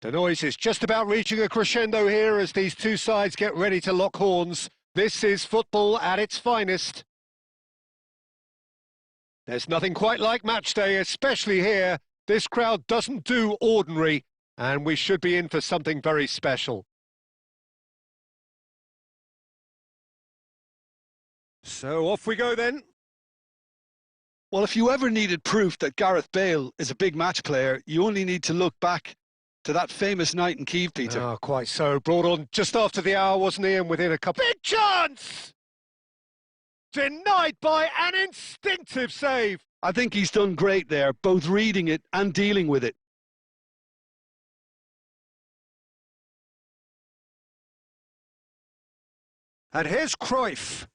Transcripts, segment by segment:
The noise is just about reaching a crescendo here as these two sides get ready to lock horns. This is football at its finest. There's nothing quite like match day, especially here. This crowd doesn't do ordinary, and we should be in for something very special. So off we go then. Well, if you ever needed proof that Gareth Bale is a big match player, you only need to look back to that famous night in Kiev, Peter. Oh, quite so. Brought on just after the hour, wasn't he? And within a couple... Big chance! Denied by an instinctive save. I think he's done great there, both reading it and dealing with it. And here's Cruyff.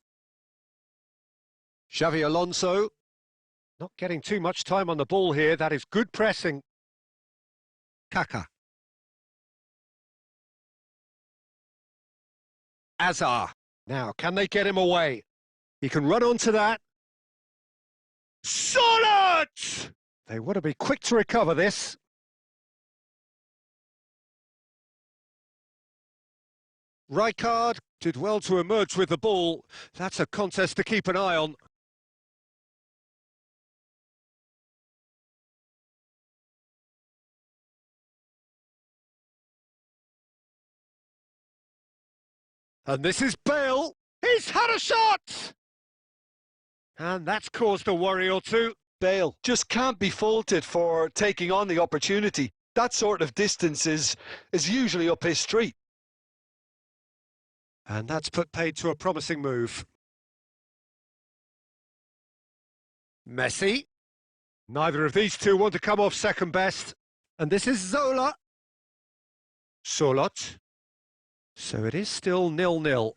Xavi Alonso. Not getting too much time on the ball here. That is good pressing. Kaká. Azar. Now, can they get him away? He can run onto that. Solid! They want to be quick to recover this. Rijkaard did well to emerge with the ball. That's a contest to keep an eye on. And this is Bale. He's had a shot! And that's caused a worry or two. Bale just can't be faulted for taking on the opportunity. That sort of distance is usually up his street. And that's put paid to a promising move. Messi. Neither of these two want to come off second best. And this is Zola. Solot. So it is still 0-0.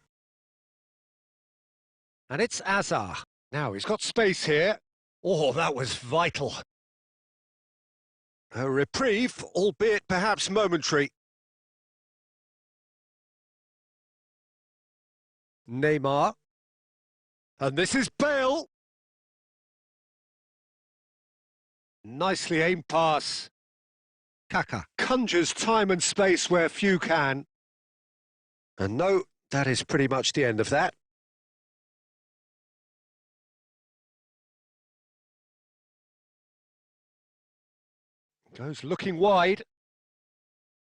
And it's Azar. Now he's got space here. Oh, that was vital. A reprieve, albeit perhaps momentary. Neymar. And this is Bale. Nicely aimed pass. Kaká conjures time and space where few can. And no, that is pretty much the end of that. Goes looking wide.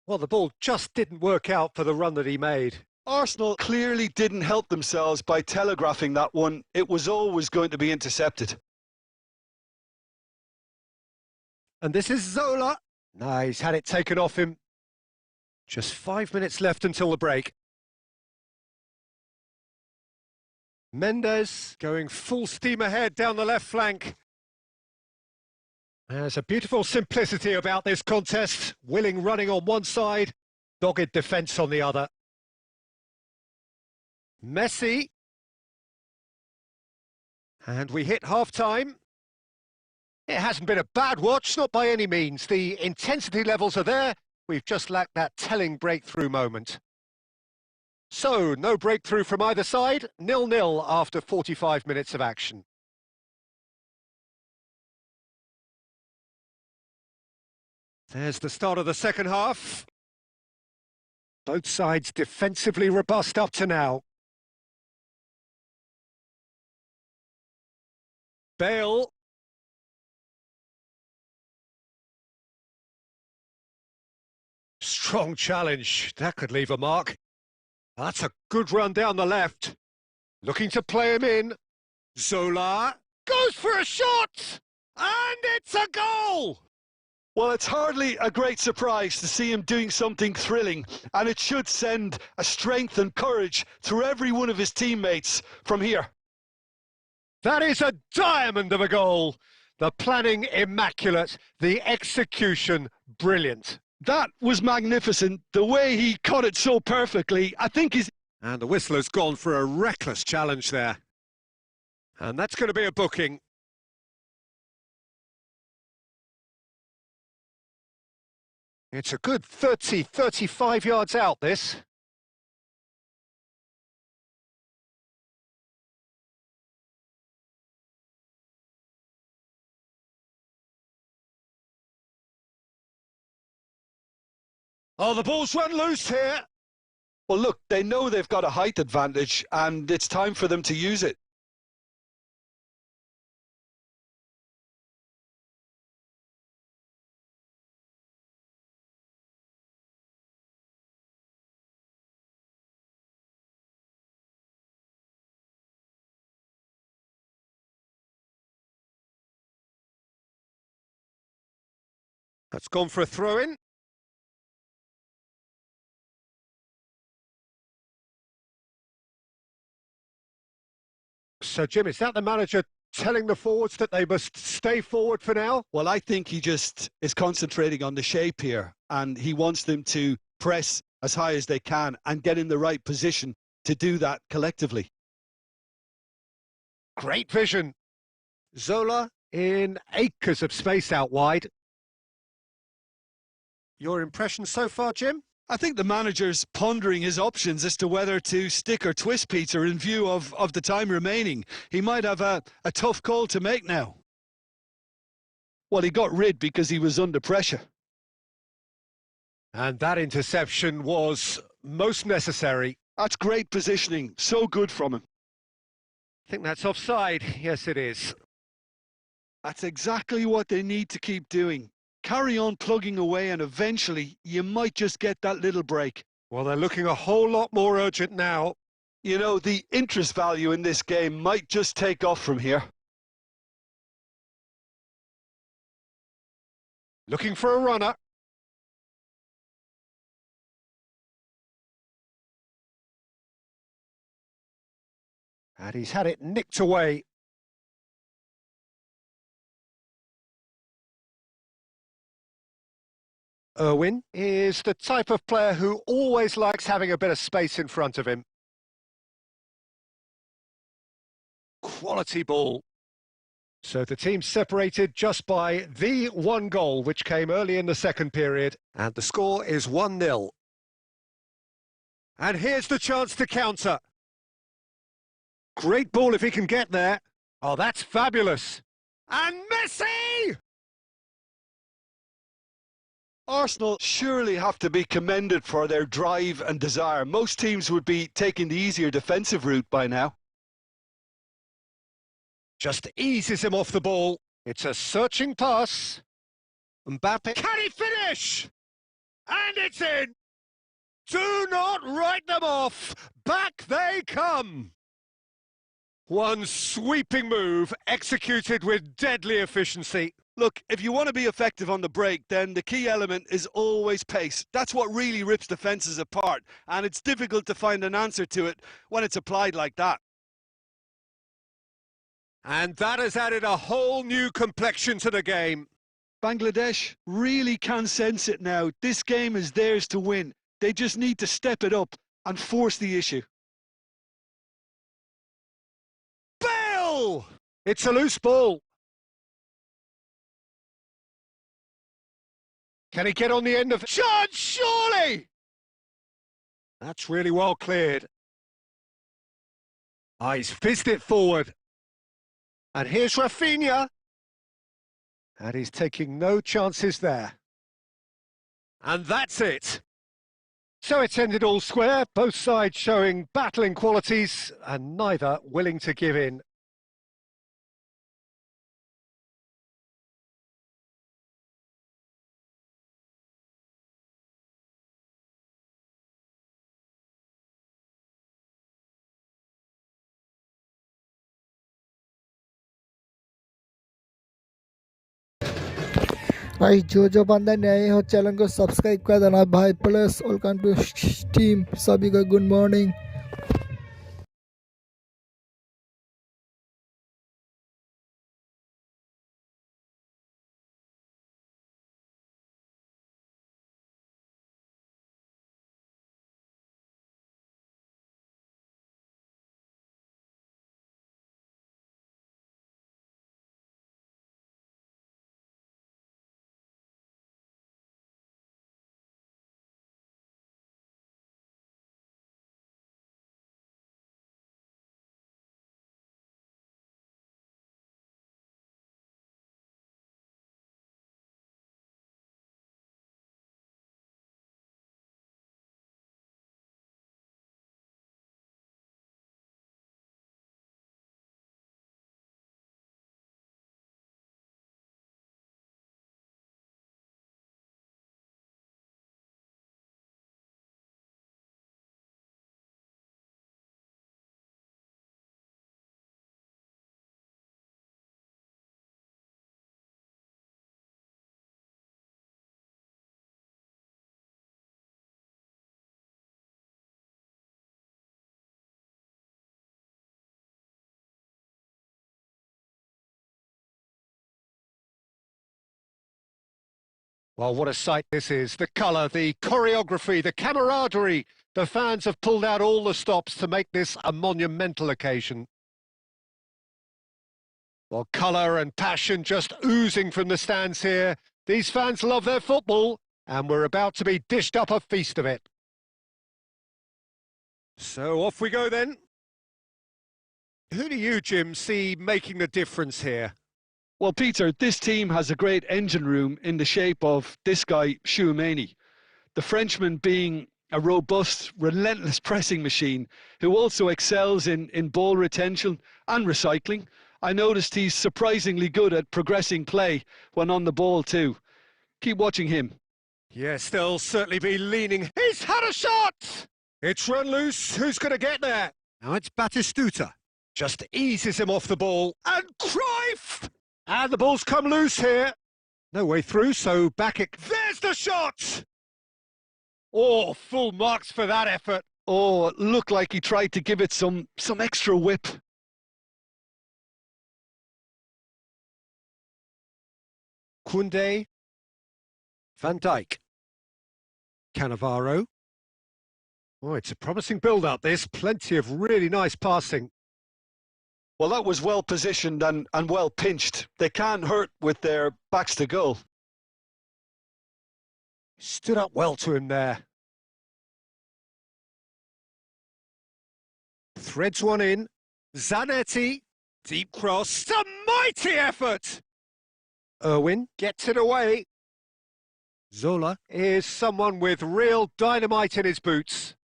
Well, the ball just didn't work out for the run that he made. Arsenal clearly didn't help themselves by telegraphing that one. It was always going to be intercepted. And this is Zola. No, he's had it taken off him. Just 5 minutes left until the break. Mendes going full steam ahead down the left flank. There's a beautiful simplicity about this contest. Willing running on one side, dogged defence on the other. Messi. And we hit half-time. It hasn't been a bad watch, not by any means. The intensity levels are there. We've just lacked that telling breakthrough moment. So, no breakthrough from either side. 0-0 after 45 minutes of action. There's the start of the second half. Both sides defensively robust up to now. Bale. Strong challenge. That could leave a mark. That's a good run down the left. Looking to play him in. Zola goes for a shot! And it's a goal! Well, it's hardly a great surprise to see him doing something thrilling, and it should send a strength and courage through every one of his teammates from here. That is a diamond of a goal. The planning immaculate, the execution brilliant. That was magnificent. The way he cut it so perfectly, I think is... And the whistler's gone for a reckless challenge there. And that's going to be a booking. It's a good 30, 35 yards out, this. Oh, the ball's run loose here. Well, look, they know they've got a height advantage, and it's time for them to use it. That's gone for a throw-in. So, Jim, is that the manager telling the forwards that they must stay forward for now? Well, I think he just is concentrating on the shape here, and he wants them to press as high as they can and get in the right position to do that collectively. Great vision. Zola in acres of space out wide. Your impression so far, Jim? I think the manager's pondering his options as to whether to stick or twist Peter in view of the time remaining. He might have a tough call to make now. Well, he got rid because he was under pressure. And that interception was most necessary. That's great positioning. So good from him. I think that's offside. Yes, it is. That's exactly what they need to keep doing. Carry on plugging away, and eventually you might just get that little break. Well, they're looking a whole lot more urgent now. You know, the interest value in this game might just take off from here. Looking for a runner. And he's had it nicked away. Irwin is the type of player who always likes having a bit of space in front of him. Quality ball. So the team separated just by the one goal, which came early in the second period, and the score is 1-0. And here's the chance to counter. Great ball if he can get there. Oh, that's fabulous. And Messi! Arsenal surely have to be commended for their drive and desire. Most teams would be taking the easier defensive route by now. Just eases him off the ball. It's a searching pass. Mbappe. Can he finish? And it's in. Do not write them off. Back they come. One sweeping move executed with deadly efficiency. Look, if you want to be effective on the break, then the key element is always pace. That's what really rips defences apart, and it's difficult to find an answer to it when it's applied like that. And that has added a whole new complexion to the game. Bangladesh really can sense it now. This game is theirs to win. They just need to step it up and force the issue. Bale! It's a loose ball. Can he get on the end of chance? Surely! That's really well cleared. Ah, he's fizzed it forward. And here's Rafinha. And he's taking no chances there. And that's it. So it's ended all square, both sides showing battling qualities and neither willing to give in. भाई जो बंदा नए हो channel को subscribe कर देना भाई plus welcome to team सभी को good morning. Well, what a sight this is. The colour, the choreography, the camaraderie. The fans have pulled out all the stops to make this a monumental occasion. Well, colour and passion just oozing from the stands here. These fans love their football, and we're about to be dished up a feast of it. So off we go then. Who do you, Jim, see making the difference here? Well, Peter, this team has a great engine room in the shape of this guy, Chouameni. The Frenchman being a robust, relentless pressing machine who also excels in ball retention and recycling. I noticed he's surprisingly good at progressing play when on the ball too. Keep watching him. Yes, they'll certainly be leaning. He's had a shot! It's run loose. Who's going to get there? Now it's Batistuta. Just eases him off the ball. And Cruyff! And the ball's come loose here. No way through, so back it... There's the shot! Oh, full marks for that effort. Oh, it looked like he tried to give it some extra whip. Koundé. Van Dijk. Cannavaro. Oh, it's a promising build-up, this. Plenty of really nice passing. Well, that was well positioned and well pinched. They can't hurt with their backs to goal. Stood up well to him there. Threads one in. Zanetti. Deep cross. A mighty effort! Irwin gets it away. Zola is someone with real dynamite in his boots.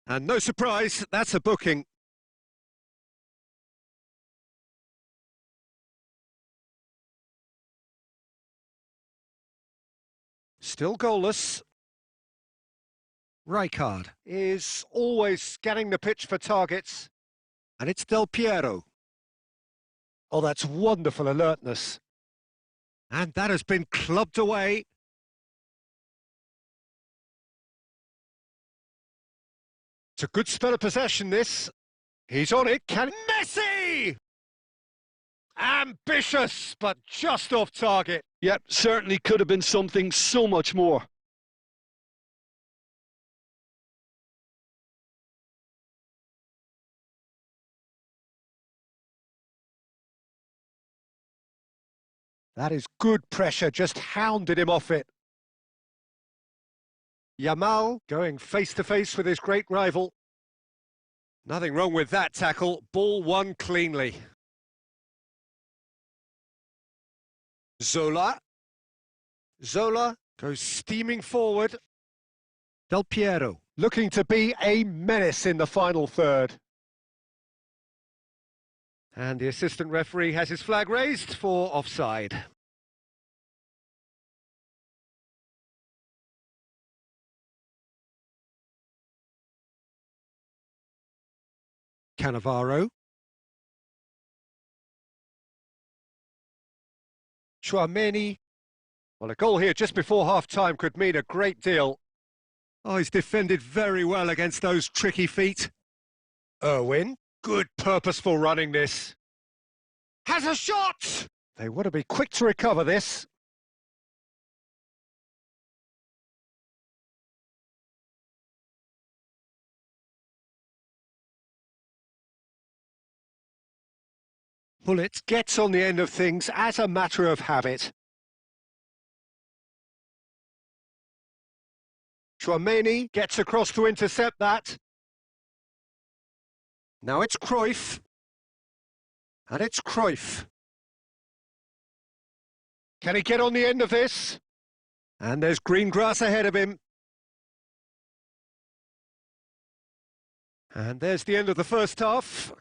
And no surprise, that's a booking. Still goalless. Rijkaard is always scanning the pitch for targets. And it's Del Piero. Oh, that's wonderful alertness. And that has been clubbed away. It's a good spell of possession, this. He's on it. Can Messi! Ambitious, but just off target. Yep, certainly could have been something so much more. That is good pressure, just hounded him off it. Yamal going face-to-face with his great rival. Nothing wrong with that tackle, ball won cleanly. Zola. Zola goes steaming forward. Del Piero looking to be a menace in the final third. And the assistant referee has his flag raised for offside. Cannavaro. Chouameni. Well, a goal here just before half-time could mean a great deal. Oh, he's defended very well against those tricky feet. Irwin. Good purposeful running this. Has a shot! They want to be quick to recover this. Bullet gets on the end of things as a matter of habit. Chouameni gets across to intercept that. Now it's Cruyff. And it's Cruyff. Can he get on the end of this? And there's green grass ahead of him. And there's the end of the first half.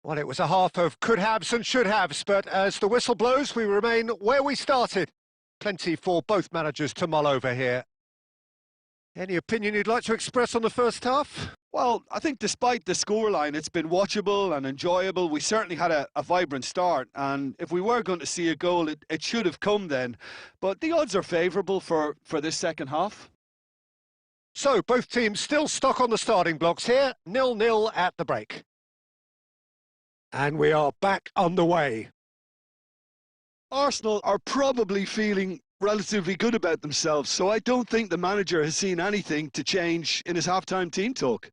Well, it was a half of could-haves and should-haves, but as the whistle blows, we remain where we started. Plenty for both managers to mull over here. Any opinion you'd like to express on the first half? Well, I think despite the scoreline, it's been watchable and enjoyable. We certainly had a vibrant start, and if we were going to see a goal, it should have come then. But the odds are favourable for this second half. So, both teams still stuck on the starting blocks here, 0-0 at the break. And we are back underway. Arsenal are probably feeling relatively good about themselves, so I don't think the manager has seen anything to change in his half-time team talk.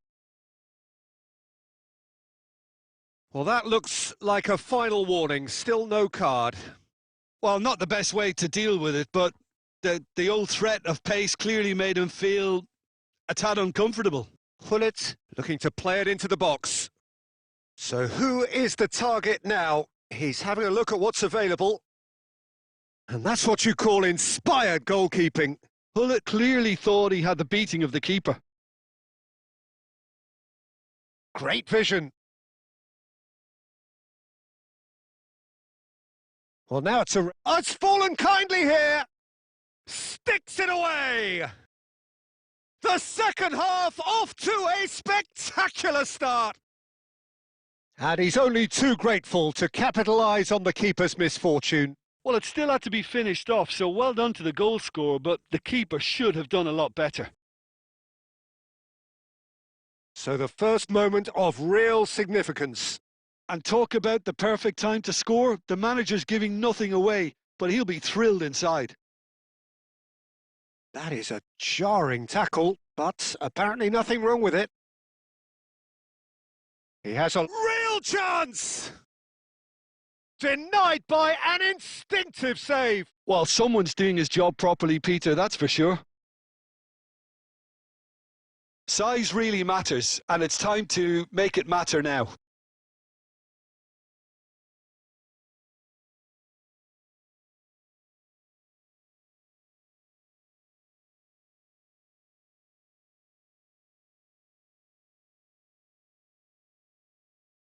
Well, that looks like a final warning. Still no card. Well, not the best way to deal with it, but the old threat of pace clearly made him feel a tad uncomfortable. Pullet looking to play it into the box. So who is the target now? He's having a look at what's available. And that's what you call inspired goalkeeping. Pullet clearly thought he had the beating of the keeper. Great vision. Well, now it's it's fallen kindly here. Sticks it away. The second half off to a spectacular start. And he's only too grateful to capitalise on the keeper's misfortune. Well, it still had to be finished off, so well done to the goal scorer, but the keeper should have done a lot better. So the first moment of real significance. And talk about the perfect time to score. The manager's giving nothing away, but he'll be thrilled inside. That is a jarring tackle, but apparently nothing wrong with it. He has a real chance! Denied by an instinctive save. Well, someone's doing his job properly, Peter, that's for sure. Size really matters, and it's time to make it matter now.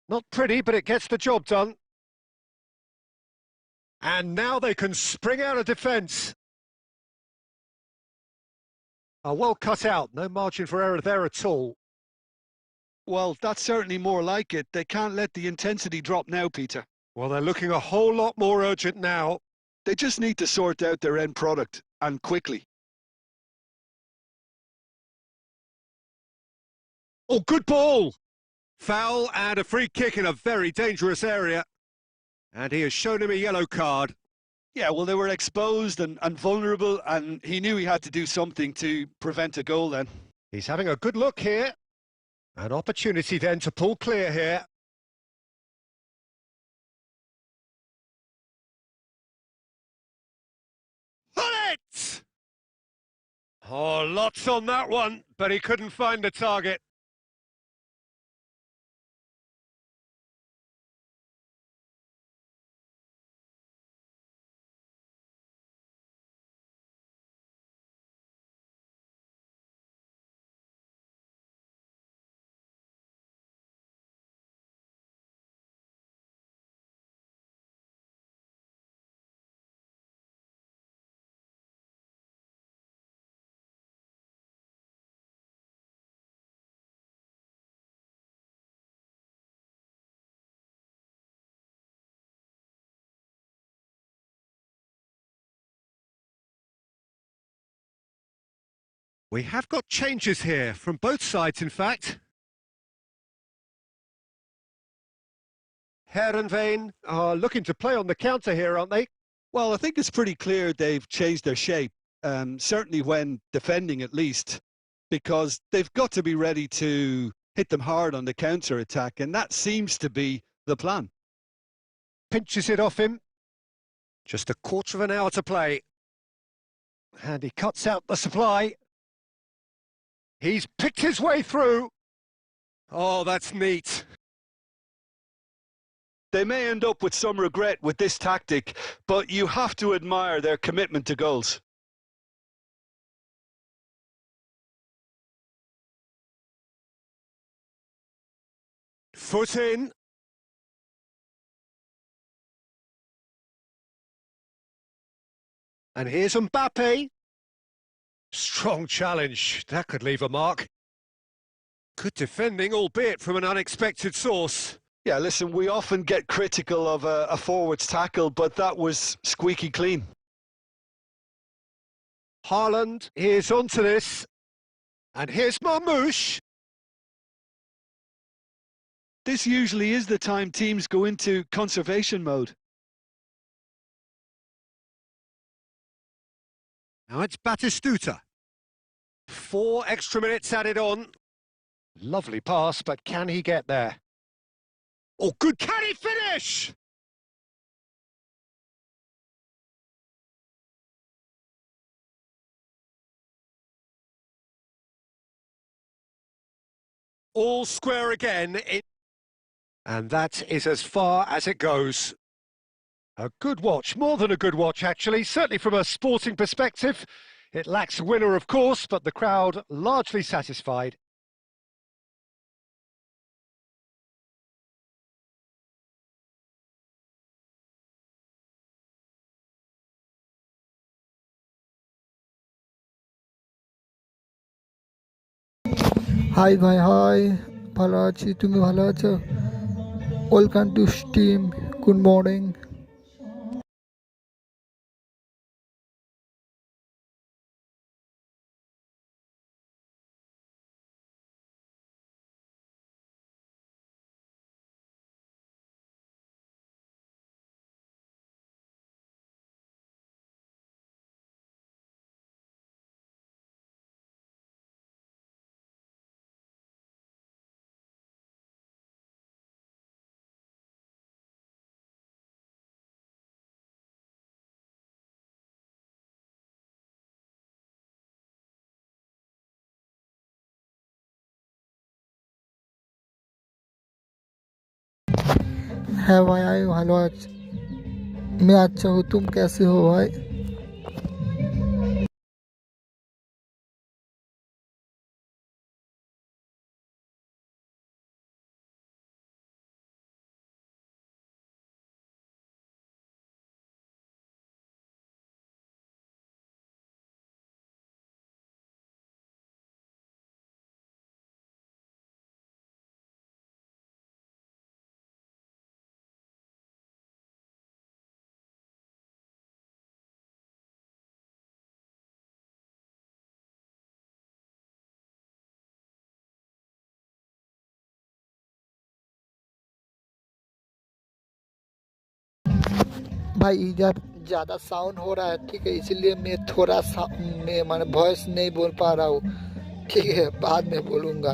Not pretty, but it gets the job done. And now they can spring out of defence. Well cut out, no margin for error there at all. Well, that's certainly more like it. They can't let the intensity drop now, Peter. Well, they're looking a whole lot more urgent now. They just need to sort out their end product, and quickly. Oh, good ball! Foul and a free kick in a very dangerous area. And he has shown him a yellow card. Yeah, well, they were exposed and vulnerable, and he knew he had to do something to prevent a goal then. He's having a good look here. An opportunity then to pull clear here. Pull it! Oh, lots on that one, but he couldn't find the target. We have got changes here, from both sides in fact. Heerenveen are looking to play on the counter here, aren't they? Well, I think it's pretty clear they've changed their shape, certainly when defending at least, because they've got to be ready to hit them hard on the counter-attack, and that seems to be the plan. Pinches it off him. Just a quarter of an hour to play. And he cuts out the supply. He's picked his way through. Oh, that's neat. They may end up with some regret with this tactic, but you have to admire their commitment to goals. Foot in. And here's Mbappe. Strong challenge. That could leave a mark. Good defending, albeit from an unexpected source. Yeah, listen, we often get critical of a forward's tackle, but that was squeaky clean. Haaland is onto this. And here's Marmoush. This usually is the time teams go into conservation mode. Now it's Batistuta. 4 extra minutes added on. Lovely pass, but can he get there? Oh, good. Can he finish? All square again. And that is as far as it goes. A good watch, more than a good watch actually, certainly from a sporting perspective. It lacks a winner, of course, but the crowd largely satisfied. Hi ভাই hi, ভালো আছি, তুমি ভালো আছো? Welcome to team, good morning. হ্যাঁ ভাই, আমি ভালো আছি। मैं अच्छा हूँ, तुम कैसे हो भाई? भाई इधर ज़्यादा साउंड हो रहा है, ठीक है, इसलिए मैं थोड़ा सा मैं माने वॉइस नहीं बोल पा रहा हूँ, ठीक है, बाद में बोलूँगा।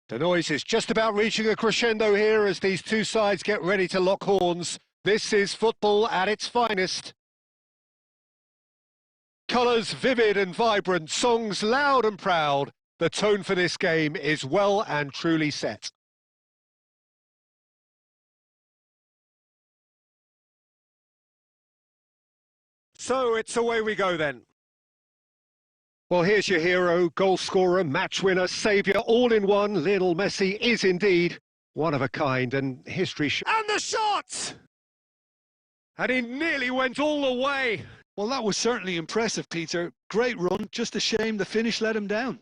The noise is just about reaching a crescendo here as these two sides get ready to lock horns. This is football at its finest. Colours vivid and vibrant, songs loud and proud. The tone for this game is well and truly set. So it's away we go then. Well, here's your hero, goal scorer, match winner, saviour, all in one. Lionel Messi is indeed one of a kind, and history... And the shot! And he nearly went all the way. Well, that was certainly impressive, Peter. Great run, just a shame the finish let him down.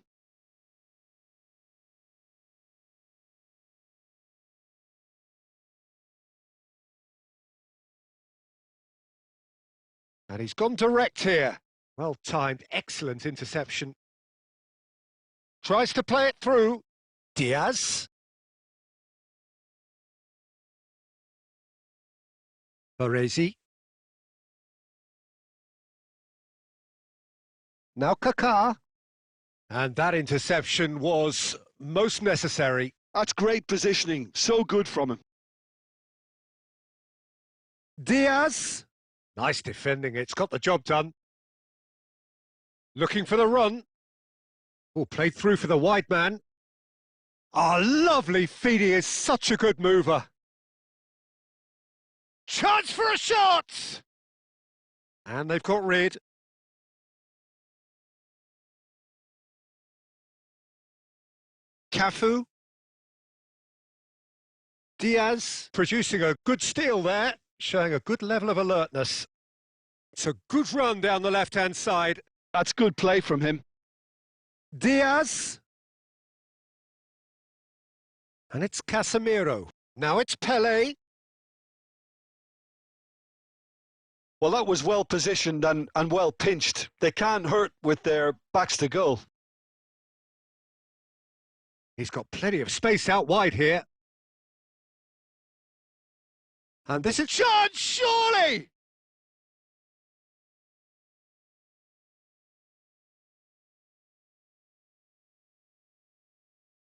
And he's gone direct here. Well timed, excellent interception. Tries to play it through. Diaz. Baresi. Now Kaká. And that interception was most necessary. That's great positioning, so good from him. Diaz. Nice defending, it's got the job done. Looking for the run. Oh, played through for the wide man. Ah, lovely feed, he is such a good mover. Chance for a shot! And they've got rid. Cafu. Diaz producing a good steal there, showing a good level of alertness. It's a good run down the left-hand side. That's good play from him. Diaz. And it's Casemiro. Now it's Pele. Well, that was well positioned and well pinched. They can't hurt with their backs to goal. He's got plenty of space out wide here. And this is chance, surely!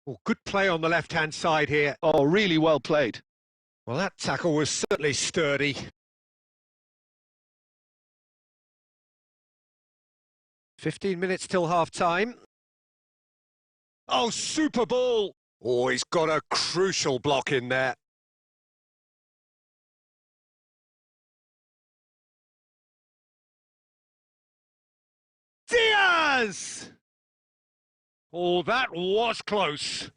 Oh, good play on the left-hand side here. Oh, really well played. Well, that tackle was certainly sturdy. "15 minutes till half-time. Oh, super ball! Oh, he's got a crucial block in there. Diaz! Oh, that was close.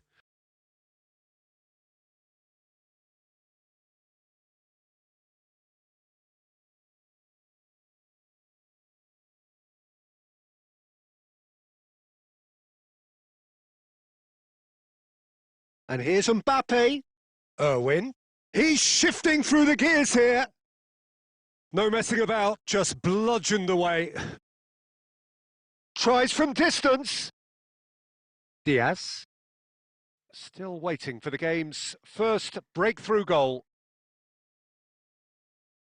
And here's Mbappe. Irwin. He's shifting through the gears here. No messing about, just bludgeoned away. Tries from distance. Diaz. Still waiting for the game's first breakthrough goal.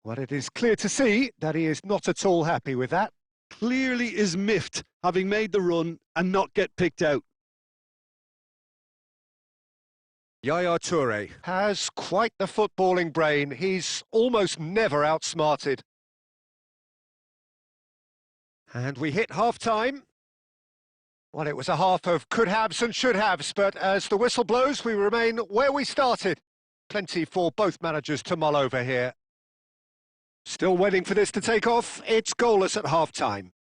Well, it is clear to see that he is not at all happy with that. Clearly is miffed, having made the run and not get picked out. Yaya Toure has quite the footballing brain. He's almost never outsmarted. And we hit half-time. Well, it was a half of could-haves and should-haves, but as the whistle blows, we remain where we started. Plenty for both managers to mull over here. Still waiting for this to take off. It's goalless at half-time.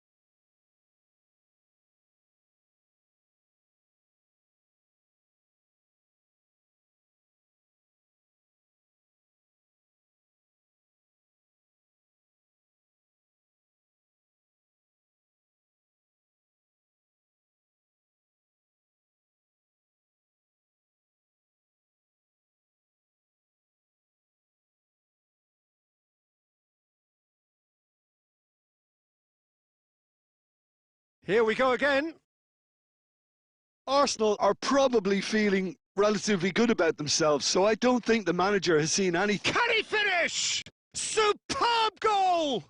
Here we go again. Arsenal are probably feeling relatively good about themselves, so I don't think the manager has seen any... Can he finish? Superb goal!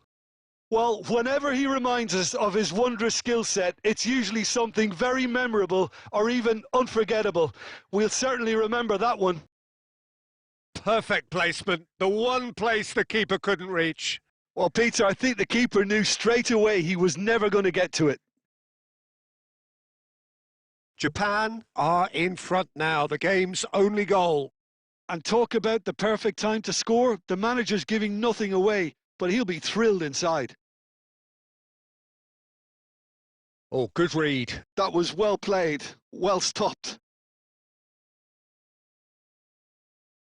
Well, whenever he reminds us of his wondrous skill set, it's usually something very memorable or even unforgettable. We'll certainly remember that one. Perfect placement, the one place the keeper couldn't reach. Well, Peter, I think the keeper knew straight away he was never going to get to it. Japan are in front now, the game's only goal. And talk about the perfect time to score. The manager's giving nothing away, but he'll be thrilled inside. Oh, good read. That was well played, well stopped.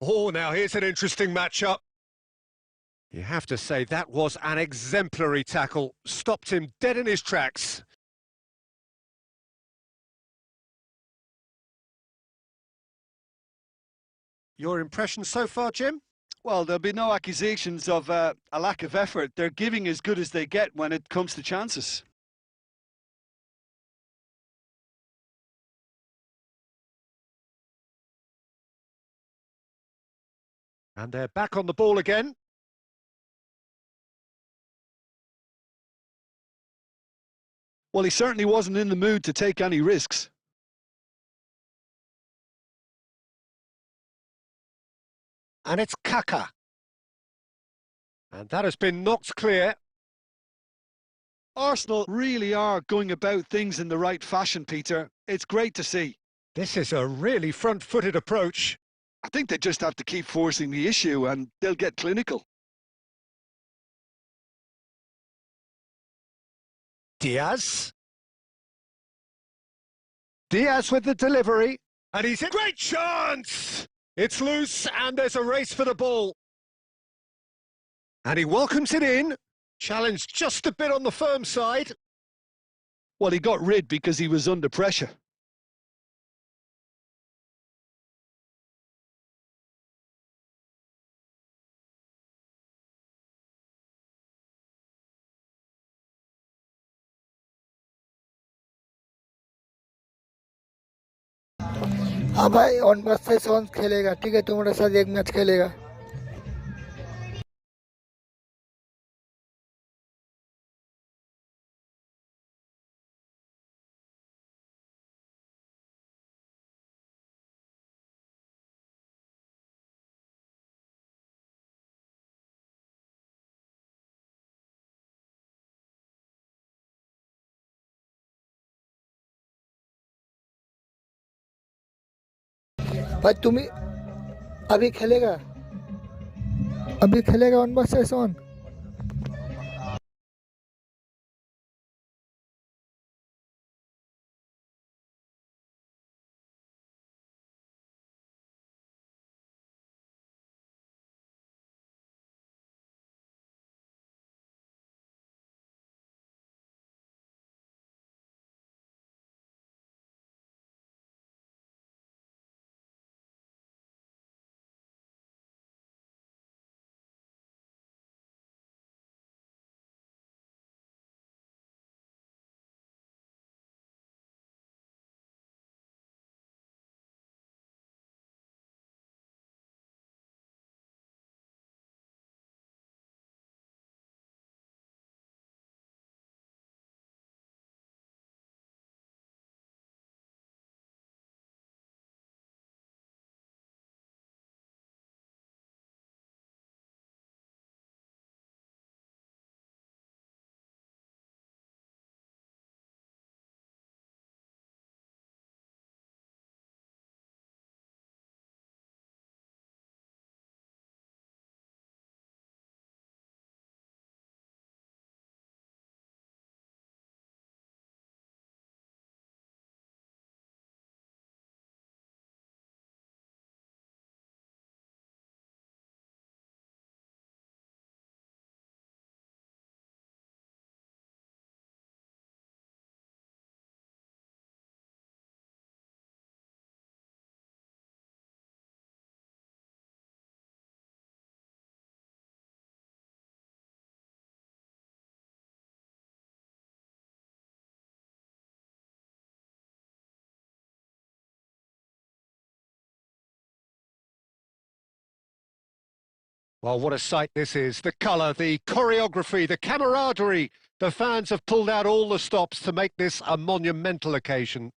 Oh, now here's an interesting matchup. You have to say that was an exemplary tackle. Stopped him dead in his tracks. Your impression so far, Jim? Well, there'll be no accusations of a lack of effort. They're giving as good as they get when it comes to chances. And they're back on the ball again. Well, he certainly wasn't in the mood to take any risks. And it's Kaka. And that has been knocked clear. Arsenal really are going about things in the right fashion, Peter. It's great to see. This is a really front-footed approach. I think they just have to keep forcing the issue and they'll get clinical. Diaz. Diaz with the delivery. And he's in. Great chance! It's loose and there's a race for the ball. And he welcomes it in. Challenged just a bit on the firm side. Well, he got rid because he was under pressure. हाँ भाई on versus on खेलेगा, ठीक है, तुम्हारे साथ एक मैच खेलेगा। भाई तुम्हें अभी खेलेगा, अभी खेलेगा on versus on. Well, what a sight this is. The colour, the choreography, the camaraderie. The fans have pulled out all the stops to make this a monumental occasion.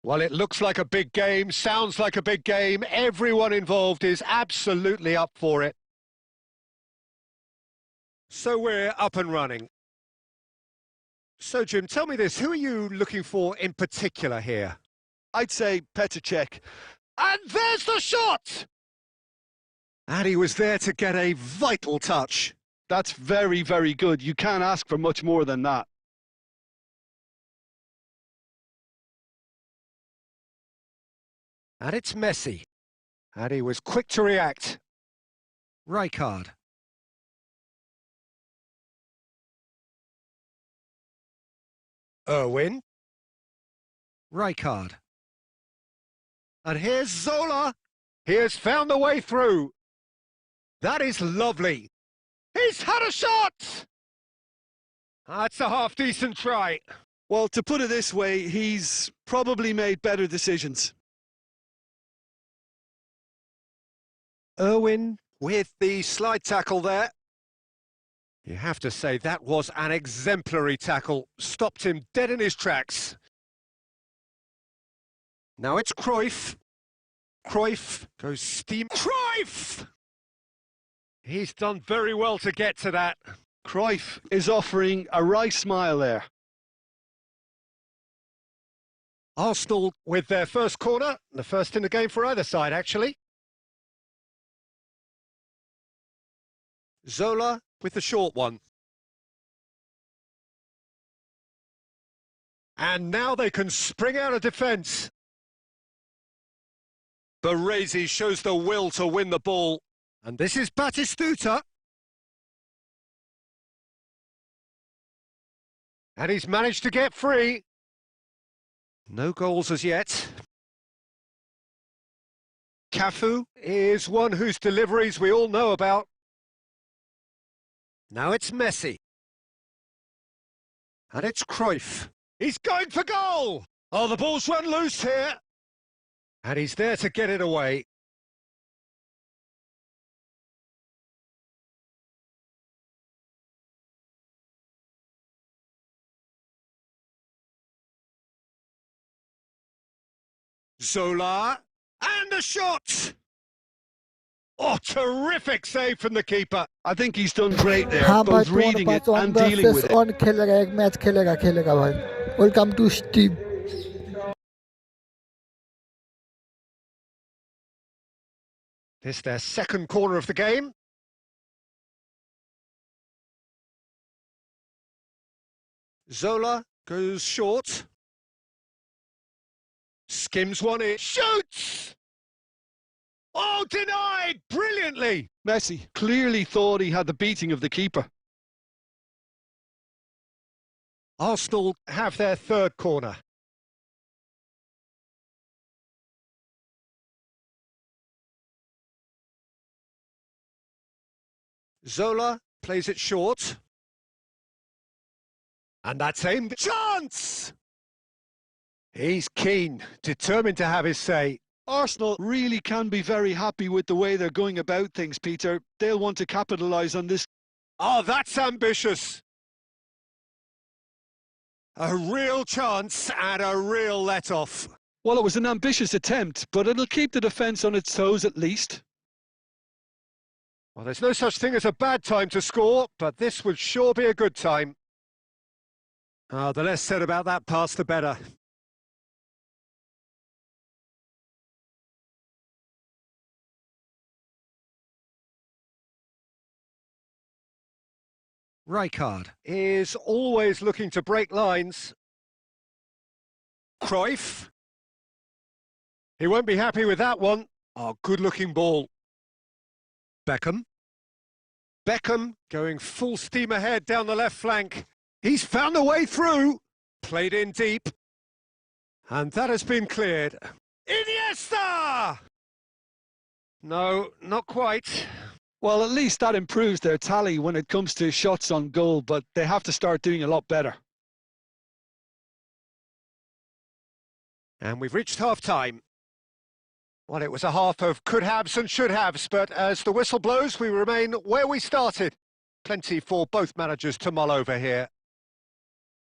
Well, it looks like a big game, sounds like a big game. Everyone involved is absolutely up for it. So we're up and running. So, Jim, tell me this. Who are you looking for in particular here? I'd say Petr. And there's the shot! And he was there to get a vital touch. That's very, very good. You can't ask for much more than that. And it's Messi. And he was quick to react. Rijkaard. Irwin. Rijkaard. And here's Zola. He has found the way through. That is lovely. He's had a shot! That's a half-decent try. Well, to put it this way, he's probably made better decisions. Irwin with the slide tackle there. You have to say that was an exemplary tackle. Stopped him dead in his tracks. Now it's Cruyff. Cruyff goes steam. Cruyff! He's done very well to get to that. Cruyff is offering a right smile there. Arsenal with their first corner, the first in the game for either side, actually. Zola with the short one. And now they can spring out of defence. Baresi shows the will to win the ball. And this is Batistuta. And he's managed to get free. No goals as yet. Cafu is one whose deliveries we all know about. Now it's Messi. And it's Cruyff. He's going for goal! Oh, the ball's run loose here. And he's there to get it away. Zola, and a shot! Oh, terrific save from the keeper. I think he's done great there, हाँ भाई both तो reading it on and dealing with versus it. on खेलेगा एक मैच खेलेगा भाई welcome to Steve This is their second corner of the game. Zola goes short. Skims one in. Shoots! Oh, denied! Brilliantly! Messi clearly thought he had the beating of the keeper. Arsenal have their third corner. Zola plays it short. And that's aimed. Chance! He's keen, determined to have his say. Arsenal really can be very happy with the way they're going about things, Peter. They'll want to capitalise on this. Oh, that's ambitious. A real chance and a real let-off. Well, it was an ambitious attempt, but it'll keep the defence on its toes at least. Well, there's no such thing as a bad time to score, but this would sure be a good time. Oh, the less said about that pass, the better. Rijkaard is always looking to break lines. Cruyff. He won't be happy with that one. Oh, good-looking ball. Beckham. Beckham going full steam ahead down the left flank. He's found a way through. Played in deep. And that has been cleared. Iniesta! No, not quite. Well, at least that improves their tally when it comes to shots on goal, but they have to start doing a lot better. And we've reached half-time. Well, it was a half of could-haves and should-haves, but as the whistle blows, we remain where we started. Plenty for both managers to mull over here.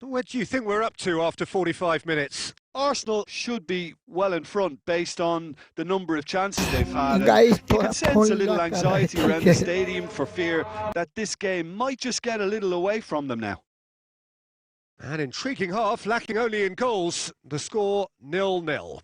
Where do you think we're up to after 45 minutes? Arsenal should be well in front based on the number of chances they've had. Guys, You can sense a little anxiety around the stadium for fear that this game might just get a little away from them now. An intriguing half, lacking only in goals. The score 0-0.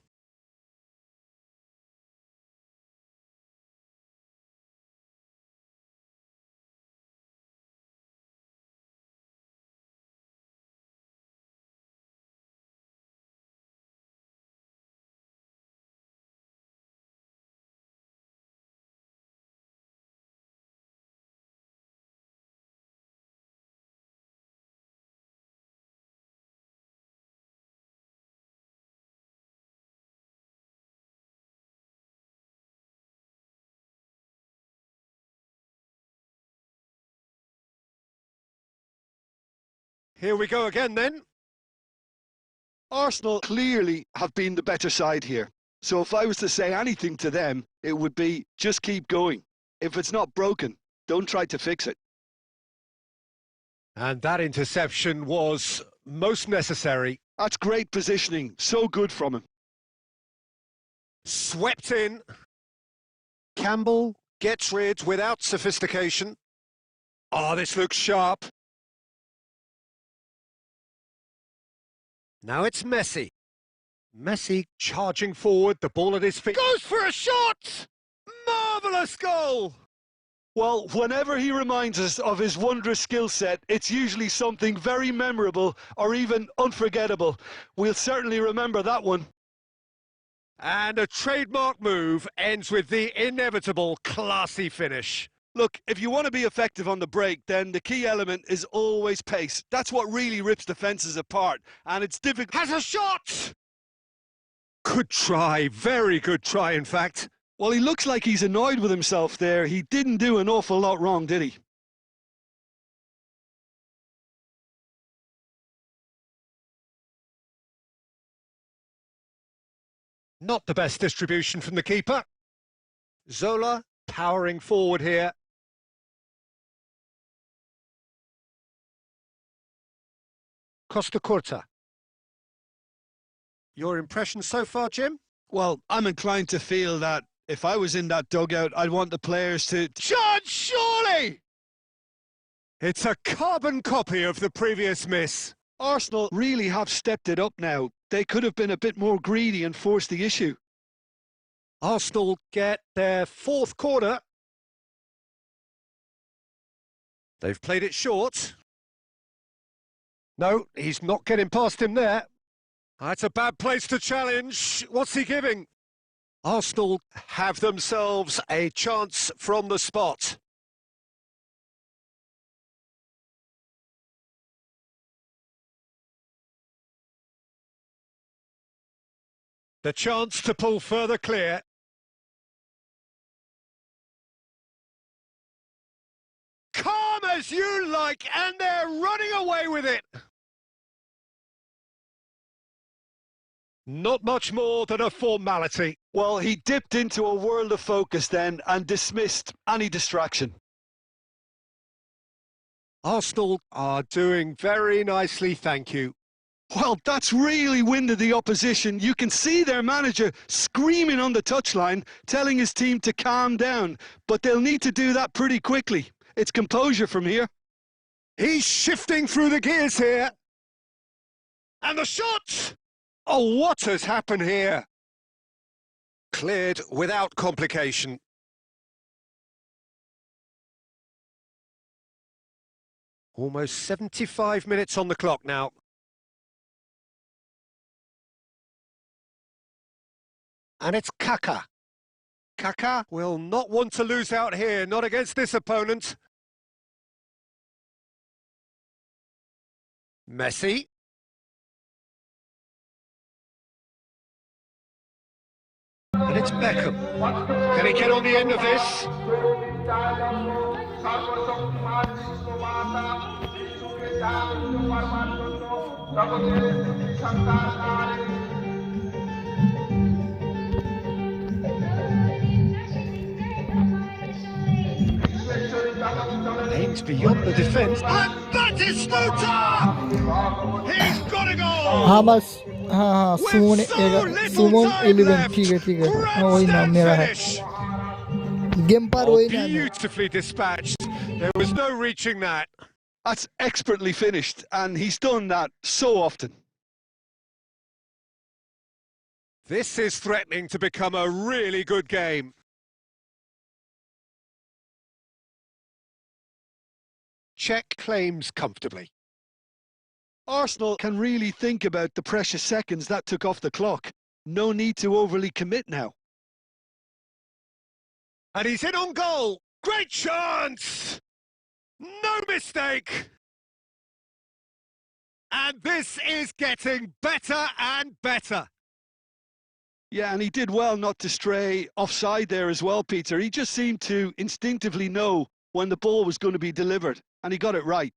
Here we go again then. Arsenal clearly have been the better side here. So if I was to say anything to them, it would be just keep going. If it's not broken, don't try to fix it. And that interception was most necessary. That's great positioning. So good from him. Swept in. Campbell gets rid without sophistication. Oh, this looks sharp. Now it's Messi. Messi charging forward, the ball at his feet. Goes for a shot! Marvellous goal! Well, whenever he reminds us of his wondrous skill set, it's usually something very memorable or even unforgettable. We'll certainly remember that one. And a trademark move ends with the inevitable classy finish. Look, if you want to be effective on the break, then the key element is always pace. That's what really rips defences apart, and it's difficult. Has a shot! Good try, very good try, in fact. Well, he looks like he's annoyed with himself there. He didn't do an awful lot wrong, did he? Not the best distribution from the keeper. Zola powering forward here. Costa Curta. Your impression so far, Jim? Well, I'm inclined to feel that if I was in that dugout, I'd want the players to... Chance, surely! It's a carbon copy of the previous miss. Arsenal really have stepped it up now. They could have been a bit more greedy and forced the issue. Arsenal get their fourth corner. They've played it short. No, he's not getting past him there. That's a bad place to challenge. What's he giving? Arsenal have themselves a chance from the spot. The chance to pull further clear. Calm as you like, and they're running away with it. Not much more than a formality. Well, he dipped into a world of focus then and dismissed any distraction. Arsenal are doing very nicely, thank you. Well, that's really winded the opposition. You can see their manager screaming on the touchline, telling his team to calm down. But they'll need to do that pretty quickly. It's composure from here. He's shifting through the gears here. And the shot! Oh, what has happened here? Cleared without complication. Almost 75 minutes on the clock now. And it's Kaka. Kaka will not want to lose out here, not against this opponent. Messi. And it's Beckham. Can he get on the end of this? Aims beyond the defence. And Batistuta! He's got to go! हाँ बस हाँ सुमन 11 ठीक है हाँ वही नाम मेरा है गेम पर वही नाम है Beautifully dispatched. There was no reaching that. That's expertly finished, and he's done that so often. This is threatening to become a really good game. Czech claims comfortably. Arsenal can really think about the precious seconds that took off the clock. No need to overly commit now. And he's in on goal. Great chance! No mistake! And this is getting better and better. Yeah, and he did well not to stray offside there as well, Peter. He just seemed to instinctively know when the ball was going to be delivered, and he got it right.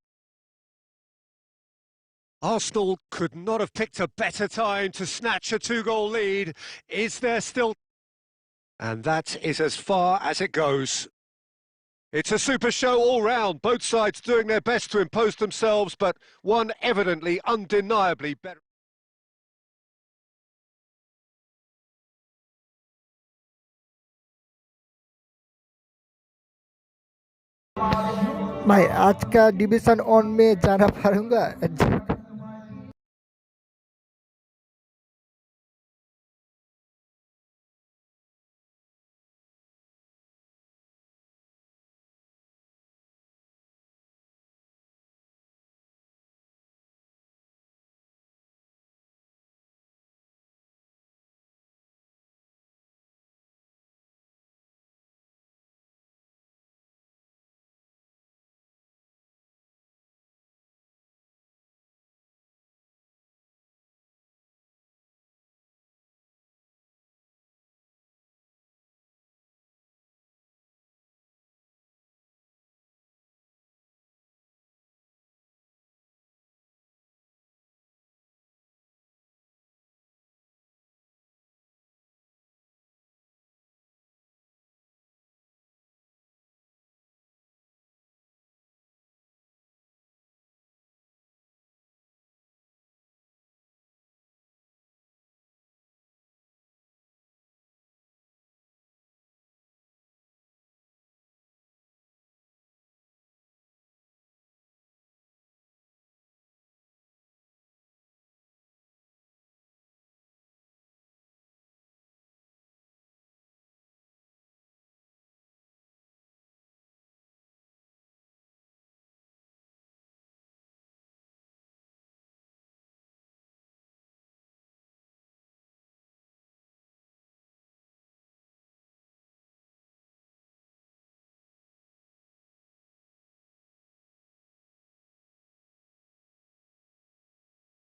Arsenal could not have picked a better time to snatch a two-goal lead. Is there still... And that is as far as it goes. It's a super show all round, both sides doing their best to impose themselves, but one evidently, undeniably better. भाई आज का division on में जाना पाऊंगा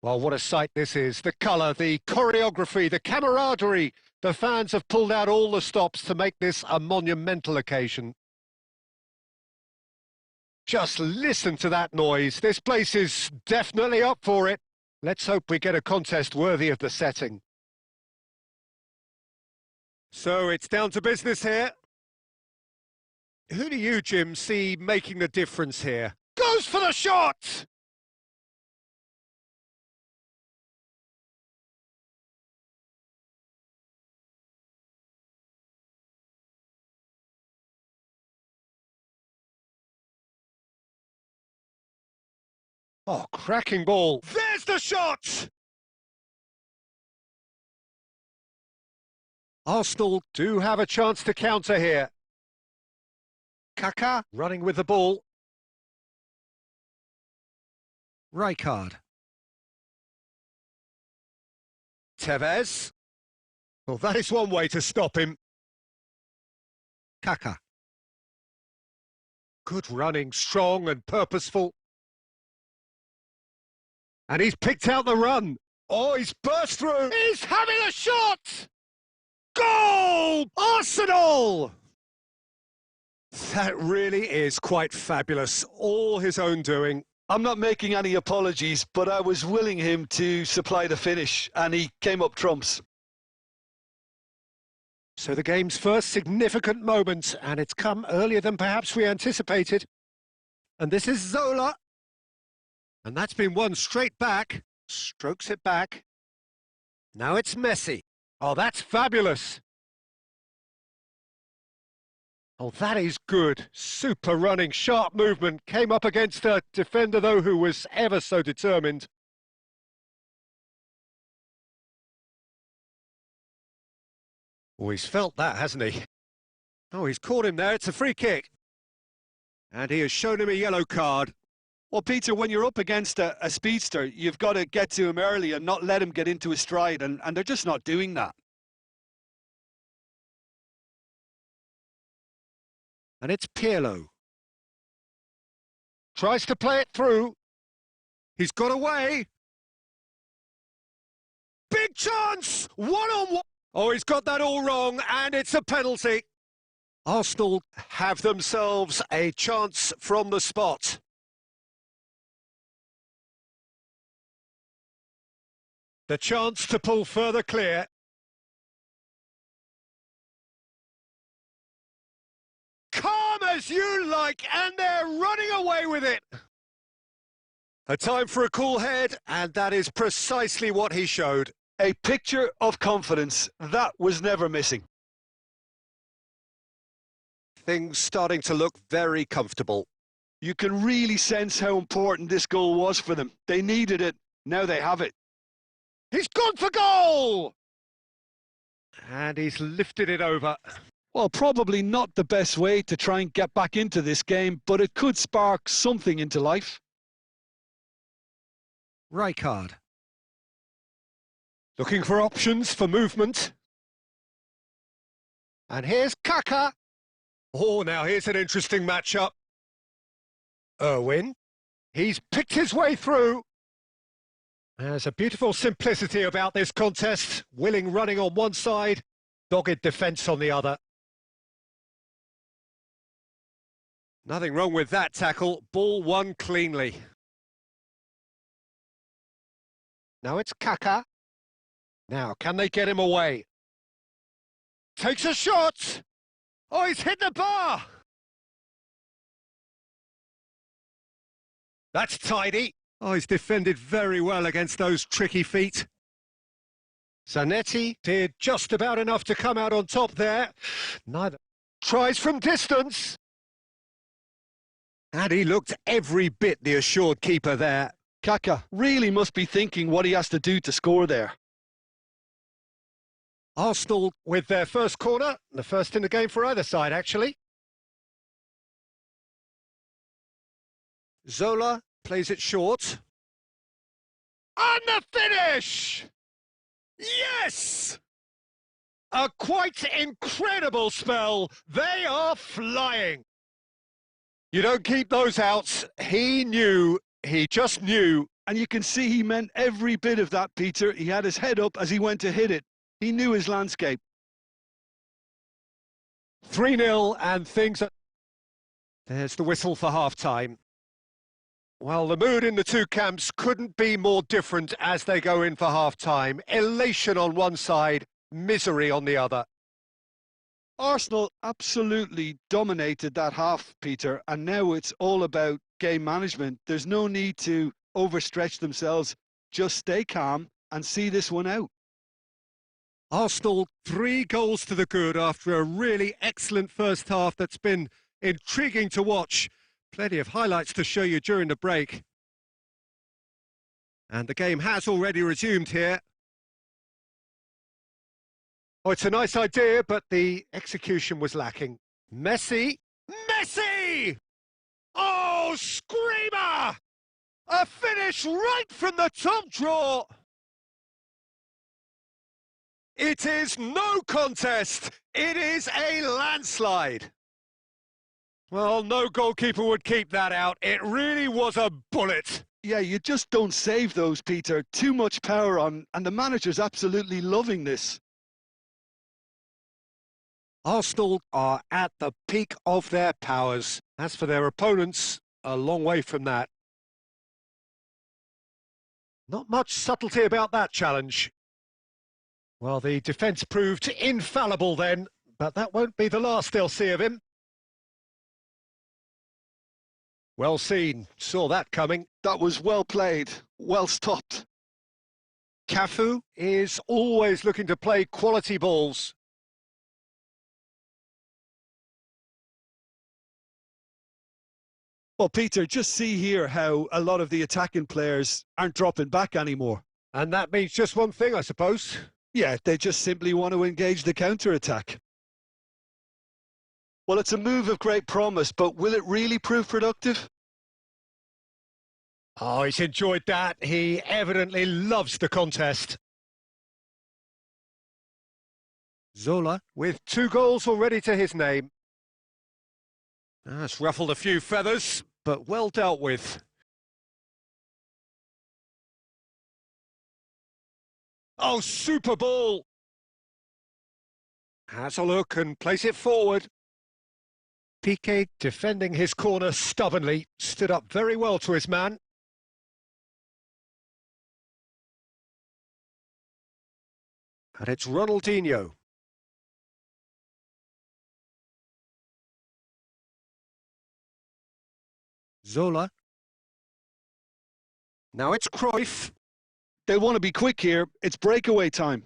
Well, what a sight this is. The colour, the choreography, the camaraderie. The fans have pulled out all the stops to make this a monumental occasion. Just listen to that noise. This place is definitely up for it. Let's hope we get a contest worthy of the setting. So it's down to business here. Who do you, Jim, see making the difference here? Goes for the shot! Oh, cracking ball. There's the shot! Arsenal do have a chance to counter here. Kaka running with the ball. Rijkaard. Tevez. Well, that is one way to stop him. Kaka. Good running, strong and purposeful. And he's picked out the run. Oh, he's burst through. He's having a shot! Goal! Arsenal! That really is quite fabulous. All his own doing. I'm not making any apologies, but I was willing him to supply the finish, and he came up trumps. So the game's first significant moment, and it's come earlier than perhaps we anticipated. And this is Zola. And that's been won straight back. Strokes it back. Now it's Messi. Oh, that's fabulous. Oh, that is good. Super running, sharp movement. Came up against a defender, though, who was ever so determined. Oh, he's felt that, hasn't he? Oh, he's caught him there. It's a free kick. And he has shown him a yellow card. Well, Peter, when you're up against a speedster, you've got to get to him early and not let him get into his stride, and they're just not doing that. And it's Pirlo. Tries to play it through. He's got away. Big chance! One-on-one. Oh, he's got that all wrong, and it's a penalty. Arsenal have themselves a chance from the spot. The chance to pull further clear. Calm as you like, and they're running away with it. A time for a cool head, and that is precisely what he showed. A picture of confidence. That was never missing. Things starting to look very comfortable. You can really sense how important this goal was for them. They needed it. Now they have it. He's gone for goal! And he's lifted it over. Well, probably not the best way to try and get back into this game, but it could spark something into life. Rijkaard. Looking for options for movement. And here's Kaka. Oh, now here's an interesting matchup. Irwin. He's picked his way through. There's a beautiful simplicity about this contest. Willing running on one side, dogged defence on the other. Nothing wrong with that tackle. Ball won cleanly. Now it's Kaka. Now, can they get him away? Takes a shot! Oh, he's hit the bar! That's tidy. Oh, he's defended very well against those tricky feet. Zanetti did just about enough to come out on top there. Neither tries from distance. And he looked every bit the assured keeper there. Kaka really must be thinking what he has to do to score there. Arsenal with their first corner, the first in the game for either side, actually. Zola plays it short. And the finish! Yes! A quite incredible spell. They are flying. You don't keep those out. He just knew And you can see he meant every bit of that, Peter. He had his head up as he went to hit it. He knew his landscape. 3-0 and things are... There's the whistle for half-time. Well, the mood in the two camps couldn't be more different as they go in for half-time. Elation on one side, misery on the other. Arsenal absolutely dominated that half, Peter, and now it's all about game management. There's no need to overstretch themselves. Just stay calm and see this one out. Arsenal 3 goals to the good after a really excellent first half that's been intriguing to watch. Plenty of highlights to show you during the break. And the game has already resumed here. Oh, it's a nice idea, but the execution was lacking. Messi! Messi! Oh, screamer! A finish right from the top draw! It is no contest. It is a landslide. Well, no goalkeeper would keep that out. It really was a bullet. Yeah, you just don't save those, Peter. Too much power on, and the manager's absolutely loving this. Arsenal are at the peak of their powers. As for their opponents, a long way from that. Not much subtlety about that challenge. Well, the defence proved infallible then, but that won't be the last they'll see of him. Well seen, saw that coming. That was well played, well stopped. Cafu is always looking to play quality balls. Well, Peter, just see here how a lot of the attacking players aren't dropping back anymore. And that means just one thing, I suppose. Yeah, they just simply want to engage the counter-attack. Well, it's a move of great promise, but will it really prove productive? Oh, he's enjoyed that. He evidently loves the contest. Zola with 2 goals already to his name. That's ruffled a few feathers, but well dealt with. Oh, super ball! Has a look and plays it forward. Piqué defending his corner stubbornly, stood up very well to his man. And it's Ronaldinho. Zola. Now it's Cruyff. They want to be quick here. It's breakaway time.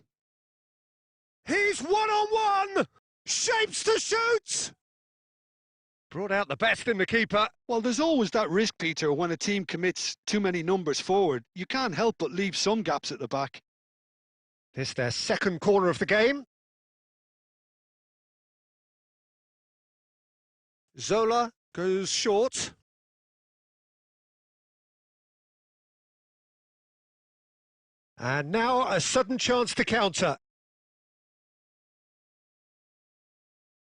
He's one-on-one! Shapes to shoot! Brought out the best in the keeper. Well, there's always that risk, Peter, when a team commits too many numbers forward. You can't help but leave some gaps at the back. This their second corner of the game. Zola goes short. And now a sudden chance to counter.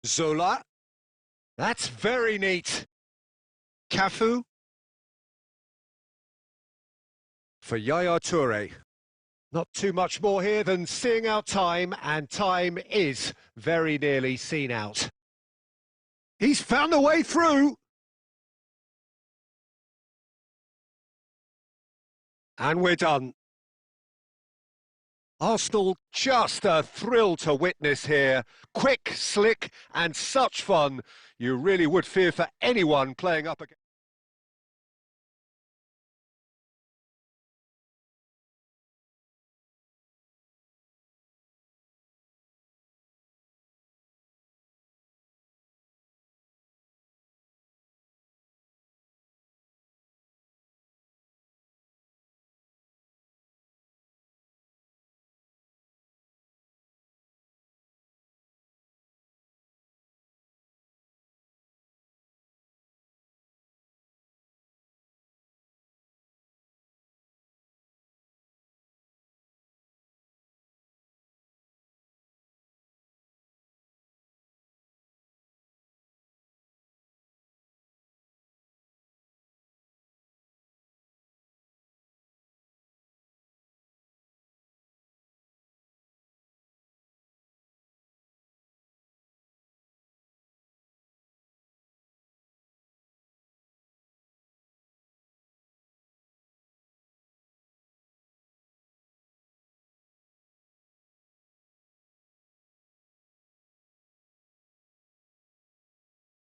Zola. That's very neat. Cafu. For Yaya Toure. Not too much more here than seeing out time, and time is very nearly seen out. He's found a way through. And we're done. Arsenal, just a thrill to witness here. Quick, slick, and such fun. You really would fear for anyone playing up against.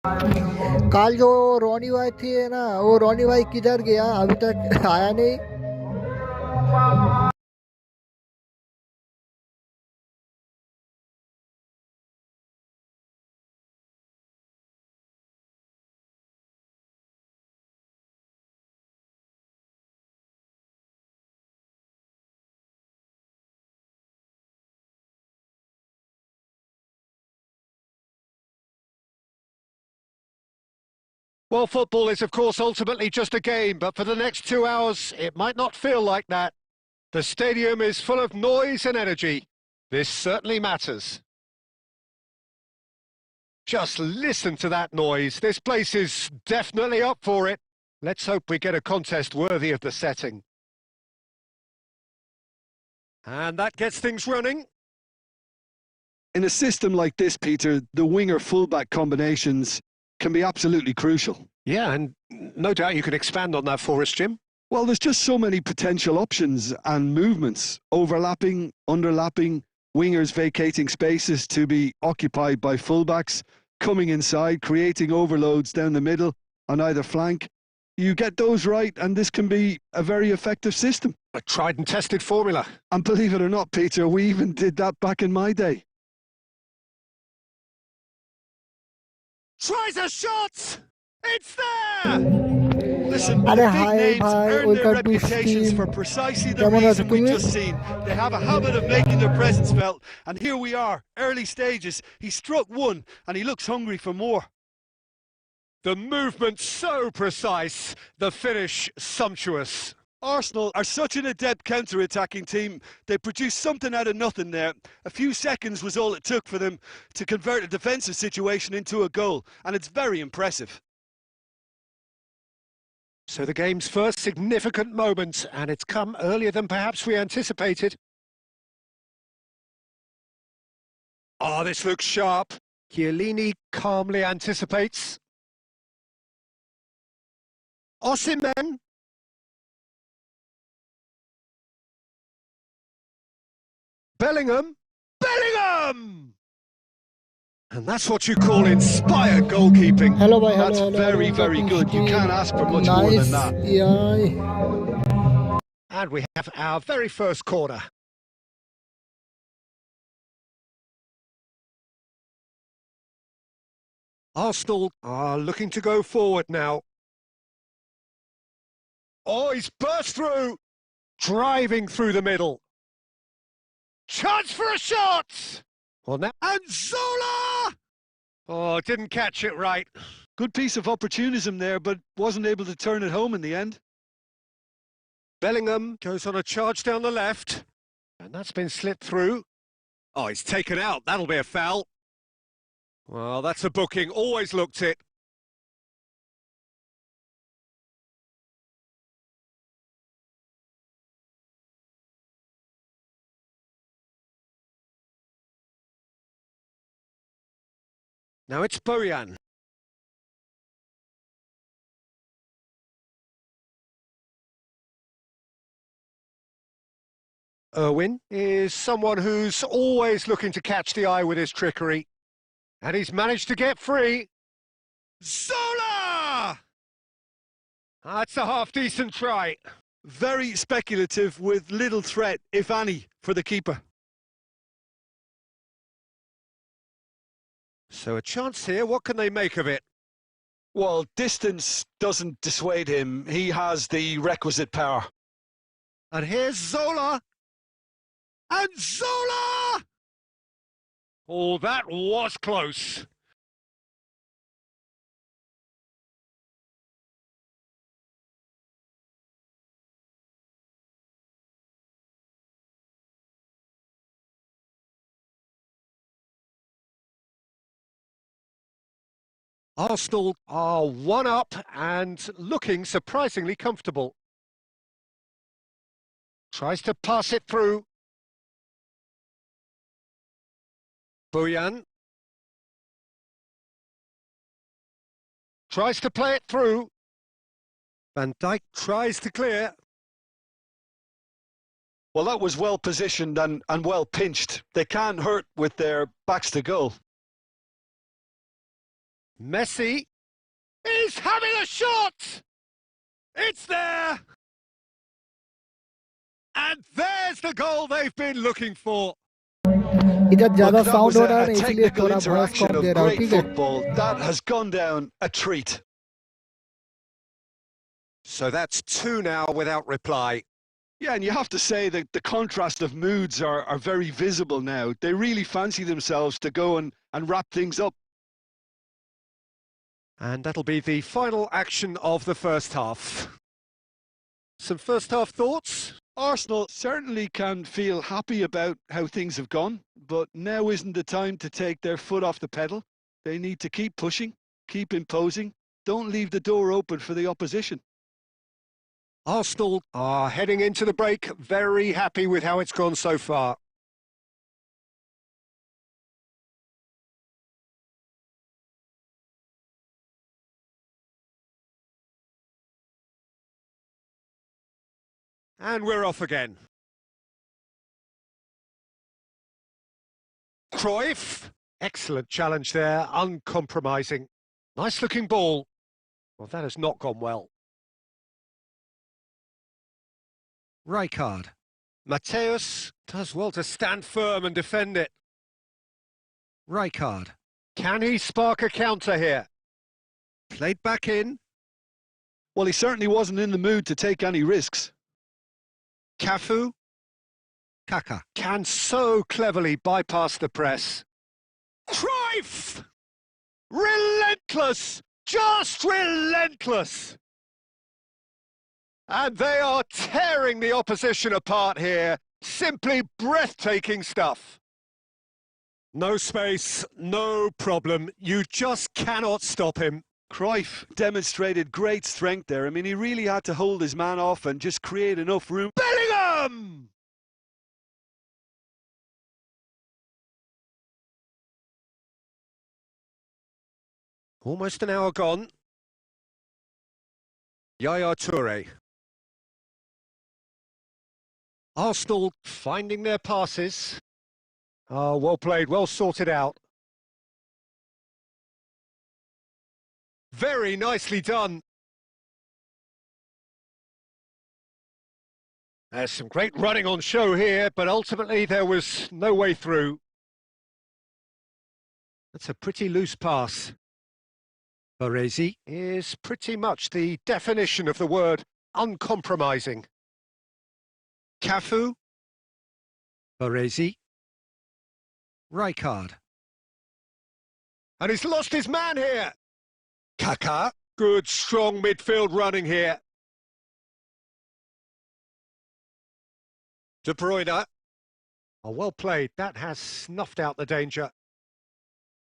कल जो रोनी भाई थी ना, वो रोनी भाई किधर गया, अभी तक आया नहीं। Well, football is, of course, ultimately just a game, but for the next 2 hours, it might not feel like that. The stadium is full of noise and energy. This certainly matters. Just listen to that noise. This place is definitely up for it. Let's hope we get a contest worthy of the setting. And that gets things running. In a system like this, Peter, the winger-fullback combinations can be absolutely crucial. Yeah, and no doubt you can expand on that for us, Jim. Well, there's just so many potential options and movements, overlapping, underlapping, wingers vacating spaces to be occupied by fullbacks, coming inside, creating overloads down the middle on either flank. You get those right, and this can be a very effective system. A tried and tested formula. And believe it or not, Peter, we even did that back in my day. Tries a shot! It's there! Listen, अरे the big hi names भाई, earn their welcome to reputations stream. for precisely the कैमन reason we've तुम्हें just seen. They have a habit of making their presence felt, and here we are, early stages. He struck one, and he looks hungry for more. The movement so precise, the finish sumptuous. Arsenal are such an adept counter-attacking team. They produced something out of nothing there. A few seconds was all it took for them to convert a defensive situation into a goal, and it's very impressive. So the game's first significant moment, and it's come earlier than perhaps we anticipated. Oh, this looks sharp. Chiellini calmly anticipates. Osimhen. Bellingham. Bellingham! And that's what you call inspired goalkeeping. Hello भाई, That's hello very, very good. You can't ask for much more than that. यार And we have our very first corner. Arsenal are looking to go forward now. Oh, he's burst through. Driving through the middle. Chance for a shot! Well, now, and Zola! Oh, didn't catch it right. Good piece of opportunism there, but wasn't able to turn it home in the end. Bellingham goes on a charge down the left. And that's been slipped through. Oh, he's taken out. That'll be a foul. Well, that's a booking. Always looked it. Now it's Bojan. Irwin is someone who's always looking to catch the eye with his trickery. And he's managed to get free. Zola! That's a half-decent try. Very speculative with little threat, if any, for the keeper. So a chance here, what can they make of it? Well, distance doesn't dissuade him. He has the requisite power. And here's Zola. And Zola! Oh, that was close. Arsenal are one up and looking surprisingly comfortable. Tries to pass it through. Bojan. Tries to play it through. Van Dijk tries to clear. Well, that was well positioned and well pinched. They can't hurt with their backs to goal. Messi is having a shot! It's there! And there's the goal they've been looking for. इधर ज्यादा Look, that sound was हो रहा है a ना, इसलिए technical थोड़ा voice interaction come of दे रहा हूँ, great ठीक है? football. That has gone down a treat. So that's 2 now without reply. Yeah, and you have to say that the contrast of moods are very visible now. They really fancy themselves to go and wrap things up. And that'll be the final action of the first half. Some first half thoughts? Arsenal certainly can feel happy about how things have gone, but now isn't the time to take their foot off the pedal. They need to keep pushing, keep imposing. Don't leave the door open for the opposition. Arsenal are heading into the break very happy with how it's gone so far. And we're off again. Cruyff, excellent challenge there, uncompromising. Nice looking ball. Well, that has not gone well. Rijkaard. Mateus does well to stand firm and defend it. Rijkaard. Can he spark a counter here? Played back in. Well, he certainly wasn't in the mood to take any risks. Cafu. Kaka can so cleverly bypass the press. Cruyff! Relentless! Just relentless! And they are tearing the opposition apart here. Simply breathtaking stuff. No space, no problem. You just cannot stop him. Cruyff demonstrated great strength there. I mean, he really had to hold his man off and just create enough room. Bellingham! Almost an hour gone. Yaya Toure. Arsenal finding their passes. Oh, well played, well sorted out. Very nicely done. There's some great running on show here, but ultimately there was no way through. That's a pretty loose pass. Baresi is pretty much the definition of the word uncompromising. Cafu. Baresi. Rijkaard. And he's lost his man here. Kaka. Good, strong midfield running here. De Bruyne. Oh, well played. That has snuffed out the danger.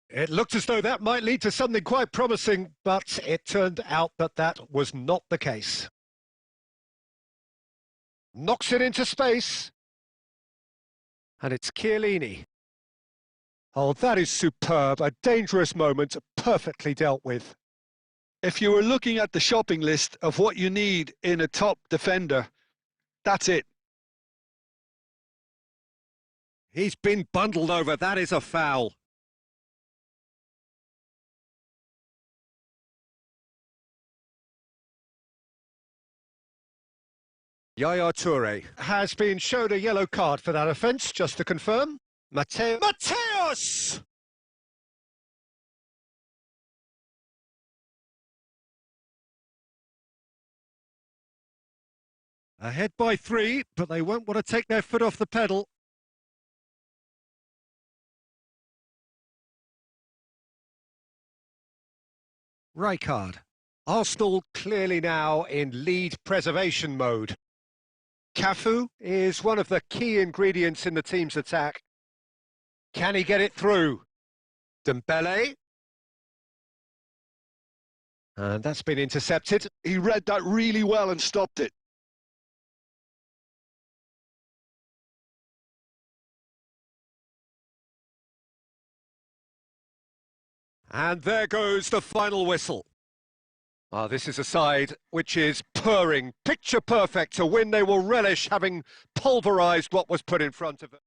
It looked as though that might lead to something quite promising, but it turned out that that was not the case. Knocks it into space. And it's Chiellini. Oh, that is superb. A dangerous moment, perfectly dealt with. If you were looking at the shopping list of what you need in a top defender, that's it. He's been bundled over. That is a foul. Yaya Toure has been shown a yellow card for that offence, just to confirm. Mateus! Ahead by 3, but they won't want to take their foot off the pedal. Rijkaard. Arsenal clearly now in lead preservation mode. Cafu is one of the key ingredients in the team's attack. Can he get it through? Dembele. And that's been intercepted. He read that really well and stopped it. And there goes the final whistle. This is a side which is purring, picture perfect to win. They will relish having pulverised what was put in front of them.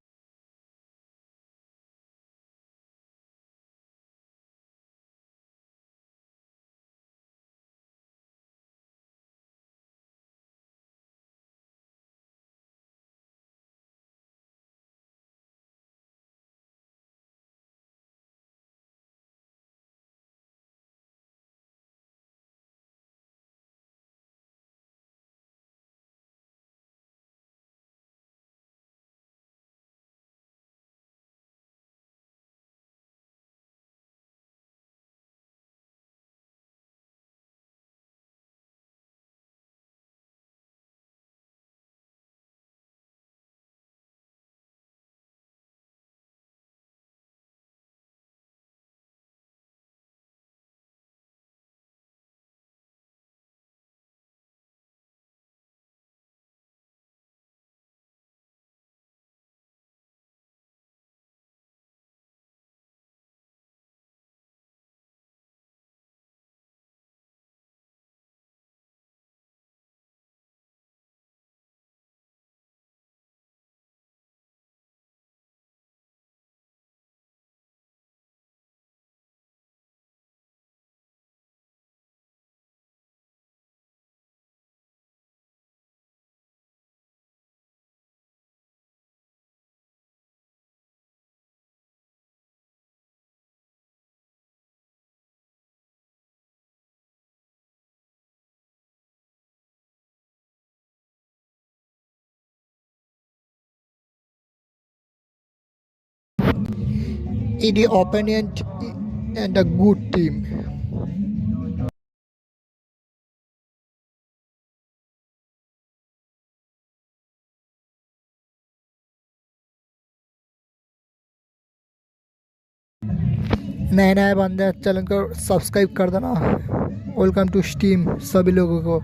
the opponent and a good team. नए नए बंदे channel को subscribe कर देना। Welcome to steam सभी लोगों को।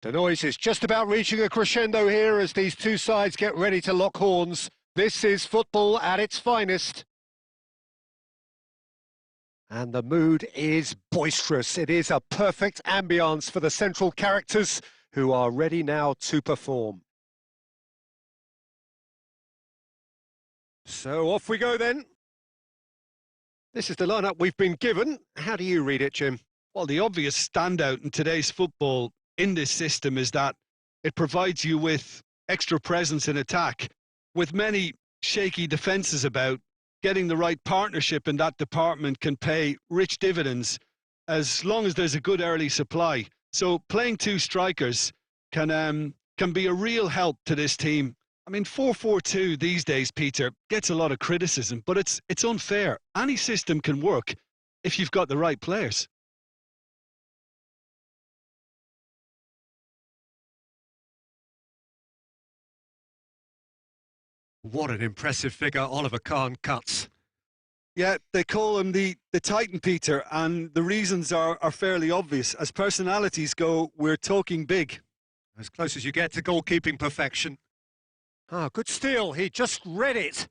The noise is just about reaching a crescendo here as these two sides get ready to lock horns. This is football at its finest. And the mood is boisterous. It is a perfect ambience for the central characters who are ready now to perform. So off we go then. This is the lineup we've been given. How do you read it, Jim? Well, the obvious standout in today's football in this system is that it provides you with extra presence in attack. With many shaky defences about, getting the right partnership in that department can pay rich dividends as long as there's a good early supply. So playing two strikers can be a real help to this team. I mean, 4-4-2 these days, Peter, gets a lot of criticism, but it's unfair. Any system can work if you've got the right players. What an impressive figure Oliver Kahn cuts. Yeah, they call him the Titan, Peter, and the reasons are fairly obvious. As personalities go, we're talking big. As close as you get to goalkeeping perfection. Ah, good steal. He just read it.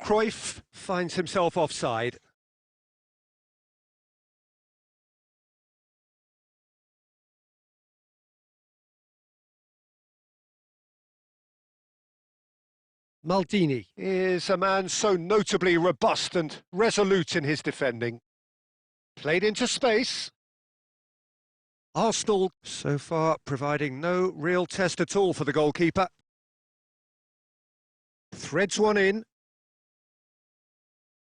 Cruyff finds himself offside. Maldini is a man so notably robust and resolute in his defending. Played into space. Arsenal so far providing no real test at all for the goalkeeper. Threads one in.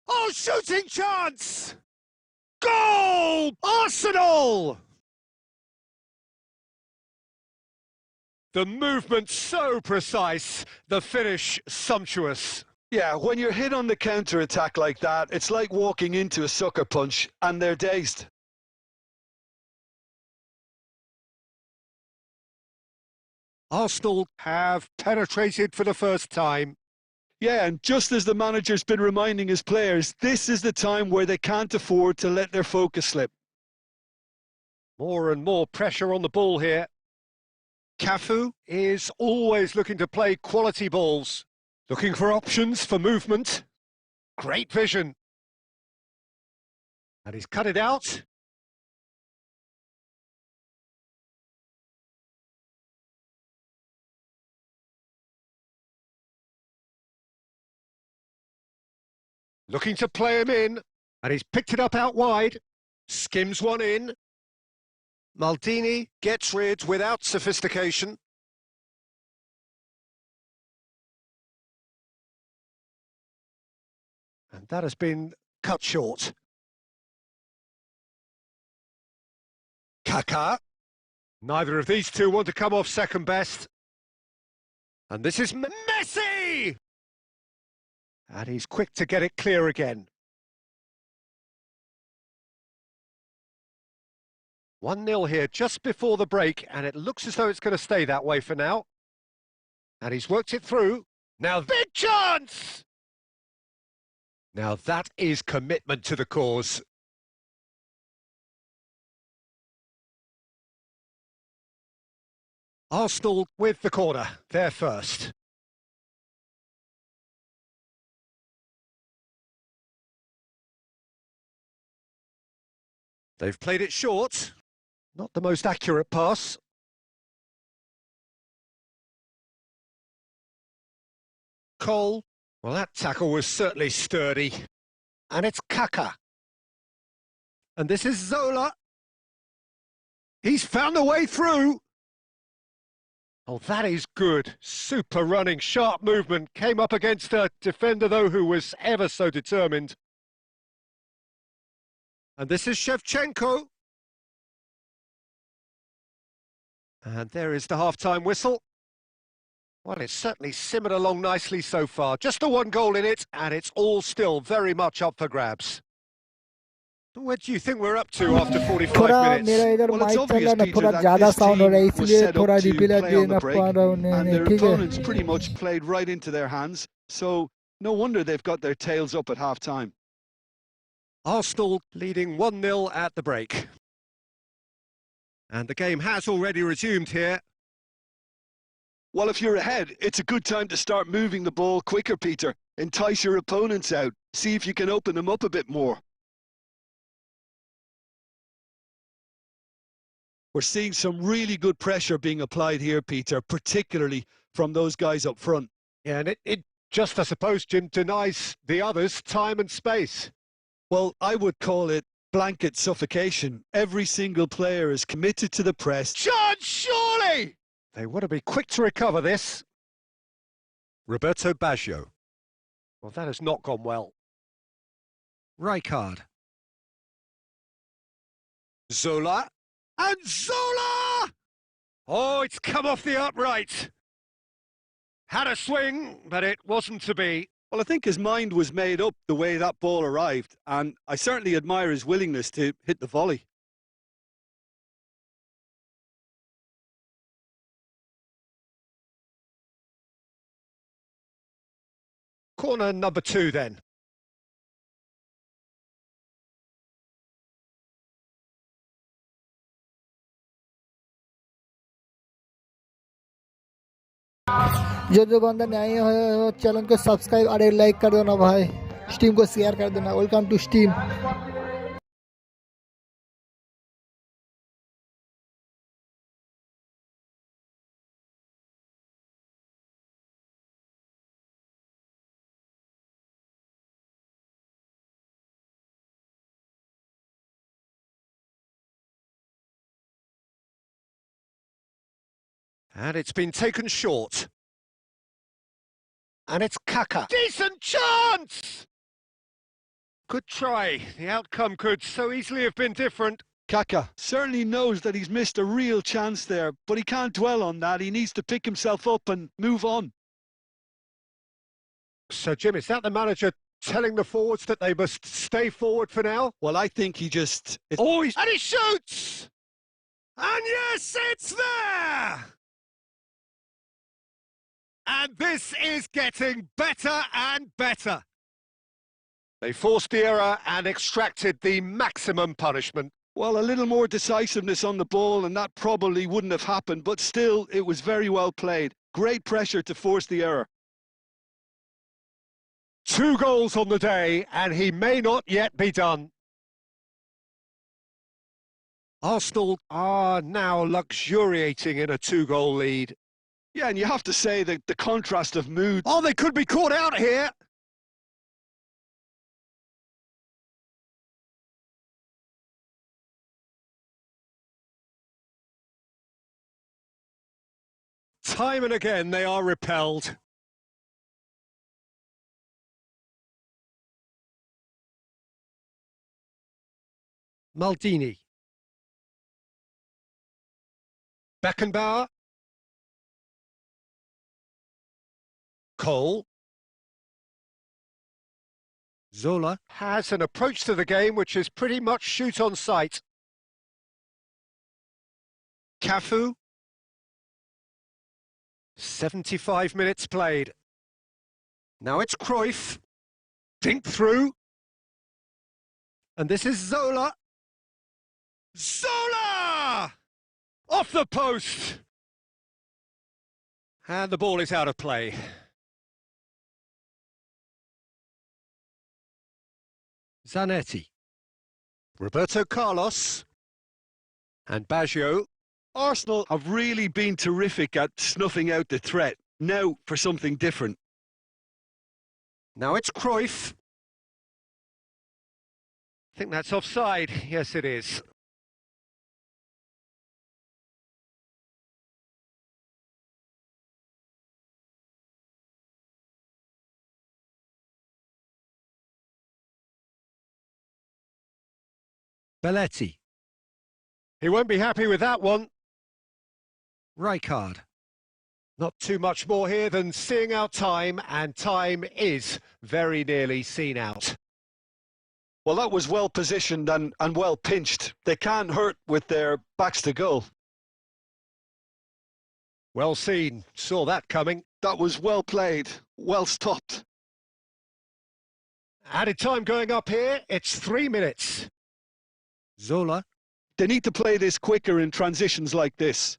Oh, shooting chance! Goal! Arsenal! The movement so precise, the finish sumptuous. Yeah, when you're hit on the counter-attack like that, it's like walking into a sucker punch and they're dazed. Arsenal have penetrated for the first time. Yeah, and just as the manager's been reminding his players, this is the time where they can't afford to let their focus slip. More and more pressure on the ball here. Cafu is always looking to play quality balls. Looking for options for movement. Great vision. And he's cut it out. Looking to play him in. And he's picked it up out wide. Skims one in. Maldini gets rid without sophistication. And that has been cut short. Kaká. Neither of these two want to come off second best. And this is Messi! And he's quick to get it clear again. 1-0 here just before the break, and it looks as though it's going to stay that way for now. And he's worked it through. Now, big chance! Now that is commitment to the cause. Arsenal with the corner, they're first. They've played it short. Not the most accurate pass. Cole. Well, that tackle was certainly sturdy. And it's Kaka. And this is Zola. He's found a way through. Oh, that is good. Super running, sharp movement. Came up against a defender, though, who was ever so determined. And this is Shevchenko. And there is the half-time whistle. Well, it's certainly simmered along nicely so far. Just the one goal in it, and it's all still very much up for grabs. Where do you think we're up to after 45 थोड़ा minutes? मेरा इधर Well, it's mic चल obvious, रहा है ना, Peter, थोड़ा that ज्यादा this sound हो रहा है, team was इसलिए set up थोड़ा to reply play on they the ना break, पा रहा हूँ। and their ठीक है, opponents pretty much played right into their hands, so no wonder they've got their tails up at half-time. Arsenal leading 1-0 at the break. And the game has already resumed here. Well, if you're ahead, it's a good time to start moving the ball quicker, Peter. Entice your opponents out. See if you can open them up a bit more. We're seeing some really good pressure being applied here, Peter, particularly from those guys up front. Yeah, and it just, I suppose, Jim, denies the others time and space. Well, I would call it blanket suffocation. Every single player is committed to the press. Chance, surely! They want to be quick to recover this. Roberto Baggio. Well, that has not gone well. Rijkaard. Zola. And Zola! Oh, it's come off the upright. Had a swing, but it wasn't to be. Well, I think his mind was made up the way that ball arrived, and I certainly admire his willingness to hit the volley. Corner number 2 then. जो बंदा नए हो channel को subscribe और like कर दो ना भाई, स्ट्रीम को शेयर कर देना। Welcome to stream. And it's been taken short. And it's Kaka. Decent chance! Good try. The outcome could so easily have been different. Kaka certainly knows that he's missed a real chance there, but he can't dwell on that. He needs to pick himself up and move on. So, Jim, is that the manager telling the forwards that they must stay forward for now? Well, I think he just... Oh, and he shoots! And yes, it's there! And this is getting better and better. They forced the error and extracted the maximum punishment. Well, a little more decisiveness on the ball and that probably wouldn't have happened, but still, it was very well played. Great pressure to force the error. 2 goals on the day, and he may not yet be done. Arsenal are now luxuriating in a 2-goal lead. Yeah, and you have to say that the contrast of mood... Oh, they could be caught out here. Time and again, they are repelled. Maldini. Beckenbauer. Cole. Zola has an approach to the game which is pretty much shoot on sight. Cafu. 75 minutes played. Now it's Cruyff. Dink through. And this is Zola. Zola! Off the post! And the ball is out of play. Zanetti. Roberto Carlos. And Baggio. Arsenal have really been terrific at snuffing out the threat. Now for something different. Now it's Cruyff. I think that's offside. Yes, it is. Belletti. He won't be happy with that one. Rijkaard. Not too much more here than seeing out time, and time is very nearly seen out. Well, that was well positioned and well pinched. They can't hurt with their backs to goal. Well seen. Saw that coming. That was well played, well stopped. Added time going up here. It's 3 minutes. Zola. They need to play this quicker in transitions like this.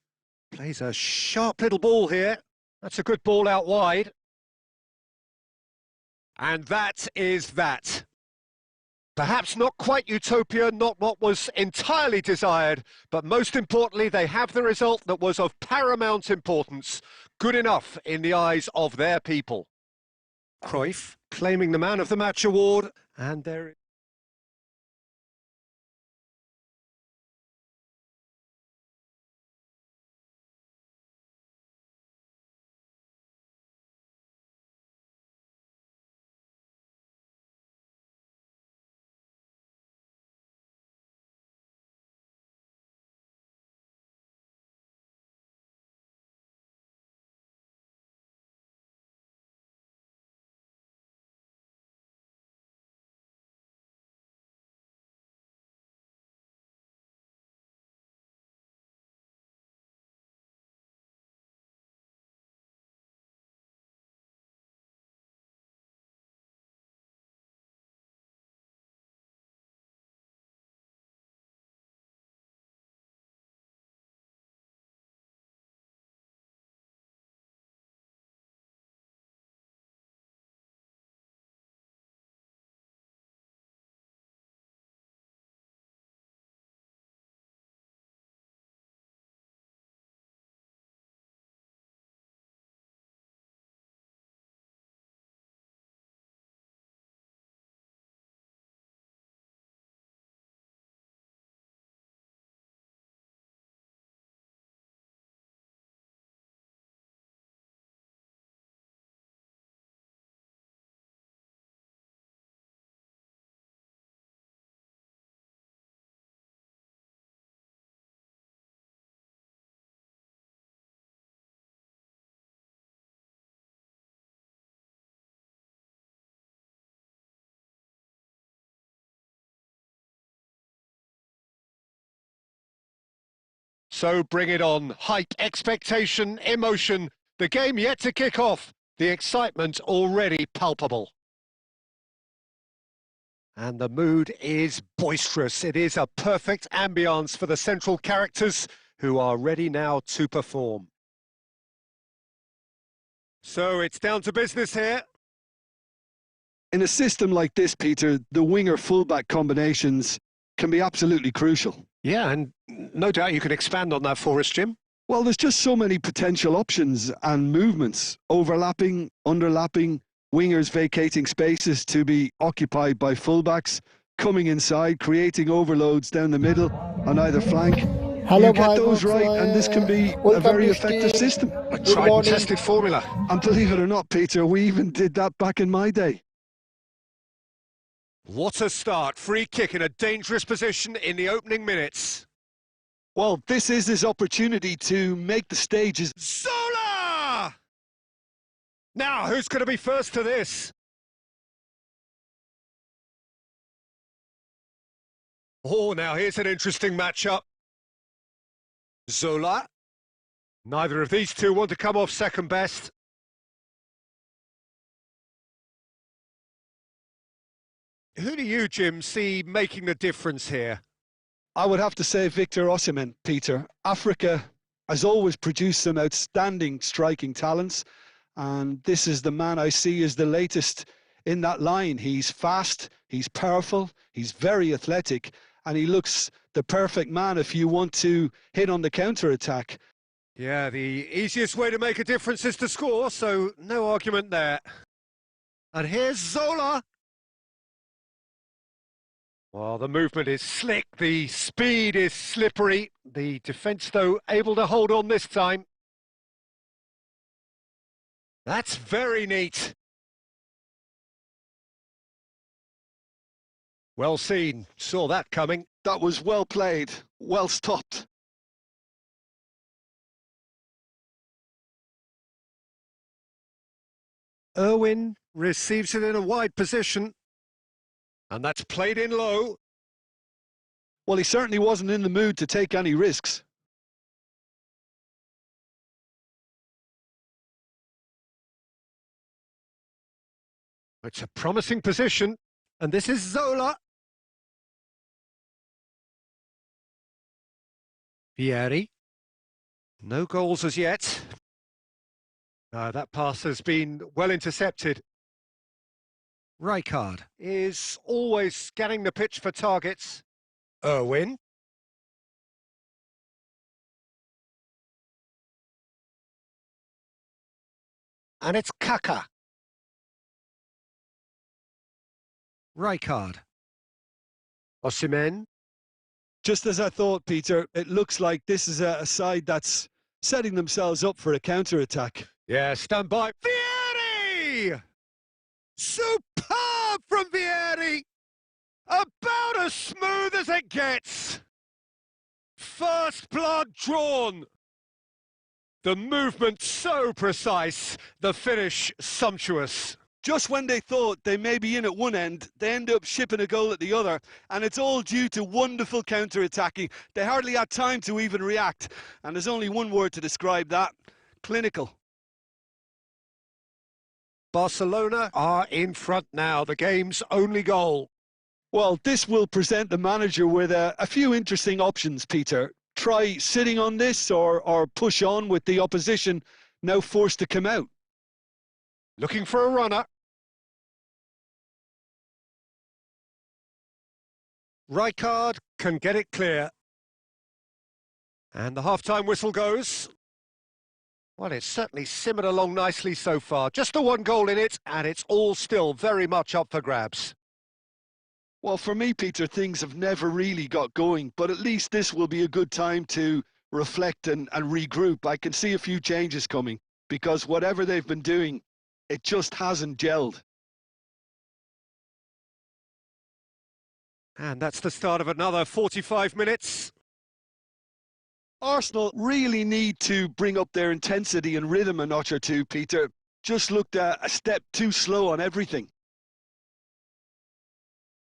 Plays a sharp little ball here. That's a good ball out wide. And that is that. Perhaps not quite utopia, not what was entirely desired, but most importantly, they have the result that was of paramount importance. Good enough in the eyes of their people. Cruyff claiming the Man of the Match award, and there... So bring it on. Hype, expectation, emotion. The game yet to kick off. The excitement already palpable. And the mood is boisterous. It is a perfect ambience for the central characters who are ready now to perform. So it's down to business here. In a system like this, Peter, the winger-fullback combinations can be absolutely crucial. Yeah, and no doubt you can expand on that for us, Jim. Well, there's just so many potential options and movements, overlapping, underlapping, wingers vacating spaces to be occupied by fullbacks, coming inside, creating overloads down the middle on either flank. Hello, you get those right, and this can be a very effective system. A tried and tested formula. And believe it or not, Peter, we even did that back in my day. What a start. Free kick in a dangerous position in the opening minutes. Well, this is his opportunity to make the stages. Zola! Now, who's going to be first to this? Oh, now here's an interesting matchup. Zola. Neither of these two want to come off second best. Who do you, Jim, see making the difference here? I would have to say Victor Osimhen, Peter. Africa has always produced some outstanding striking talents, and this is the man I see as the latest in that line. He's fast, he's powerful, he's very athletic, and he looks the perfect man if you want to hit on the counter-attack. Yeah, the easiest way to make a difference is to score, so no argument there. And here's Zola. Well, the movement is slick, the speed is slippery. The defence, though, able to hold on this time. That's very neat. Well seen, saw that coming. That was well played, well stopped. Irwin receives it in a wide position. And that's played in low. Well, he certainly wasn't in the mood to take any risks. It's a promising position. And this is Zola. Vieri. No goals as yet. That pass has been well intercepted. Rijkaard. Is always scanning the pitch for targets. Irwin. And it's Kaka. Rijkaard. Osimhen. Just as I thought, Peter, it looks like this is a side that's setting themselves up for a counter-attack. Yeah, stand by. Vieri! Superb from Vieri! About as smooth as it gets. First blood drawn. The movement so precise, the finish sumptuous. Just when they thought they may be in at one end, they end up shipping a goal at the other, and it's all due to wonderful counter-attacking. They hardly had time to even react, and there's only one word to describe that: clinical. Barcelona are in front now, the game's only goal. Well, this will present the manager with a few interesting options, Peter. Try sitting on this or push on with the opposition now forced to come out. Looking for a runner. Rijkaard can get it clear. And the half-time whistle goes. Well, it's certainly simmered along nicely so far. Just the one goal in it, and it's all still very much up for grabs. Well, for me, Peter, things have never really got going, but at least this will be a good time to reflect and regroup. I can see a few changes coming, because whatever they've been doing, it just hasn't gelled. And that's the start of another 45 minutes. Arsenal really need to bring up their intensity and rhythm a notch or two, Peter. Just looked a step too slow on everything.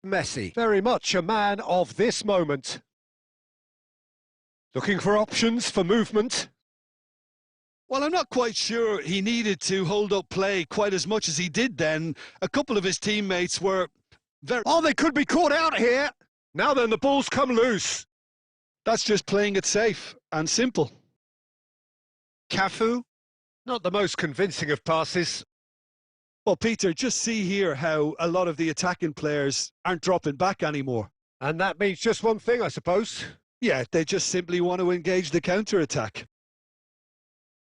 Messi, very much a man of this moment. Looking for options for movement. Well, I'm not quite sure he needed to hold up play quite as much as he did then. A couple of his teammates were very... Oh, they could be caught out here. Now then, the ball's come loose. That's just playing it safe and simple. Cafu, not the most convincing of passes. Well, Peter, just see here how a lot of the attacking players aren't dropping back anymore. And that means just one thing, I suppose. Yeah, they just simply want to engage the counter-attack.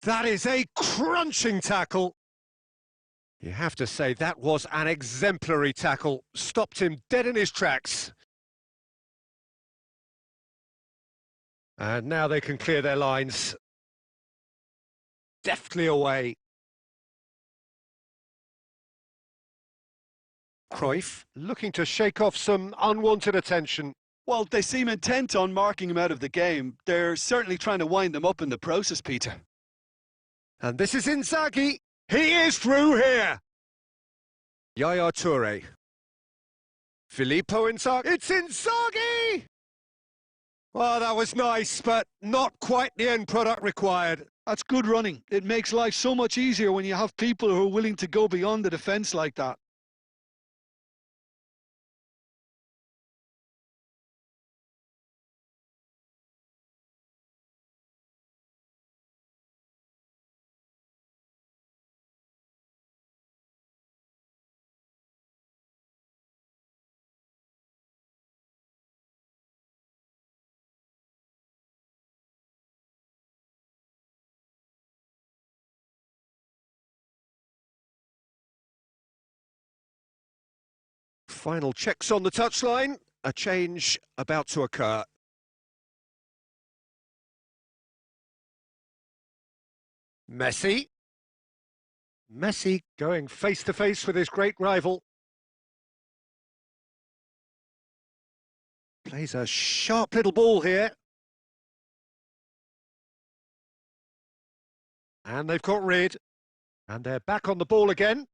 That is a crunching tackle. You have to say that was an exemplary tackle. Stopped him dead in his tracks. And now they can clear their lines. Deftly away. Cruyff looking to shake off some unwanted attention. Well, they seem intent on marking him out of the game. They're certainly trying to wind them up in the process, Peter. And this is Inzaghi. He is through here. Yaya Toure. Filippo Inzaghi. It's Inzaghi! Well, that was nice, but not quite the end product required. That's good running. It makes life so much easier when you have people who are willing to go beyond the defence like that. Final checks on the touchline. A change about to occur. Messi. Messi going face-to-face with his great rival. Plays a sharp little ball here. And they've got rid. And they're back on the ball again.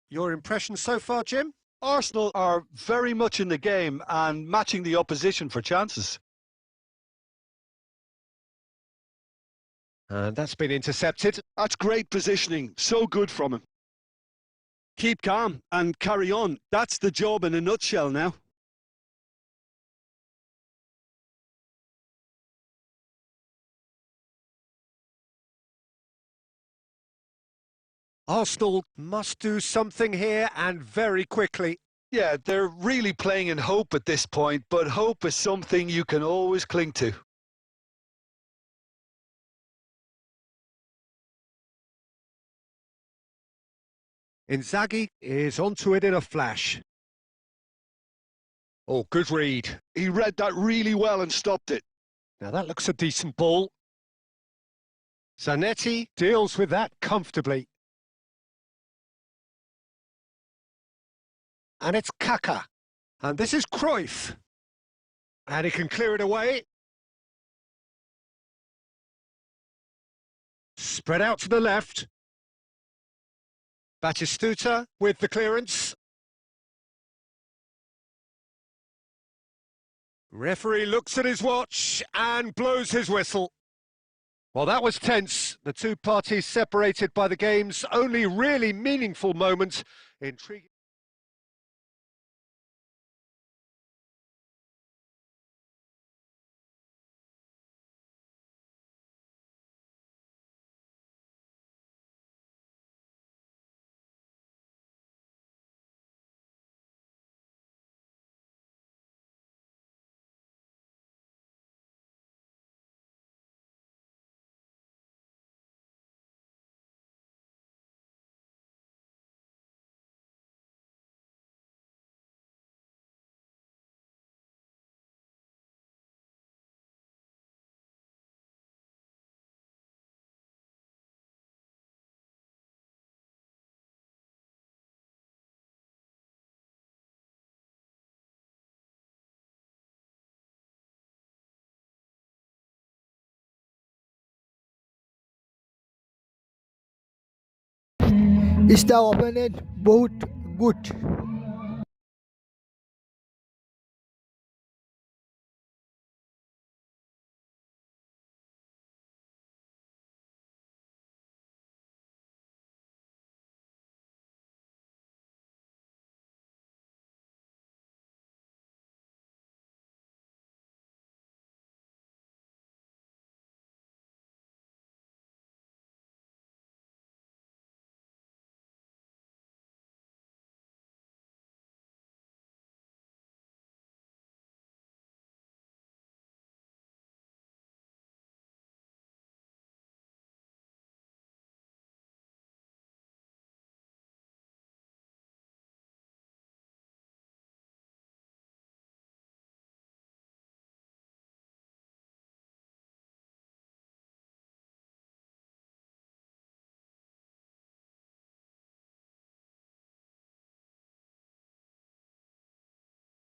Your impression so far, Jim? Arsenal are very much in the game and matching the opposition for chances. And that's been intercepted. That's great positioning, so good from him. Keep calm and carry on. That's the job in a nutshell now. Arsenal must do something here and very quickly. Yeah, they're really playing in hope at this point, but hope is something you can always cling to. Inzaghi is onto it in a flash. Oh, good read. He read that really well and stopped it. Now that looks a decent ball. Zanetti deals with that comfortably. And it's Kaka. And this is Cruyff. And he can clear it away. Spread out to the left. Batistuta with the clearance. Referee looks at his watch and blows his whistle. Well, that was tense. The two parties separated by the game's only really meaningful moment. Intriguing. Is the opponent both good?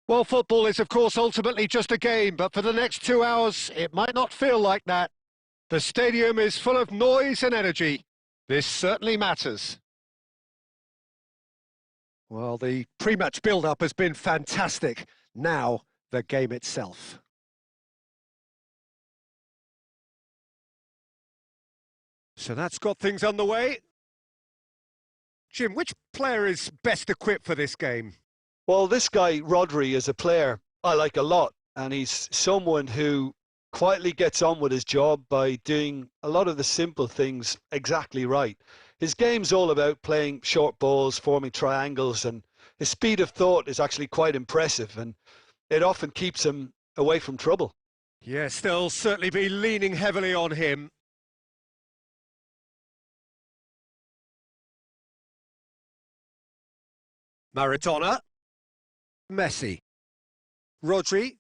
Well, football is, of course, ultimately just a game, but for the next 2 hours, it might not feel like that. The stadium is full of noise and energy. This certainly matters. Well, the pre-match build-up has been fantastic. Now, the game itself. So that's got things underway. Jim, which player is best equipped for this game? Well, this guy, Rodri, is a player I like a lot, and he's someone who quietly gets on with his job by doing a lot of the simple things exactly right. His game's all about playing short balls, forming triangles, and his speed of thought is actually quite impressive, and it often keeps him away from trouble. Yes, they'll certainly be leaning heavily on him. Maradona. Messi. Rodri.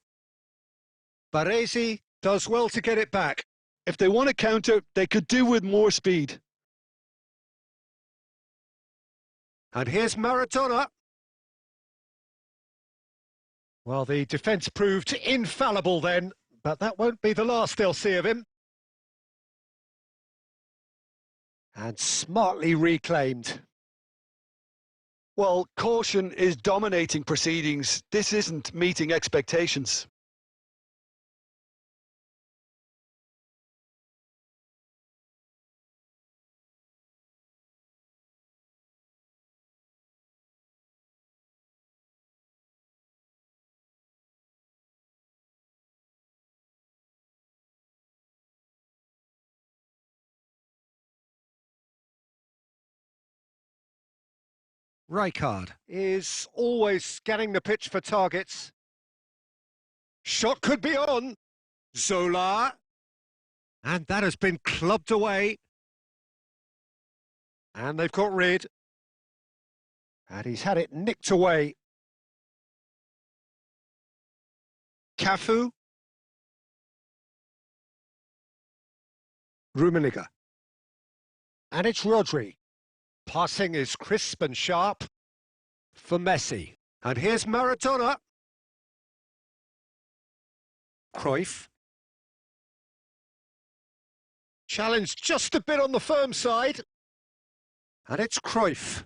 Baresi does well to get it back. If they want to counter, they could do with more speed. And here's Maradona. Well, the defence proved infallible then, but that won't be the last they'll see of him. And smartly reclaimed. Well, caution is dominating proceedings. This isn't meeting expectations. Rijkaard is always scanning the pitch for targets. Shot could be on. Zola. And that has been clubbed away. And they've got rid. And he's had it nicked away. Cafu. Rummenigge. And it's Rodri. Passing is crisp and sharp for Messi. And here's Maradona. Cruyff. Challenged just a bit on the firm side. And it's Cruyff.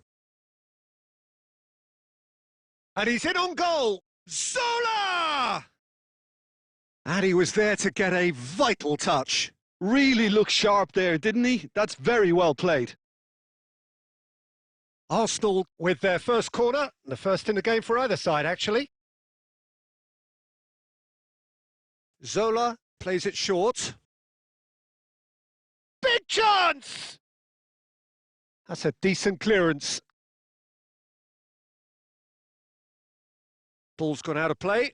And he's in on goal. Zola! And he was there to get a vital touch. Really looked sharp there, didn't he? That's very well played. Arsenal with their first corner, the first in the game for either side, actually. Zola plays it short. Big chance! That's a decent clearance. Ball's gone out of play.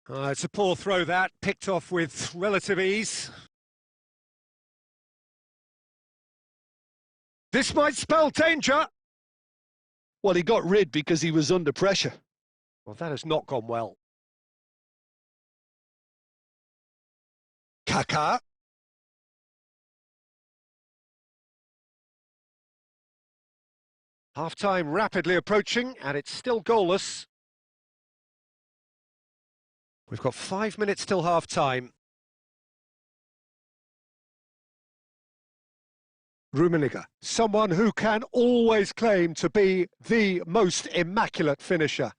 It's a poor throw that, picked off with relative ease. This might spell danger. Well, he got rid because he was under pressure. Well, that has not gone well. Kaká. Half-time rapidly approaching, and it's still goalless. We've got 5 minutes till half-time. Rummenigge, someone who can always claim to be the most immaculate finisher.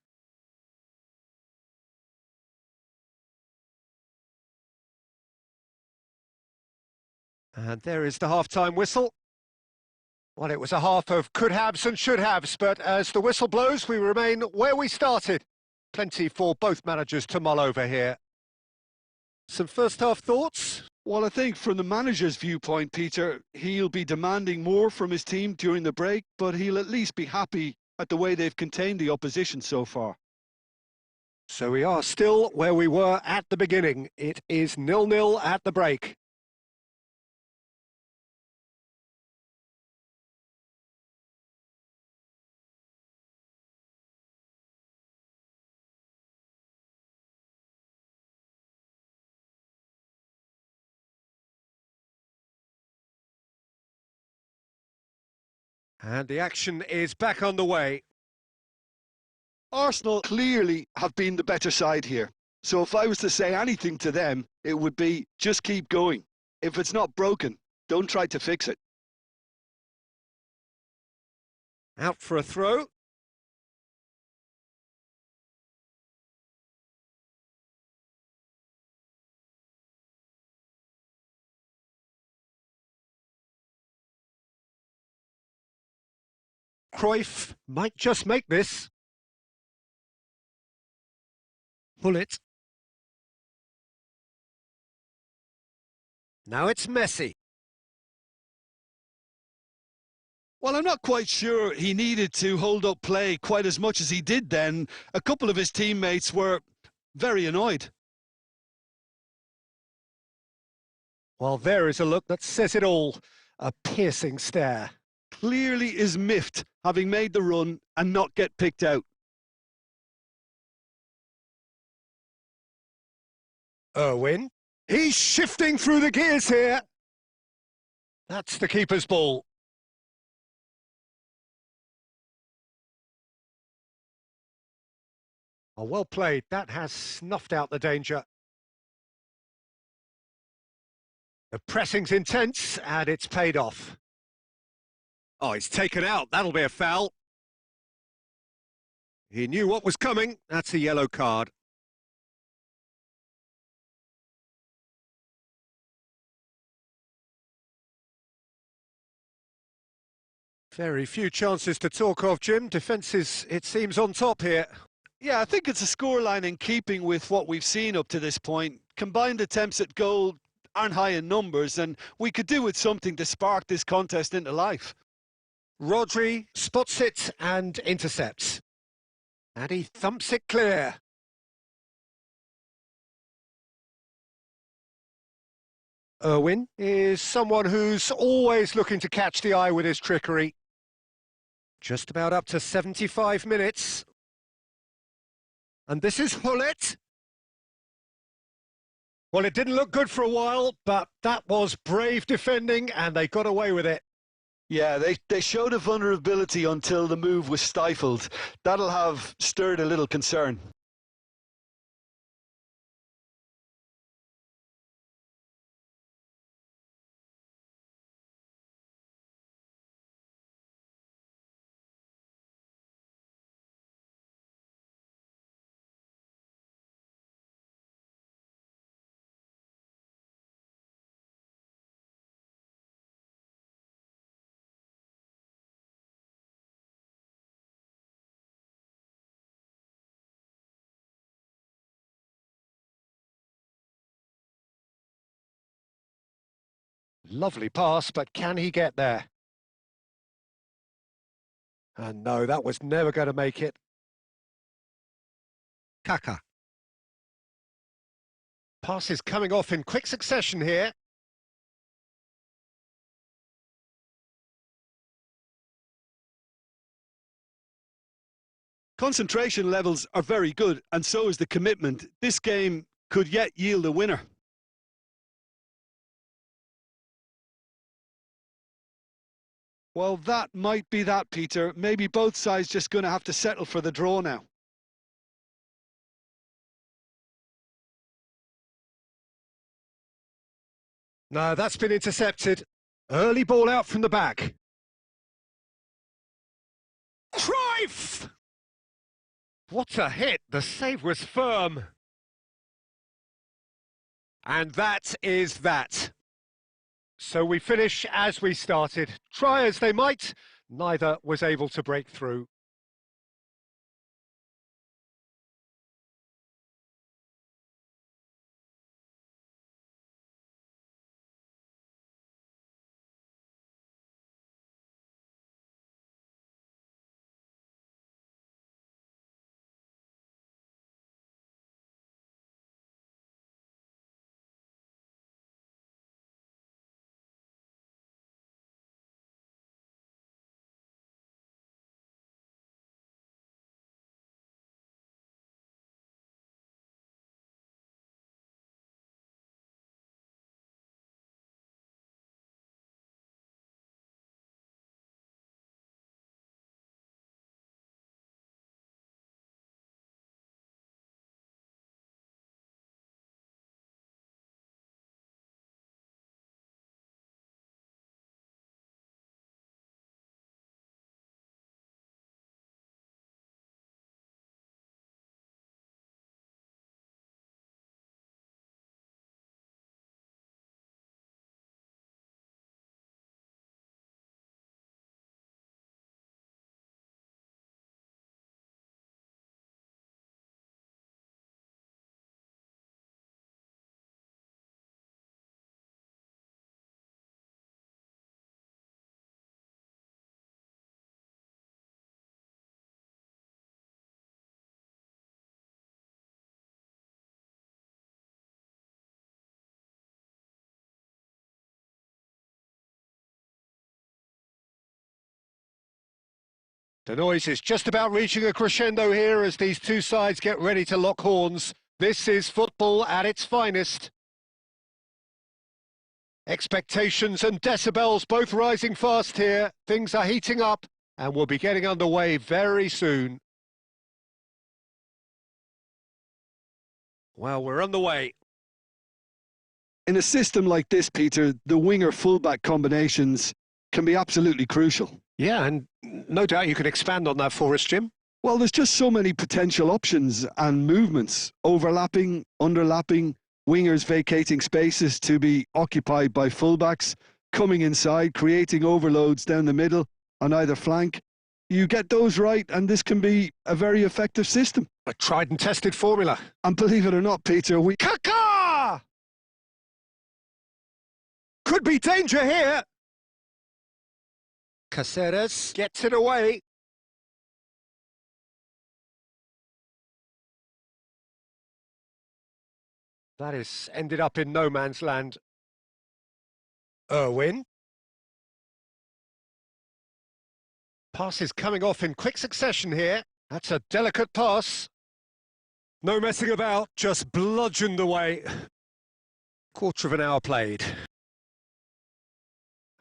And there is the half-time whistle. Well, it was a half of could-haves and should-haves, but as the whistle blows, we remain where we started. Plenty for both managers to mull over here. Some first-half thoughts? Well, I think from the manager's viewpoint, Peter, he'll be demanding more from his team during the break, but he'll at least be happy at the way they've contained the opposition so far. So we are still where we were at the beginning. It is 0-0 at the break. And the action is back on the way. Arsenal clearly have been the better side here. So if I was to say anything to them, it would be just keep going. If it's not broken, don't try to fix it. Out for a throw. Cruyff might just make this. Pull it. Now it's Messi. Well, I'm not quite sure he needed to hold up play quite as much as he did then. A couple of his teammates were very annoyed. Well, there is a look that says it all. A piercing stare. Clearly is miffed, having made the run and not get picked out. Irwin. He's shifting through the gears here. That's the keeper's ball. Oh, well played. That has snuffed out the danger. The pressing's intense, and it's paid off. Oh, he's taken out. That'll be a foul. He knew what was coming. That's a yellow card. Very few chances to talk of, Jim. Defence is, it seems, on top here. Yeah, I think it's a scoreline in keeping with what we've seen up to this point. Combined attempts at goal aren't high in numbers, and we could do with something to spark this contest into life. Rodri spots it and intercepts. And he thumps it clear. Irwin is someone who's always looking to catch the eye with his trickery. Just about up to 75 minutes. And this is Hullet. Well, it didn't look good for a while, but that was brave defending, and they got away with it. Yeah, they showed a vulnerability until the move was stifled. That'll have stirred a little concern. Lovely pass, but can he get there? And no, that was never going to make it. Kaka. Passes coming off in quick succession here. Concentration levels are very good, and so is the commitment. This game could yet yield a winner. Well, that might be that, Peter. Maybe both sides just going to have to settle for the draw now. No, that's been intercepted. Early ball out from the back. Cruyff! What a hit! The save was firm. And that is that. So we finish as we started. Try as they might, neither was able to break through. The noise is just about reaching a crescendo here as these two sides get ready to lock horns. This is football at its finest. Expectations and decibels both rising fast here. Things are heating up and we'll be getting underway very soon. Well, we're on the way. In a system like this, Peter, the winger-fullback combinations can be absolutely crucial. Yeah, and no doubt you can expand on that for us, Jim. Well, there's just so many potential options and movements, overlapping, underlapping, wingers vacating spaces to be occupied by fullbacks, coming inside, creating overloads down the middle on either flank. You get those right, and this can be a very effective system. A tried and tested formula. And believe it or not, Peter, Kaká! Could be danger here. Caceres gets it away. That is ended up in no man's land. Irwin. Pass is coming off in quick succession here. That's a delicate pass. No messing about, just bludgeoned away. Quarter of an hour played.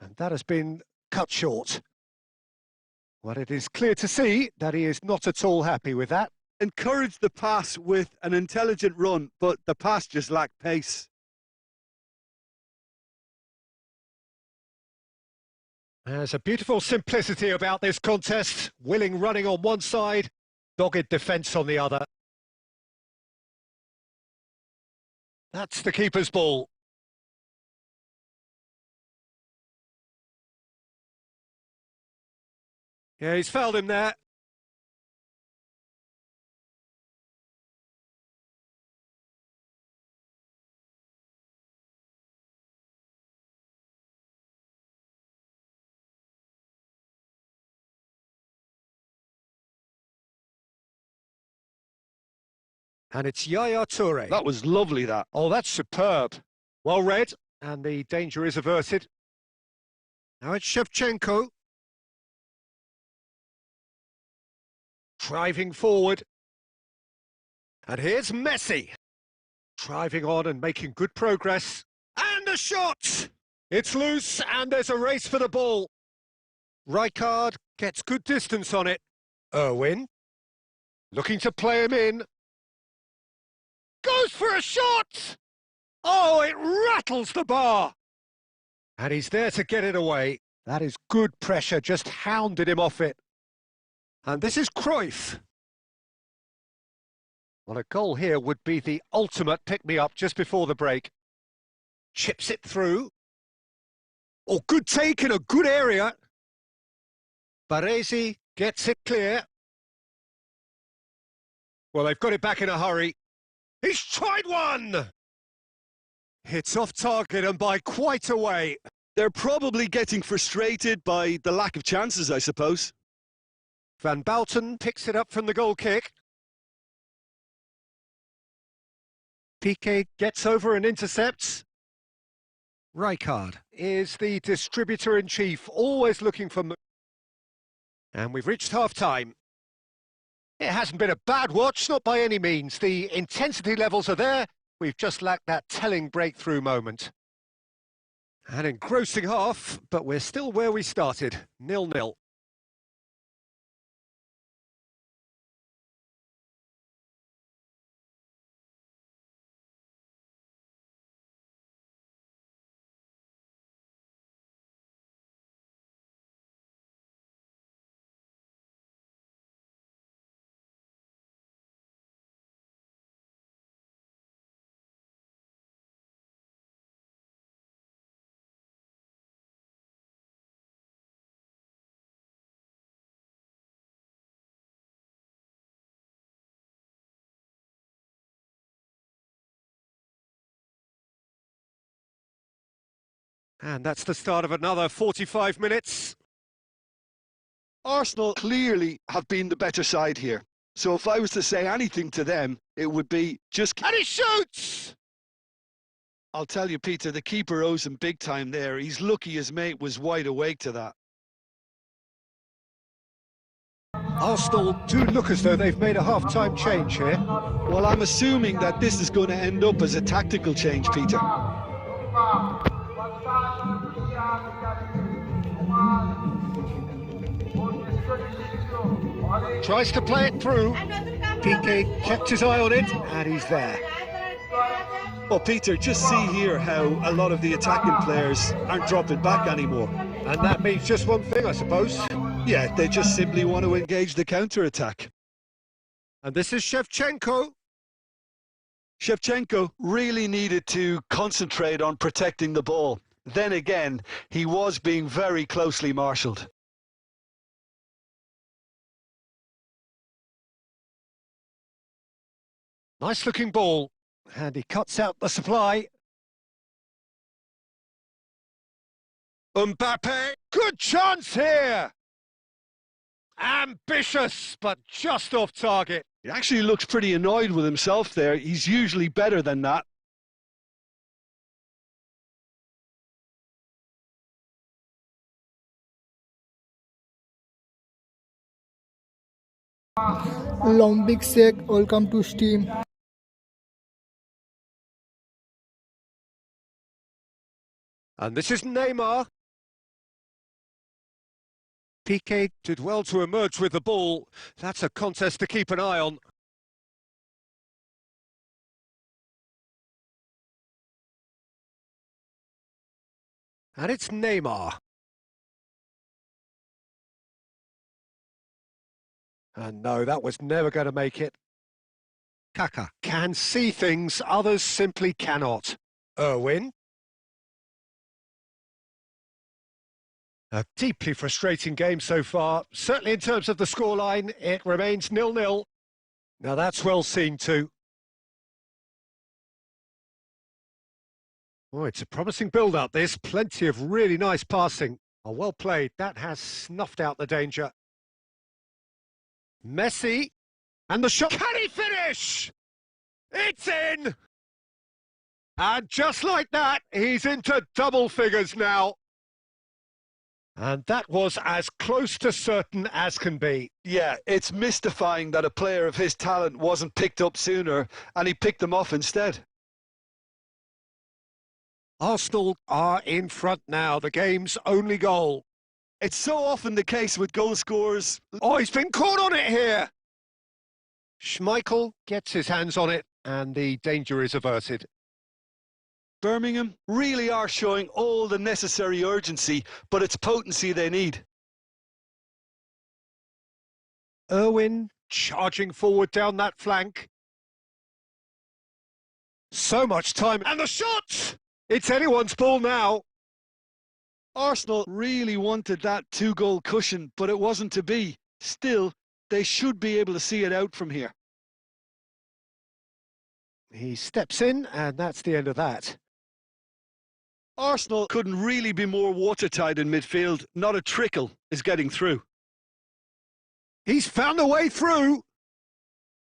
And that has been cut short. Well, it is clear to see that he is not at all happy with that. encouraged the pass with an intelligent run, but the pass just lacked pace. There's a beautiful simplicity about this contest. Willing running on one side, dogged defence on the other. That's the keeper's ball. Yeah, he's fouled him there. And it's Yaya Toure. That was lovely, that. Oh, that's superb. Well read, and the danger is averted. Now it's Shevchenko. Driving forward. And here's Messi. Driving on and making good progress. And a shot! It's loose, and there's a race for the ball. Rijkaard gets good distance on it. Irwin. Looking to play him in. Goes for a shot! Oh, it rattles the bar! And he's there to get it away. That is good pressure, just hounded him off it. And this is Cruyff. Well, a goal here would be the ultimate pick-me-up just before the break. Chips it through. Oh, good take in a good area. Baresi gets it clear. Well, they've got it back in a hurry. He's tried one! Hits off target and by quite a way. They're probably getting frustrated by the lack of chances, I suppose. Van Bouten picks it up from the goal kick. Piqué gets over and intercepts. Rijkaard is the distributor-in-chief, always looking for... And we've reached half-time. It hasn't been a bad watch, not by any means. The intensity levels are there. We've just lacked that telling breakthrough moment. An engrossing half, but we're still where we started, 0-0. And that's the start of another 45 minutes. Arsenal clearly have been the better side here. So if I was to say anything to them, it would be just... And he shoots! I'll tell you, Peter, the keeper owes him big time there. He's lucky his mate was wide awake to that. Arsenal do look as though they've made a half-time change here. Well, I'm assuming that this is going to end up as a tactical change, Peter. Tries to play it through. Piqué kept his eye on it, and he's there. Well, Peter, just see here how a lot of the attacking players aren't dropping back anymore. And that means just one thing, I suppose. Yeah, they just simply want to engage the counter-attack. And this is Shevchenko. Shevchenko really needed to concentrate on protecting the ball. Then again, he was being very closely marshalled. Nice looking ball. And he cuts out the supply. Mbappe, good chance here! Ambitious, but just off target. He actually looks pretty annoyed with himself there. He's usually better than that. Lombik Sek, welcome to Steam. And this is Neymar. Piqué did well to emerge with the ball. That's a contest to keep an eye on. And it's Neymar. And no, that was never going to make it. Kaka can see things others simply cannot. Irwin. A deeply frustrating game so far. Certainly in terms of the scoreline, it remains 0-0. Now that's well seen too. Oh, it's a promising build-up, this. Plenty of really nice passing. Oh, well played. That has snuffed out the danger. Messi. And the shot. Can he finish? It's in! And just like that, he's into double figures now. And that was as close to certain as can be. Yeah, it's mystifying that a player of his talent wasn't picked up sooner, and he picked them off instead. Arsenal are in front now, the game's only goal. It's so often the case with goal scorers. Oh, he's been caught on it here! Schmeichel gets his hands on it, and the danger is averted. Birmingham really are showing all the necessary urgency, but it's potency they need. Irwin charging forward down that flank. So much time, and the shot! It's anyone's ball now. Arsenal really wanted that two-goal cushion, but it wasn't to be. Still, they should be able to see it out from here. He steps in, and that's the end of that. Arsenal couldn't really be more watertight in midfield. Not a trickle is getting through. He's found a way through.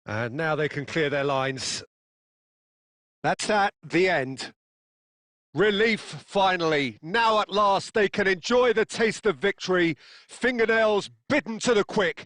And now they can clear their lines. That's that, the end. Relief, finally. Now at last they can enjoy the taste of victory. Fingernails bitten to the quick.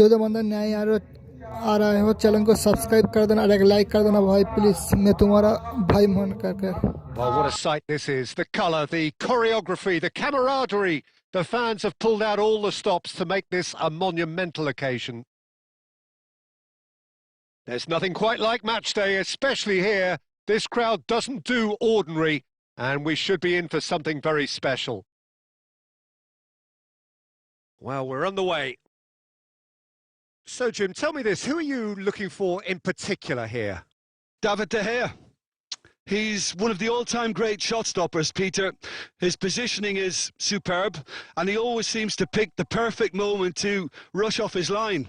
जो जो बंदा नया आ रहे हो channel को subscribe कर देना और एक लाइक कर देना भाई प्लीज मैं तुम्हारा भाई मन करके Well, what a sight this is. The colour, the choreography, the camaraderie. The fans have pulled out all the stops to make this a monumental occasion. There's nothing quite like match day, especially here. This crowd doesn't do ordinary, and we should be in for something very special. Well, we're on the way. So, Jim, tell me this. Who are you looking for in particular here? David De Gea. He's one of the all-time great shot stoppers, Peter. His positioning is superb, and he always seems to pick the perfect moment to rush off his line.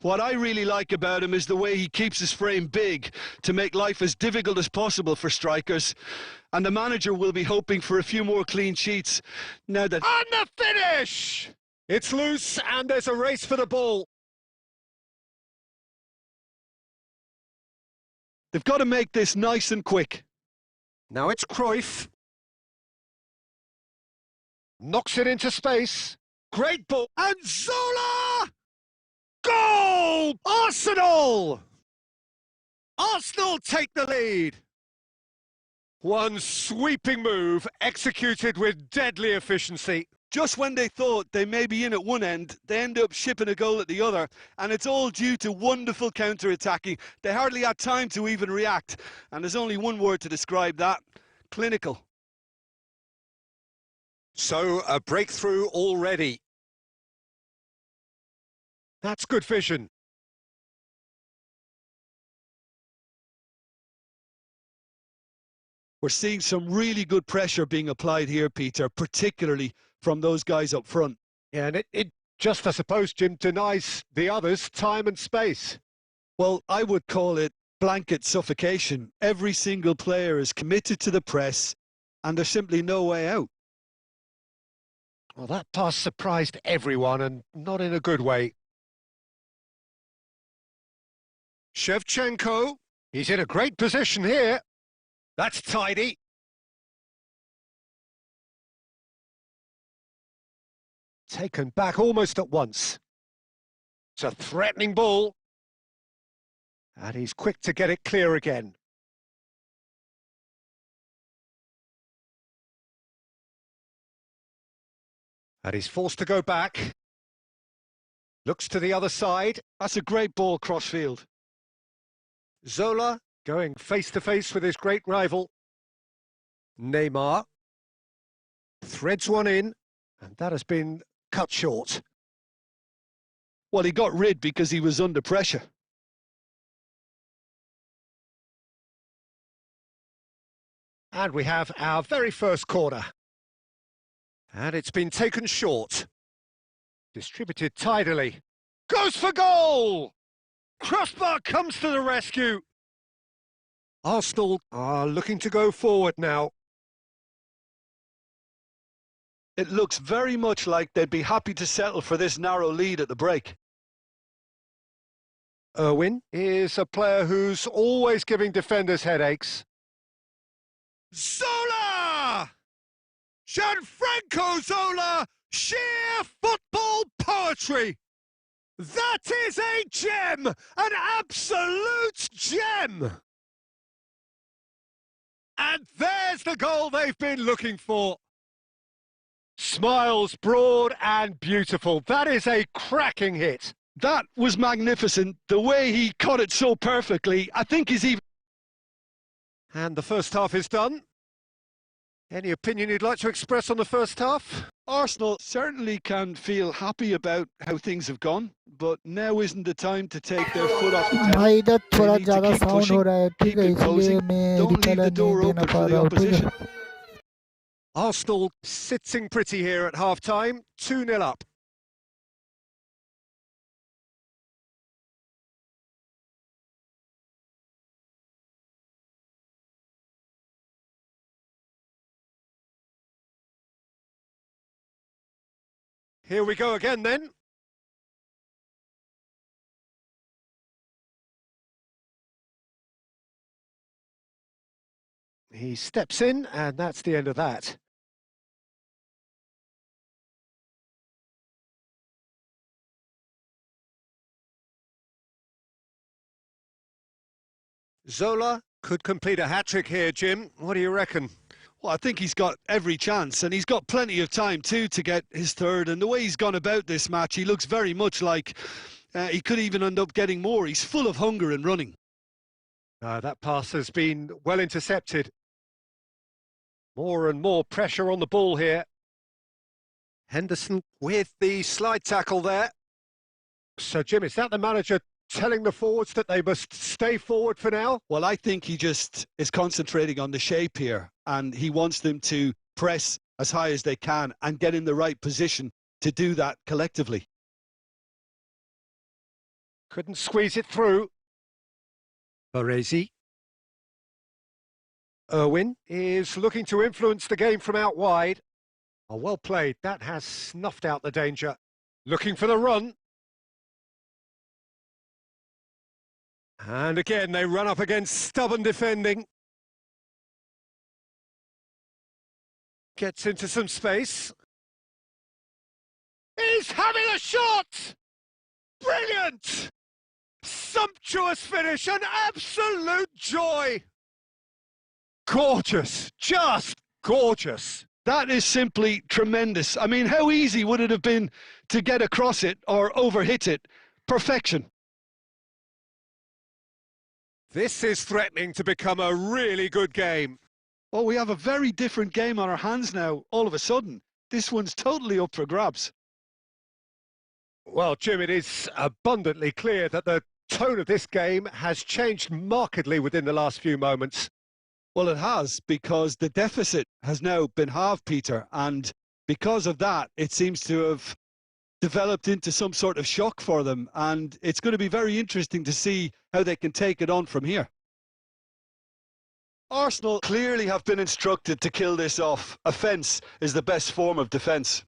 What I really like about him is the way he keeps his frame big to make life as difficult as possible for strikers. And the manager will be hoping for a few more clean sheets now that... On the finish! It's loose, and there's a race for the ball. They've got to make this nice and quick. Now it's Cruyff. Knocks it into space. Great ball. And Zola! Goal! Arsenal! Arsenal take the lead. One sweeping move executed with deadly efficiency. Just when they thought they may be in at one end, they end up shipping a goal at the other, and it's all due to wonderful counter-attacking. They hardly had time to even react, and there's only one word to describe that: clinical. So, a breakthrough already. That's good vision. We're seeing some really good pressure being applied here, Peter, particularly from those guys up front. Yeah, and it just, I suppose, Jim, denies the others time and space. Well, I would call it blanket suffocation. Every single player is committed to the press, and there's simply no way out. Well, that pass surprised everyone, and not in a good way. Shevchenko, he's in a great position here. That's tidy. Taken back almost at once. It's a threatening ball. And he's quick to get it clear again. And he's forced to go back. Looks to the other side. That's a great ball cross-field. Zola going face-to-face with his great rival. Neymar threads one in, and that has been cut short. Well, he got rid because he was under pressure. And we have our very first corner. And it's been taken short. Distributed tidily. Goes for goal! Crossbar comes to the rescue. Arsenal are looking to go forward now. It looks very much like they'd be happy to settle for this narrow lead at the break. Irwin is a player who's always giving defenders headaches. Zola! Gianfranco Zola! Sheer football poetry! That is a gem! An absolute gem! And there's the goal they've been looking for. Smiles broad and beautiful. That is a cracking hit. That was magnificent. The way he caught it so perfectly, I think he's even... And the first half is done. Any opinion you'd like to express on the first half? Arsenal certainly can feel happy about how things have gone, but now isn't the time to take their foot off the pedal. भाई इधर थोड़ा They need to ज़्यादा keep sound pushing, हो रहा है ठीक keep है इसलिए imposing. मैं Don't leave reply the door नहीं open देना for पा the रहा हूँ ठीक opposition. है Arsenal sitting pretty here at half-time, 2-0 up. Here we go again then. He steps in, and that's the end of that. Zola could complete a hat-trick here, Jim. What do you reckon? Well, I think he's got every chance, and he's got plenty of time too to get his third. And the way he's gone about this match, he looks very much like he could even end up getting more. He's full of hunger and running. That pass has been well intercepted. More and more pressure on the ball here. Henderson with the slide tackle there. So, Jim, is that the manager telling the forwards that they must stay forward for now? Well, I think he just is concentrating on the shape here, and he wants them to press as high as they can and get in the right position to do that collectively. Couldn't squeeze it through. Baresi. Irwin is looking to influence the game from out wide. Oh, well played. That has snuffed out the danger. Looking for the run. And again, they run up against stubborn defending. Gets into some space. He's having a shot! Brilliant! Sumptuous finish, an absolute joy! Gorgeous, just gorgeous. That is simply tremendous. I mean, how easy would it have been to get across it or overhit it? Perfection. This is threatening to become a really good game. Oh, we have a very different game on our hands now, all of a sudden. This one's totally up for grabs. Well, Jim, it is abundantly clear that the tone of this game has changed markedly within the last few moments. Well, it has, because the deficit has now been halved, Peter, and because of that, it seems to have developed into some sort of shock for them, and it's going to be very interesting to see how they can take it on from here. Arsenal clearly have been instructed to kill this off. Offence is the best form of defence.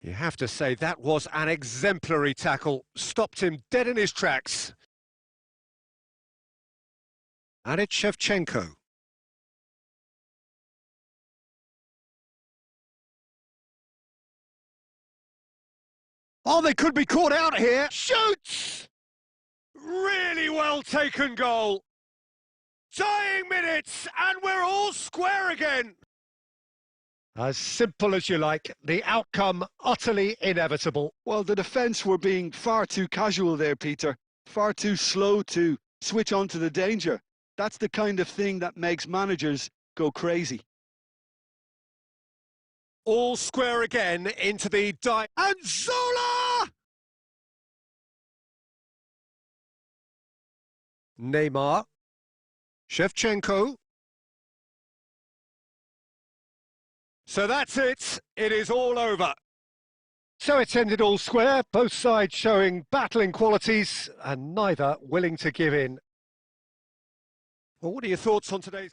You have to say that was an exemplary tackle. Stopped him dead in his tracks. And it's Shevchenko. Oh, they could be caught out here. Shoots! Really well taken goal. Dying minutes, and we're all square again. As simple as you like, the outcome utterly inevitable. Well, the defence were being far too casual there, Peter. Far too slow to switch on to the danger. That's the kind of thing that makes managers go crazy. All square again into the and Zola! Neymar. Shevchenko. So that's it. It is all over. So it's ended all square, both sides showing battling qualities and neither willing to give in. Well, what are your thoughts on today's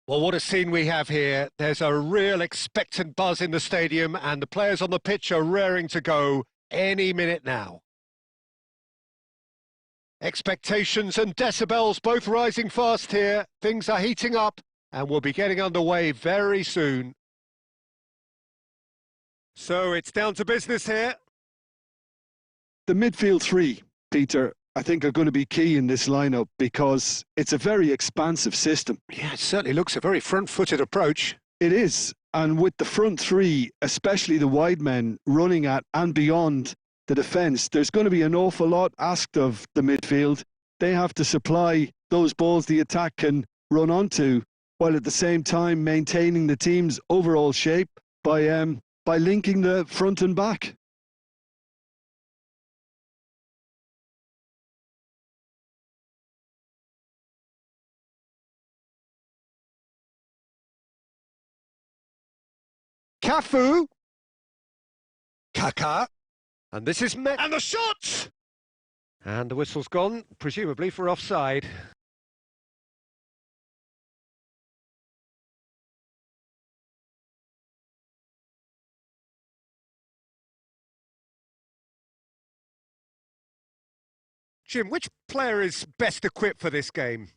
Well, what a scene we have here. There's a real expectant buzz in the stadium and the players on the pitch are raring to go any minute now. Expectations and decibels both rising fast here. Things are heating up and we'll be getting underway very soon. So it's down to business here. The midfield three, Peter, I think are going to be key in this lineup because it's a very expansive system. Yeah, it certainly looks a very front-footed approach. It is, and with the front three, especially the wide men, running at and beyond the defence, there's going to be an awful lot asked of the midfield. They have to supply those balls the attack can run onto, while at the same time maintaining the team's overall shape by linking the front and back. Cafu. Kaka. And this is met. And the shot! And the whistle's gone, presumably for offside. Jim, which player is best equipped for this game?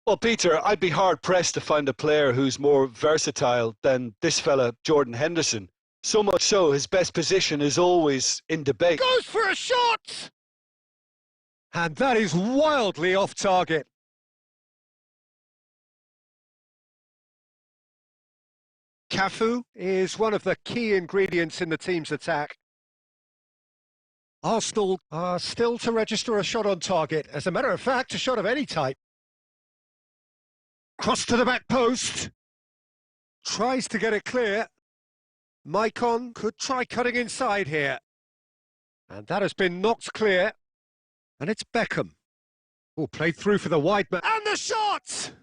Well, Peter, I'd be hard-pressed to find a player who's more versatile than this fella, Jordan Henderson. So much so, his best position is always in debate. Goes for a shot! And that is wildly off target. Cafu is one of the key ingredients in the team's attack. Arsenal are still to register a shot on target. As a matter of fact, a shot of any type. Cross to the back post. Tries to get it clear. Maicon could try cutting inside here. And that has been knocked clear. And it's Beckham. Oh, played through for the wide man. And the shot!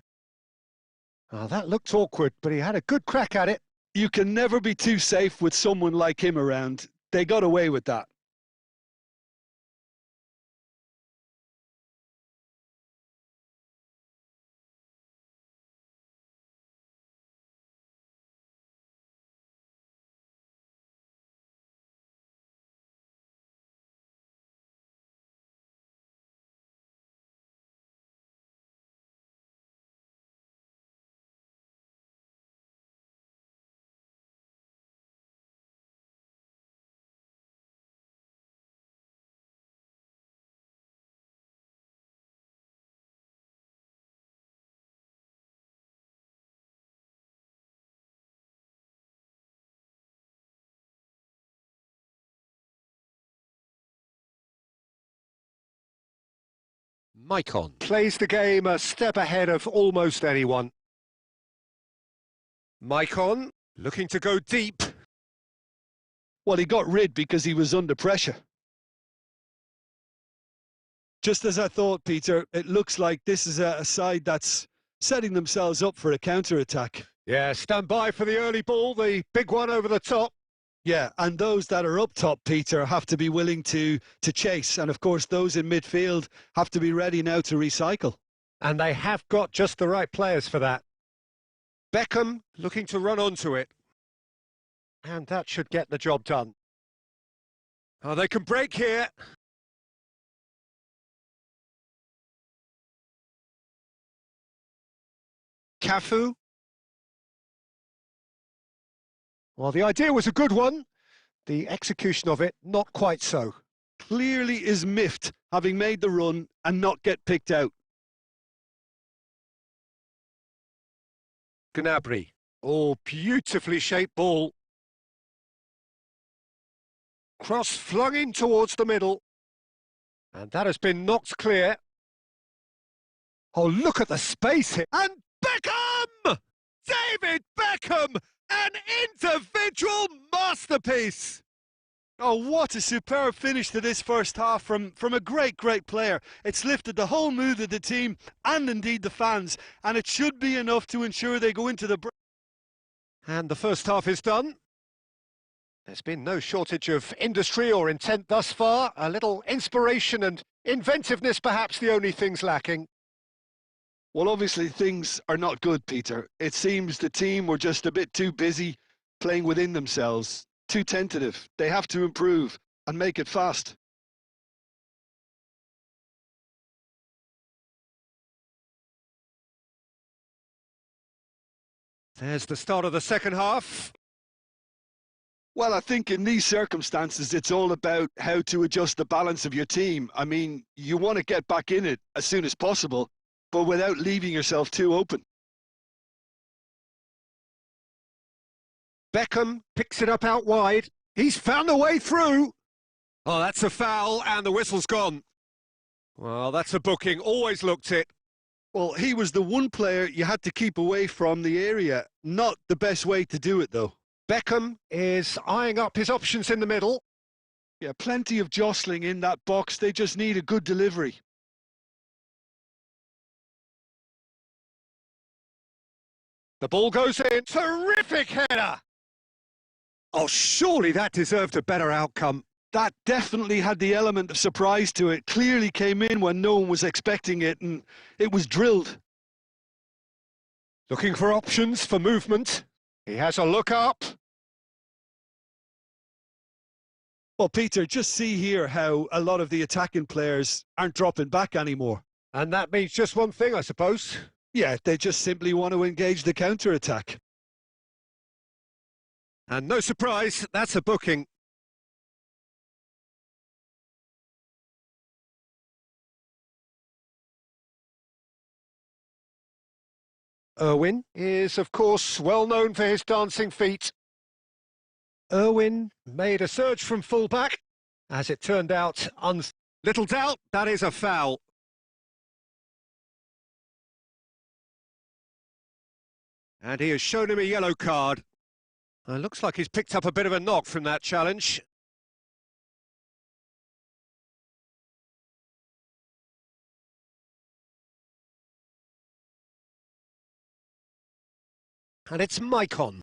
Oh, that looked awkward, but he had a good crack at it. You can never be too safe with someone like him around. They got away with that. Maicon plays the game a step ahead of almost anyone. Maicon looking to go deep. Well, he got rid because he was under pressure. Just as I thought, Peter, it looks like this is a side that's setting themselves up for a counter-attack. Yeah, stand by for the early ball, the big one over the top. Yeah, and those that are up top, Peter, have to be willing to chase. And, of course, those in midfield have to be ready now to recycle. And they have got just the right players for that. Beckham looking to run onto it. And that should get the job done. Oh, they can break here. Cafu. Well, the idea was a good one. The execution of it, not quite so. Clearly is miffed, having made the run and not get picked out. Gnabry. Oh, beautifully shaped ball. Cross flung in towards the middle. And that has been knocked clear. Oh, look at the space here. And Beckham! David Beckham! An individual masterpiece! Oh, what a superb finish to this first half from a great player. It's lifted the whole mood of the team and indeed the fans, and it should be enough to ensure they go into the break. And the first half is done. There's been no shortage of industry or intent thus far. A little inspiration and inventiveness, perhaps the only things lacking. Well, obviously things are not good, Peter. It seems the team were just a bit too busy playing within themselves, too tentative. They have to improve and make it fast. There's the start of the second half. Well, I think in these circumstances, it's all about how to adjust the balance of your team. I mean, you want to get back in it as soon as possible, but without leaving yourself too open. Beckham picks it up out wide. He's found a way through. Oh, that's a foul, and the whistle's gone. Well, that's a booking. Always looked it. Well, he was the one player you had to keep away from the area. Not the best way to do it, though. Beckham is eyeing up his options in the middle. Yeah, plenty of jostling in that box. They just need a good delivery. The ball goes in. Terrific header! Oh, surely that deserved a better outcome. That definitely had the element of surprise to it. Clearly came in when no one was expecting it, and it was drilled. Looking for options for movement. He has a look up. Well, Peter, just see here how a lot of the attacking players aren't dropping back anymore. And that means just one thing, I suppose. Yeah, they just simply want to engage the counter-attack. And no surprise, that's a booking. Irwin is, of course, well known for his dancing feet. Irwin made a surge from fullback. As it turned out, little doubt, that is a foul. And he has shown him a yellow card. Looks like he's picked up a bit of a knock from that challenge. And it's Maicon.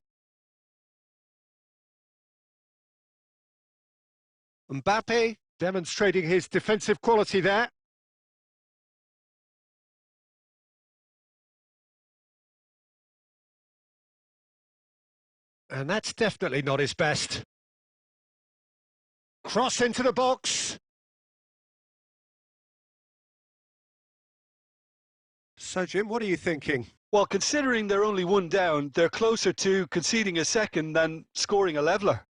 Mbappe demonstrating his defensive quality there. And that's definitely not his best. Cross into the box. So, Jim, what are you thinking? Well, considering they're only one down, they're closer to conceding a second than scoring a leveller.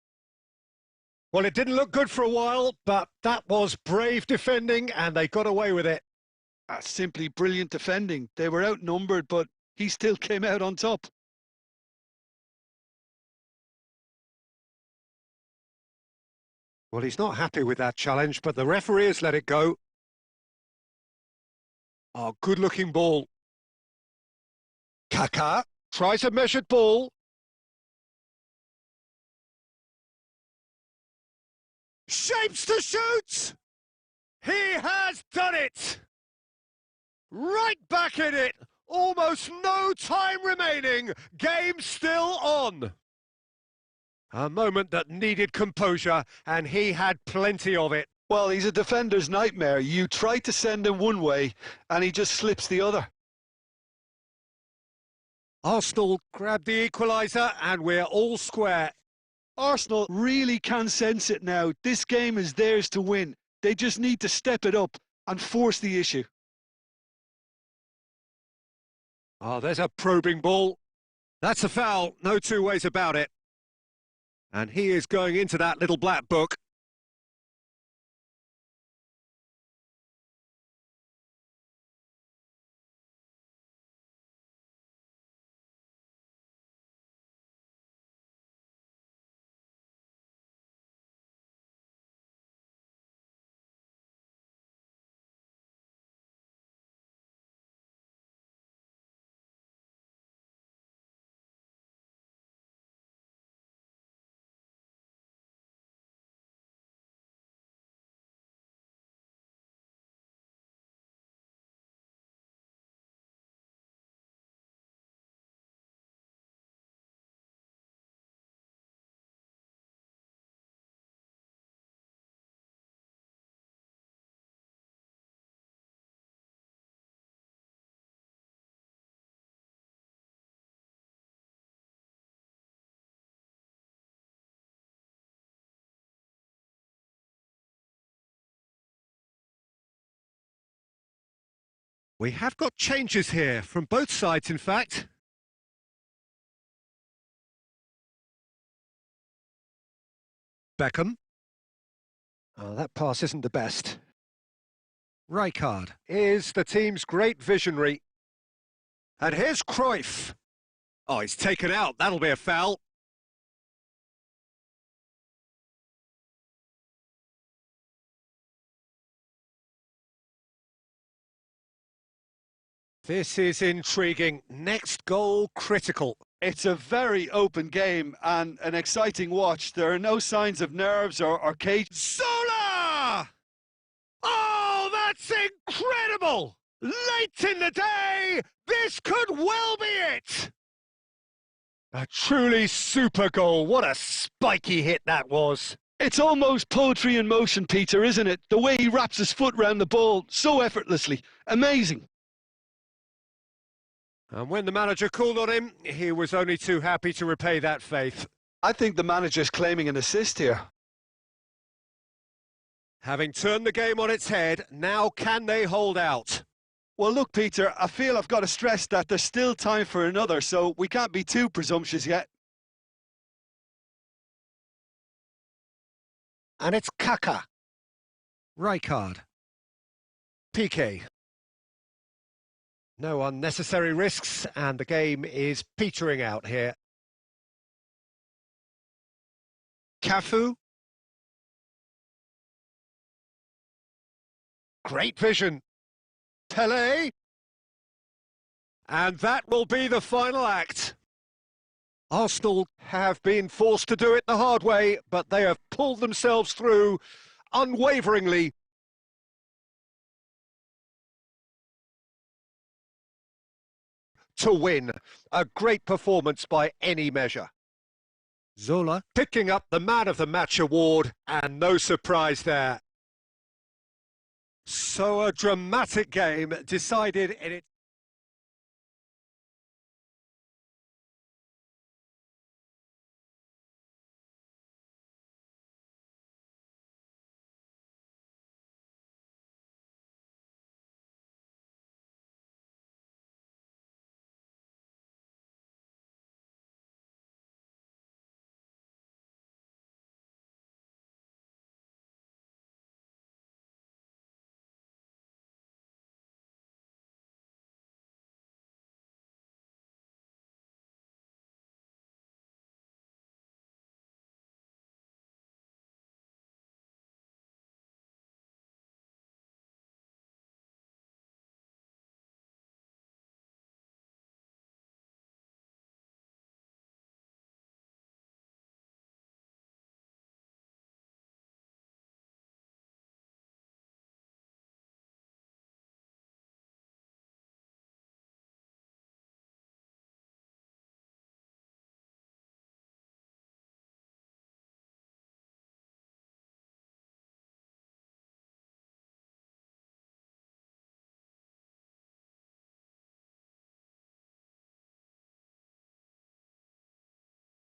Well, it didn't look good for a while, but that was brave defending, and they got away with it. That's simply brilliant defending. They were outnumbered, but he still came out on top. Well, he's not happy with that challenge, but the referee has let it go. Oh, good-looking ball. Kaká tries a measured ball. Shapes to shoot! He has done it! Right back in it! Almost no time remaining. Game still on. A moment that needed composure, and he had plenty of it. Well, he's a defender's nightmare. You try to send him one way, and he just slips the other. Arsenal grabbed the equaliser, and we're all square. Arsenal really can sense it now. This game is theirs to win. They just need to step it up and force the issue. Oh, there's a probing ball. That's a foul, no two ways about it. And he is going into that little black book. We have got changes here, from both sides in fact. Beckham. Oh, that pass isn't the best. Rijkaard is the team's great visionary. And here's Cruyff. Oh, he's taken out. That'll be a foul. This is intriguing. Next goal critical. It's a very open game and an exciting watch. There are no signs of nerves or cage. Zola! Oh, that's incredible! Late in the day, this could well be it! A truly super goal. What a spiky hit that was. It's almost poetry in motion, Peter, isn't it? The way he wraps his foot round the ball so effortlessly. Amazing. And when the manager called on him, he was only too happy to repay that faith. I think the manager's claiming an assist here. Having turned the game on its head, now can they hold out? Well, look, Peter, I feel I've got to stress that there's still time for another, so we can't be too presumptuous yet. And it's Kaka. Rijkaard. Piqué. No unnecessary risks, and the game is petering out here. Cafu. Great vision. Pelé. And that will be the final act. Arsenal have been forced to do it the hard way, but they have pulled themselves through unwaveringly. To win. A great performance by any measure. Zola picking up the Man of the Match award, and no surprise there. So a dramatic game decided in it.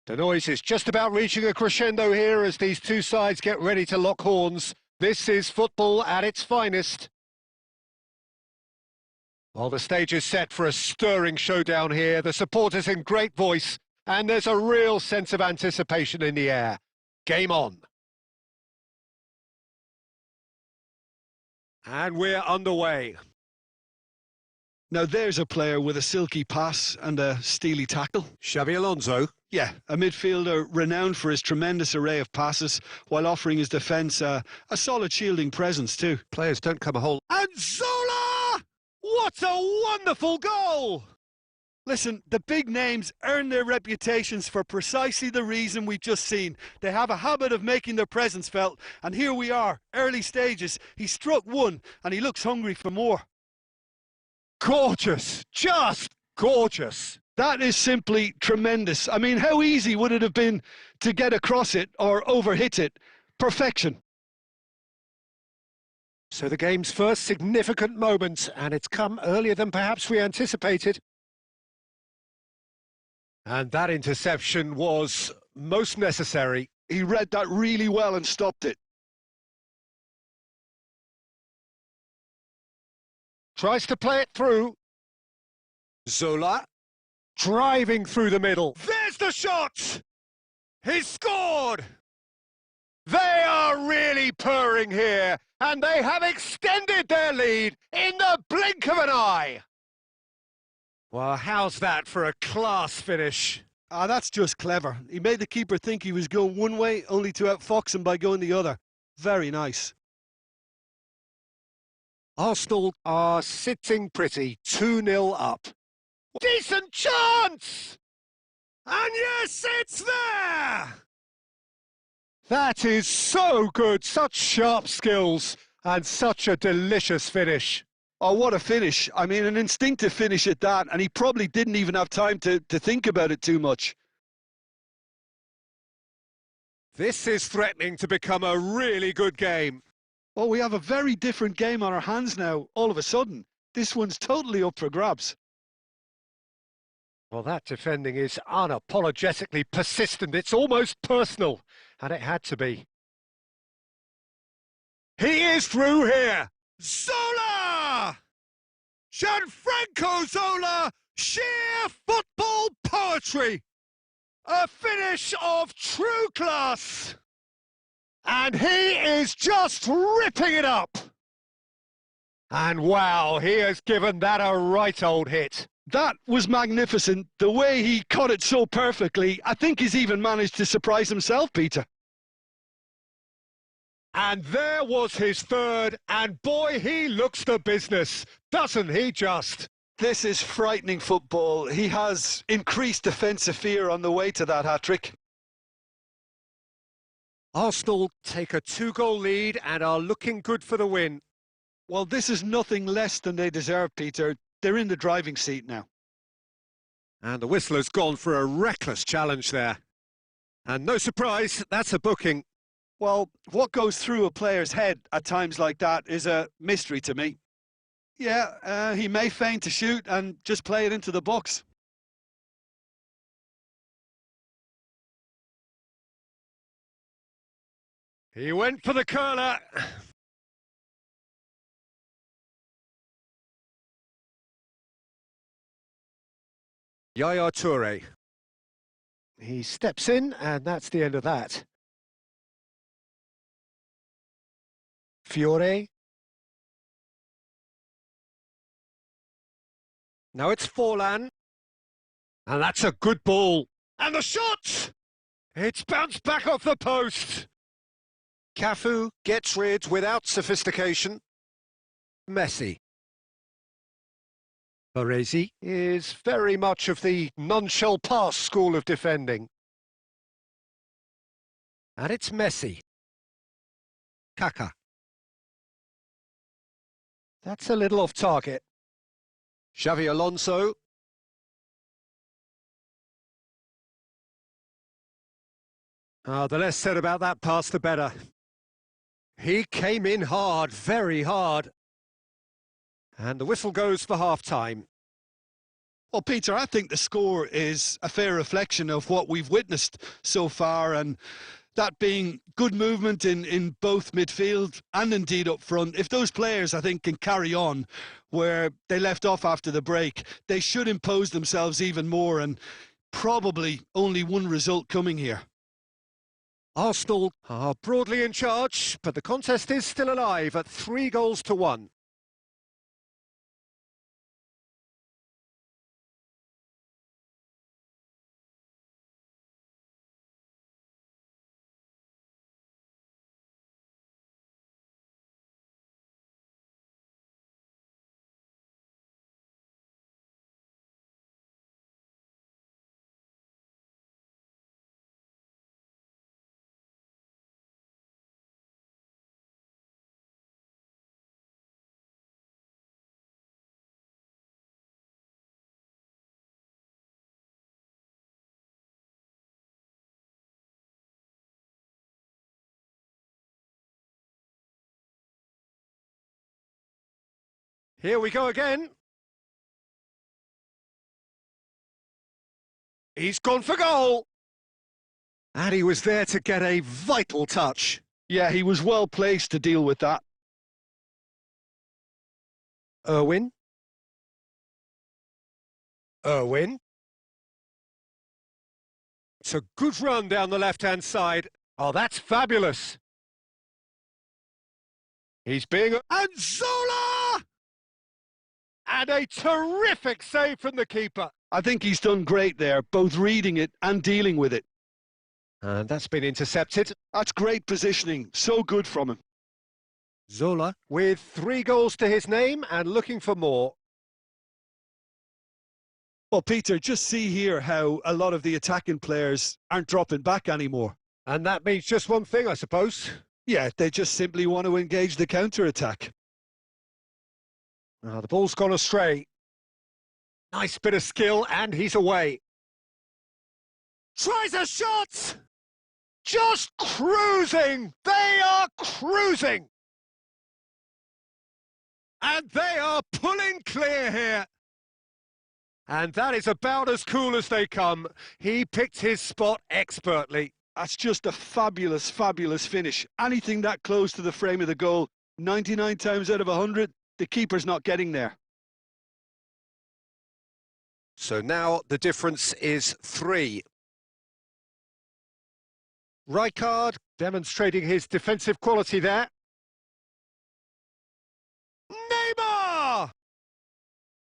The noise is just about reaching a crescendo here as these two sides get ready to lock horns. This is football at its finest. While the stage is set for a stirring showdown here, the supporters in great voice, and there's a real sense of anticipation in the air. Game on. And we're underway. Now there's a player with a silky pass and a steely tackle. Xabi Alonso. Yeah, a midfielder renowned for his tremendous array of passes while offering his defence a solid shielding presence too. Players don't come a whole... And Zola! What a wonderful goal! Listen, the big names earn their reputations for precisely the reason we've just seen. They have a habit of making their presence felt, and here we are, early stages. He struck one, and he looks hungry for more. Gorgeous! Just gorgeous! That is simply tremendous. I mean, how easy would it have been to get across it or overhit it? Perfection. So the game's first significant moment, and it's come earlier than perhaps we anticipated. And that interception was most necessary. He read that really well and stopped it. tries to play it through. Zola, driving through the middle. There's the shot! He's scored! They are really purring here, and they have extended their lead in the blink of an eye. Well, how's that for a class finish? Ah, that's just clever. He made the keeper think he was going one way, only to outfox him by going the other. Very nice. Arsenal are sitting pretty, 2-0 up. Decent chance! And yes, it's there! That is so good, such sharp skills, and such a delicious finish. Oh, what a finish. I mean, an instinctive finish at that, and he probably didn't even have time to think about it too much. This is threatening to become a really good game. Oh, we have a very different game on our hands now, all of a sudden. This one's totally up for grabs. Well, that defending is unapologetically persistent. It's almost personal, and it had to be. He is through here. Zola! Gianfranco Zola! Sheer football poetry! A finish of true class! And he is just ripping it up! And wow, he has given that a right old hit. That was magnificent. The way he caught it so perfectly, I think he's even managed to surprise himself, Peter. And there was his third, and boy, he looks the business, doesn't he just? This is frightening football. He has increased defensive fear on the way to that hat-trick. Arsenal take a 2-goal lead and are looking good for the win. Well, this is nothing less than they deserve, Peter. They're in the driving seat now. And the whistle has gone for a reckless challenge there. And no surprise, that's a booking. Well, what goes through a player's head at times like that is a mystery to me. Yeah, he may feign to shoot and just play it into the box. He went for the curler. Yaya Toure. He steps in, and that's the end of that. Fiore. Now it's Forlan. And that's a good ball. And the shot! It's bounced back off the post. Cafu gets rid without sophistication. Messi. Baresi. Is very much of the none-shall-pass school of defending. And it's Messi. Kaka. That's a little off target. Xavi Alonso. The less said about that pass, the better. He came in hard, very hard. And the whistle goes for half-time. Well, Peter, I think the score is a fair reflection of what we've witnessed so far, and that being good movement in both midfield and indeed up front. If those players, I think, can carry on where they left off after the break, they should impose themselves even more, and probably only one result coming here. Arsenal are broadly in charge, but the contest is still alive at 3-1. Here we go again. He's gone for goal. And he was there to get a vital touch. Yeah, he was well placed to deal with that. Irwin. Irwin. It's a good run down the left-hand side. Oh, that's fabulous. He's being... And Zola! And a terrific save from the keeper. I think he's done great there, both reading it and dealing with it. And that's been intercepted. That's great positioning. So good from him. Zola with 3 goals to his name and looking for more. Well, Peter, just see here how a lot of the attacking players aren't dropping back anymore. And that means just one thing, I suppose. Yeah, they just simply want to engage the counter-attack. The ball's gone astray. Nice bit of skill, and he's away. Tries a shot! Just cruising! They are cruising! And they are pulling clear here. And that is about as cool as they come. He picked his spot expertly. That's just a fabulous, fabulous finish. Anything that close to the frame of the goal, 99 times out of 100, the keeper's not getting there. So now the difference is 3. Rijkaard demonstrating his defensive quality there. Neymar!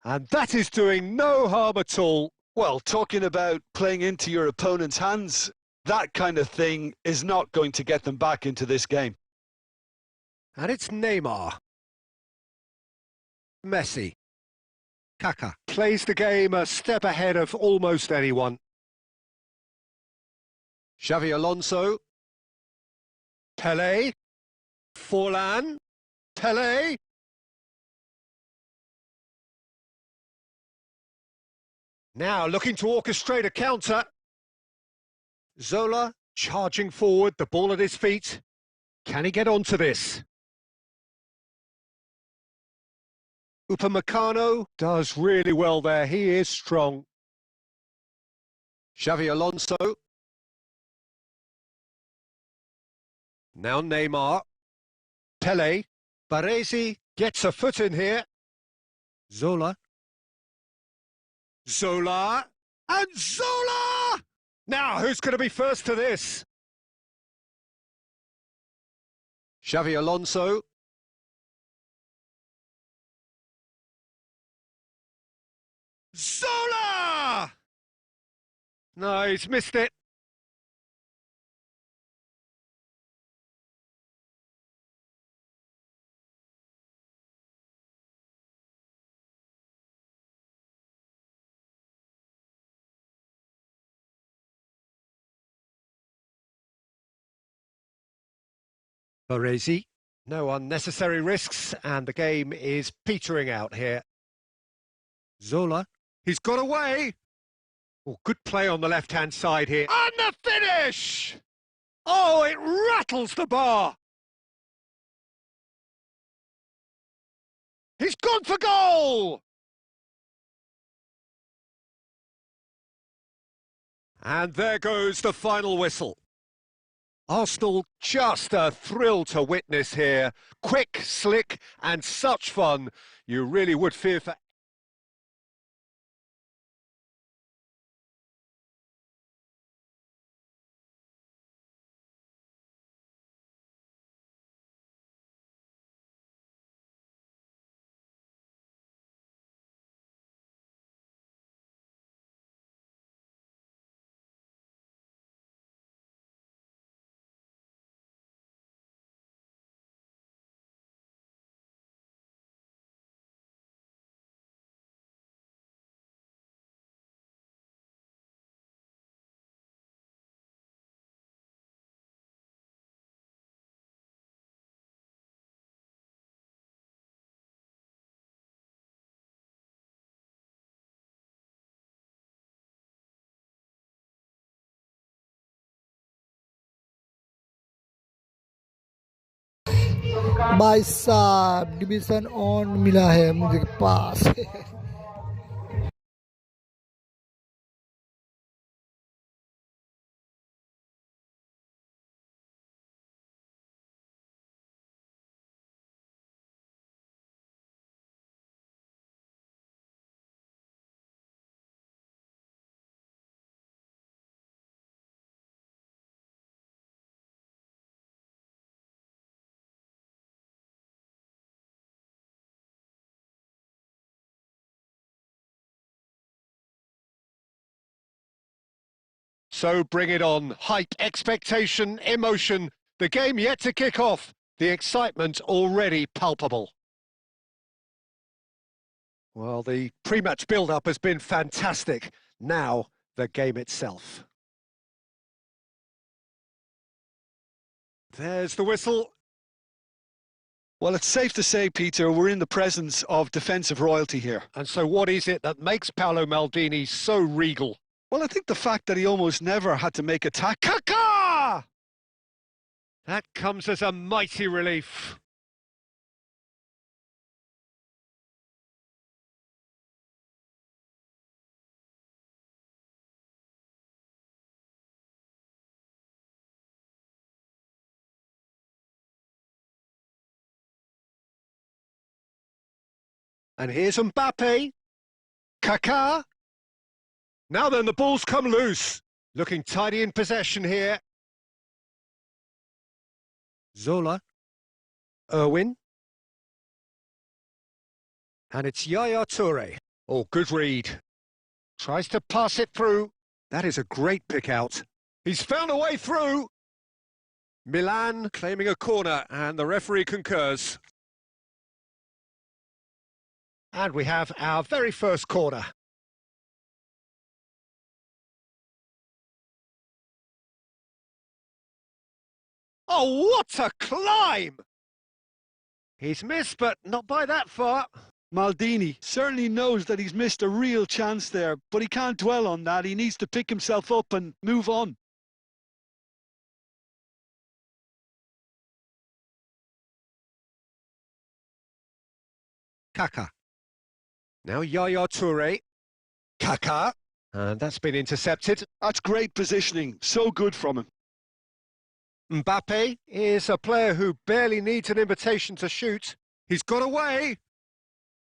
And that is doing no harm at all. Well, talking about playing into your opponent's hands, that kind of thing is not going to get them back into this game. And it's Neymar. Messi. Kaka plays the game a step ahead of almost anyone. Xavi Alonso. Pelé. Forlan. Pelé. Now looking to orchestrate a counter. Zola charging forward, the ball at his feet. Can he get onto this? Upamecano does really well there. He is strong. Xavi Alonso. Now Neymar. Pelé. Baresi gets a foot in here. Zola. Zola. And Zola! Now, who's going to be first to this? Xavi Alonso. Zola! No, he's missed it. Baresi. No unnecessary risks, and the game is petering out here. Zola. He's got away. Oh, good play on the left-hand side here. And the finish! Oh, it rattles the bar. He's gone for goal! And there goes the final whistle. Arsenal, just a thrill to witness here. Quick, slick, and such fun. You really would fear for... भाई साहब division on मिला है मुझे पास So bring it on. Hype, expectation, emotion. The game yet to kick off. The excitement already palpable. Well, the pre-match build-up has been fantastic. Now, the game itself. There's the whistle. Well, it's safe to say, Peter, we're in the presence of defensive royalty here. And so what is it that makes Paolo Maldini so regal? Well, I think the fact that he almost never had to make a tackle. Kaká! That comes as a mighty relief. And here's Mbappe. Kaká. Now then, the ball's come loose. Looking tidy in possession here. Zola. Irwin. And it's Yaya Toure. Oh, good read. Tries to pass it through. That is a great pick out. He's found a way through. Milan claiming a corner, and the referee concurs. And we have our very first corner. Oh, what a climb! He's missed, but not by that far. Maldini certainly knows that he's missed a real chance there, but he can't dwell on that. He needs to pick himself up and move on. Kaká. Now Yaya Toure. Kaká. And that's been intercepted. That's great positioning. So good from him. Mbappe is a player who barely needs an invitation to shoot. He's got away.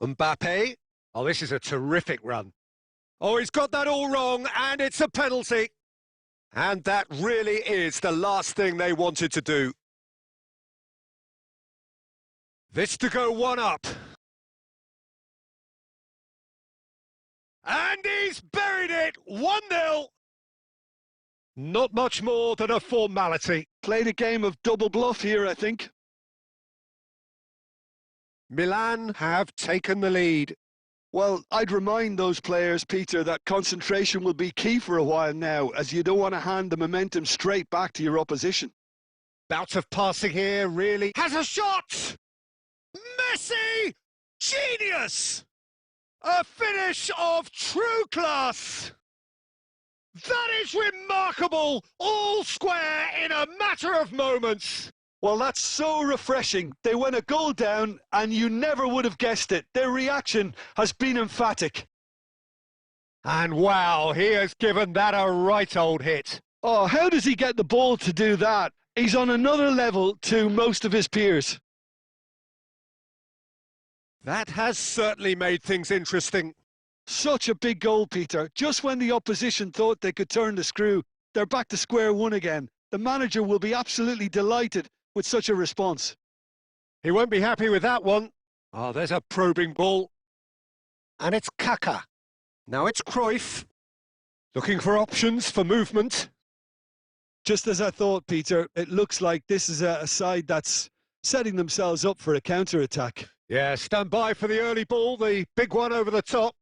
Mbappe. Oh, this is a terrific run. Oh, he's got that all wrong, and it's a penalty. And that really is the last thing they wanted to do. This to go one up. And he's buried it, 1-0. Not much more than a formality. Played a game of double bluff here, I think. Milan have taken the lead. Well, I'd remind those players, Peter, that concentration will be key for a while now, as you don't want to hand the momentum straight back to your opposition. Bout of passing here, really. Has a shot! Messi! Genius! A finish of true class! That is remarkable! All square in a matter of moments! Well, that's so refreshing. They went a goal down, and you never would have guessed it. Their reaction has been emphatic. And wow, he has given that a right old hit. Oh, how does he get the ball to do that? He's on another level to most of his peers. That has certainly made things interesting. Such a big goal, Peter. Just when the opposition thought they could turn the screw, they're back to square one again. The manager will be absolutely delighted with such a response. He won't be happy with that one. Oh, there's a probing ball. And it's Kaká. Now it's Cruyff. Looking for options for movement. Just as I thought, Peter, it looks like this is a side that's setting themselves up for a counter-attack. Yeah, stand by for the early ball, the big one over the top.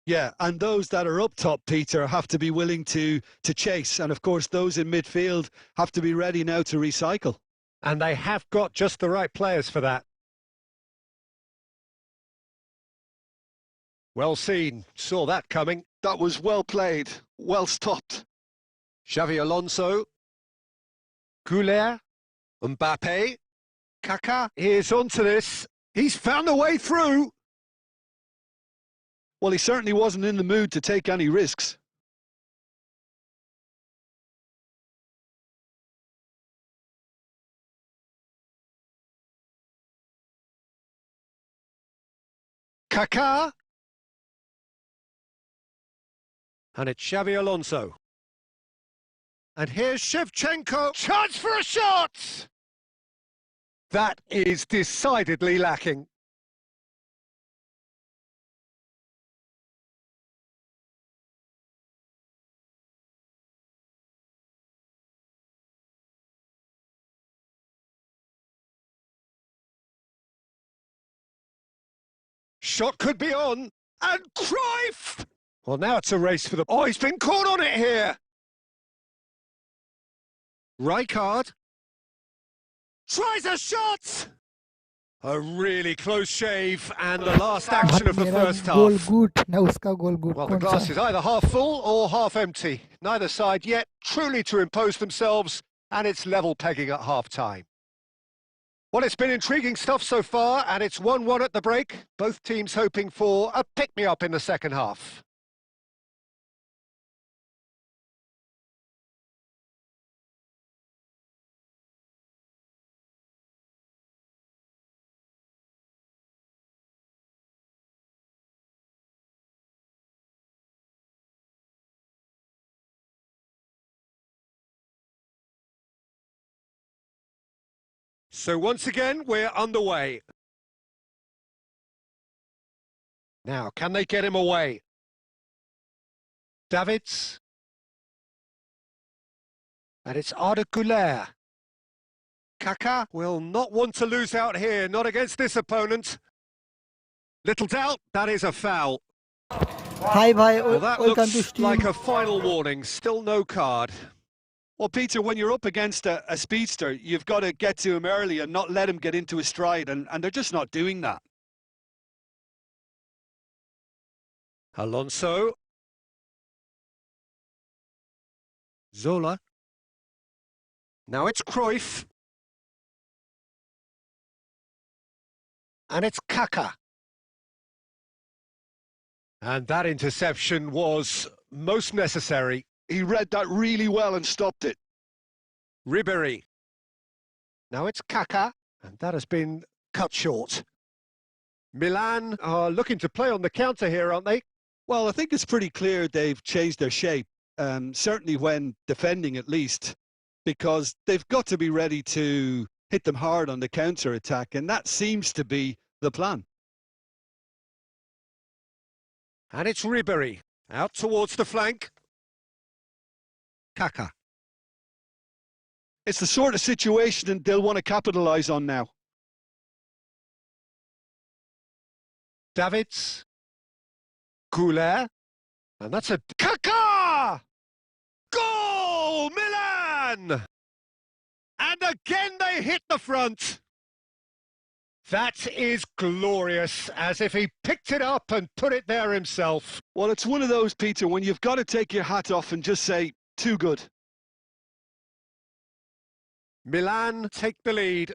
Yeah, and those that are up top, Peter, have to be willing to chase. And, of course, those in midfield have to be ready now to recycle. And they have got just the right players for that. Well seen. Saw that coming. That was well played. Well stopped. Xavi Alonso. Goulet. Mbappe. Kaká is onto this. He's found a way through. Well, he certainly wasn't in the mood to take any risks. Kaká. And it's Xavi Alonso. And here's Shevchenko. Chance for a shot! That is decidedly lacking. Shot could be on. And Cruyff! Well, now it's a race for the... Oh, he's been caught on it here. Rijkaard. Tries a shot! A really close shave, and the last action of the first goal half. Good ना उसका गोल good Well, the कौन glass सा is either half full or half empty. Neither side yet truly to impose themselves, and it's level pegging at half-time. Well, it's been intriguing stuff so far, and it's 1-1 at the break. Both teams hoping for a pick-me-up in the second half. So once again, we're underway. Now, can they get him away? Davids. And it's Arda Güler. Kaka will not want to lose out here, not against this opponent. Little doubt, that is a foul. Hi भाई Well, that welcome to looks stream like a final warning, still no card. Well, Peter, when you're up against a speedster, you've got to get to him early and not let him get into his stride, and they're just not doing that. Alonso. Zola. Now it's Cruyff. And it's Kaka. And that interception was most necessary. He read that really well and stopped it. Ribéry. Now it's Kaka, and that has been cut short. Milan are looking to play on the counter here, aren't they? Well, I think it's pretty clear they've changed their shape, certainly when defending at least, because they've got to be ready to hit them hard on the counter-attack, and that seems to be the plan. And it's Ribéry, out towards the flank. Kaka. It's the sort of situation they'll want to capitalise on now. Davids. Güler. And that's a... Kaka! Goal! Milan! And again they hit the front. That is glorious, as if he picked it up and put it there himself. Well, it's one of those, Peter, when you've got to take your hat off and just say, too good. Milan take the lead.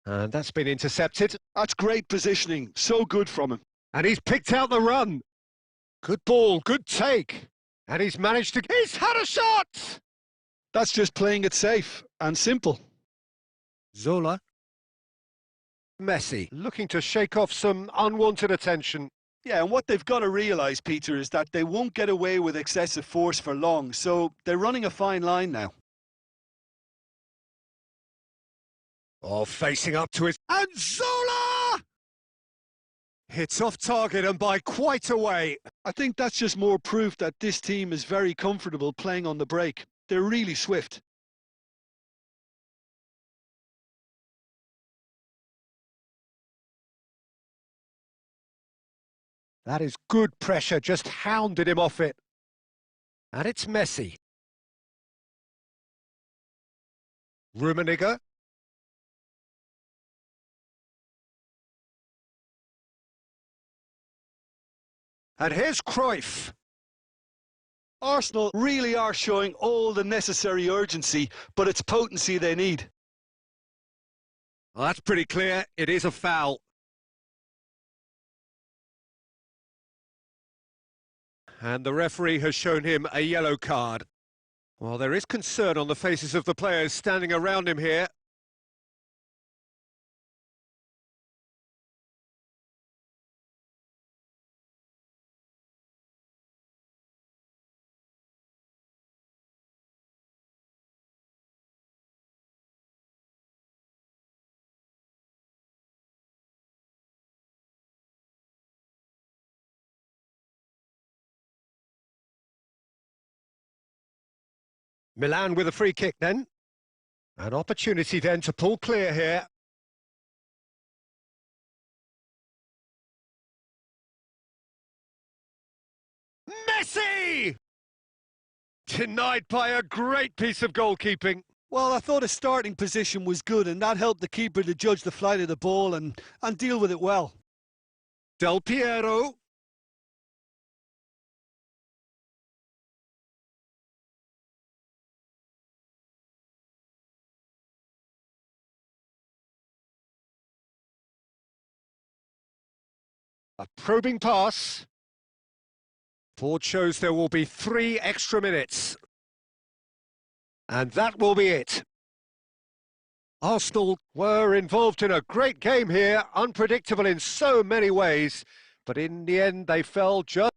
And that's been intercepted. That's great positioning. So good from him. And he's picked out the run. Good ball, good take. And he's managed to... He's had a shot! That's just playing it safe and simple. Zola. Messi looking to shake off some unwanted attention. Yeah, and what they've got to realise, Peter, is that they won't get away with excessive force for long, so they're running a fine line now. Oh, facing up to his... And Zola! Hits off target and by quite a way. I think that's just more proof that this team is very comfortable playing on the break. They're really swift. That is good pressure, just hounded him off it. And it's Messi. Rummenigge. And here's Cruyff. Arsenal really are showing all the necessary urgency, but it's potency they need. Well, that's pretty clear. It is a foul. And the referee has shown him a yellow card. Well, there is concern on the faces of the players standing around him here. Milan with a free kick then. An opportunity then to pull clear here. Messi! Denied by a great piece of goalkeeping. Well, I thought his starting position was good, and that helped the keeper to judge the flight of the ball and deal with it well. Del Piero. A probing pass. Board shows there will be 3 extra minutes. And that will be it. Arsenal were involved in a great game here, unpredictable in so many ways, but in the end they fell just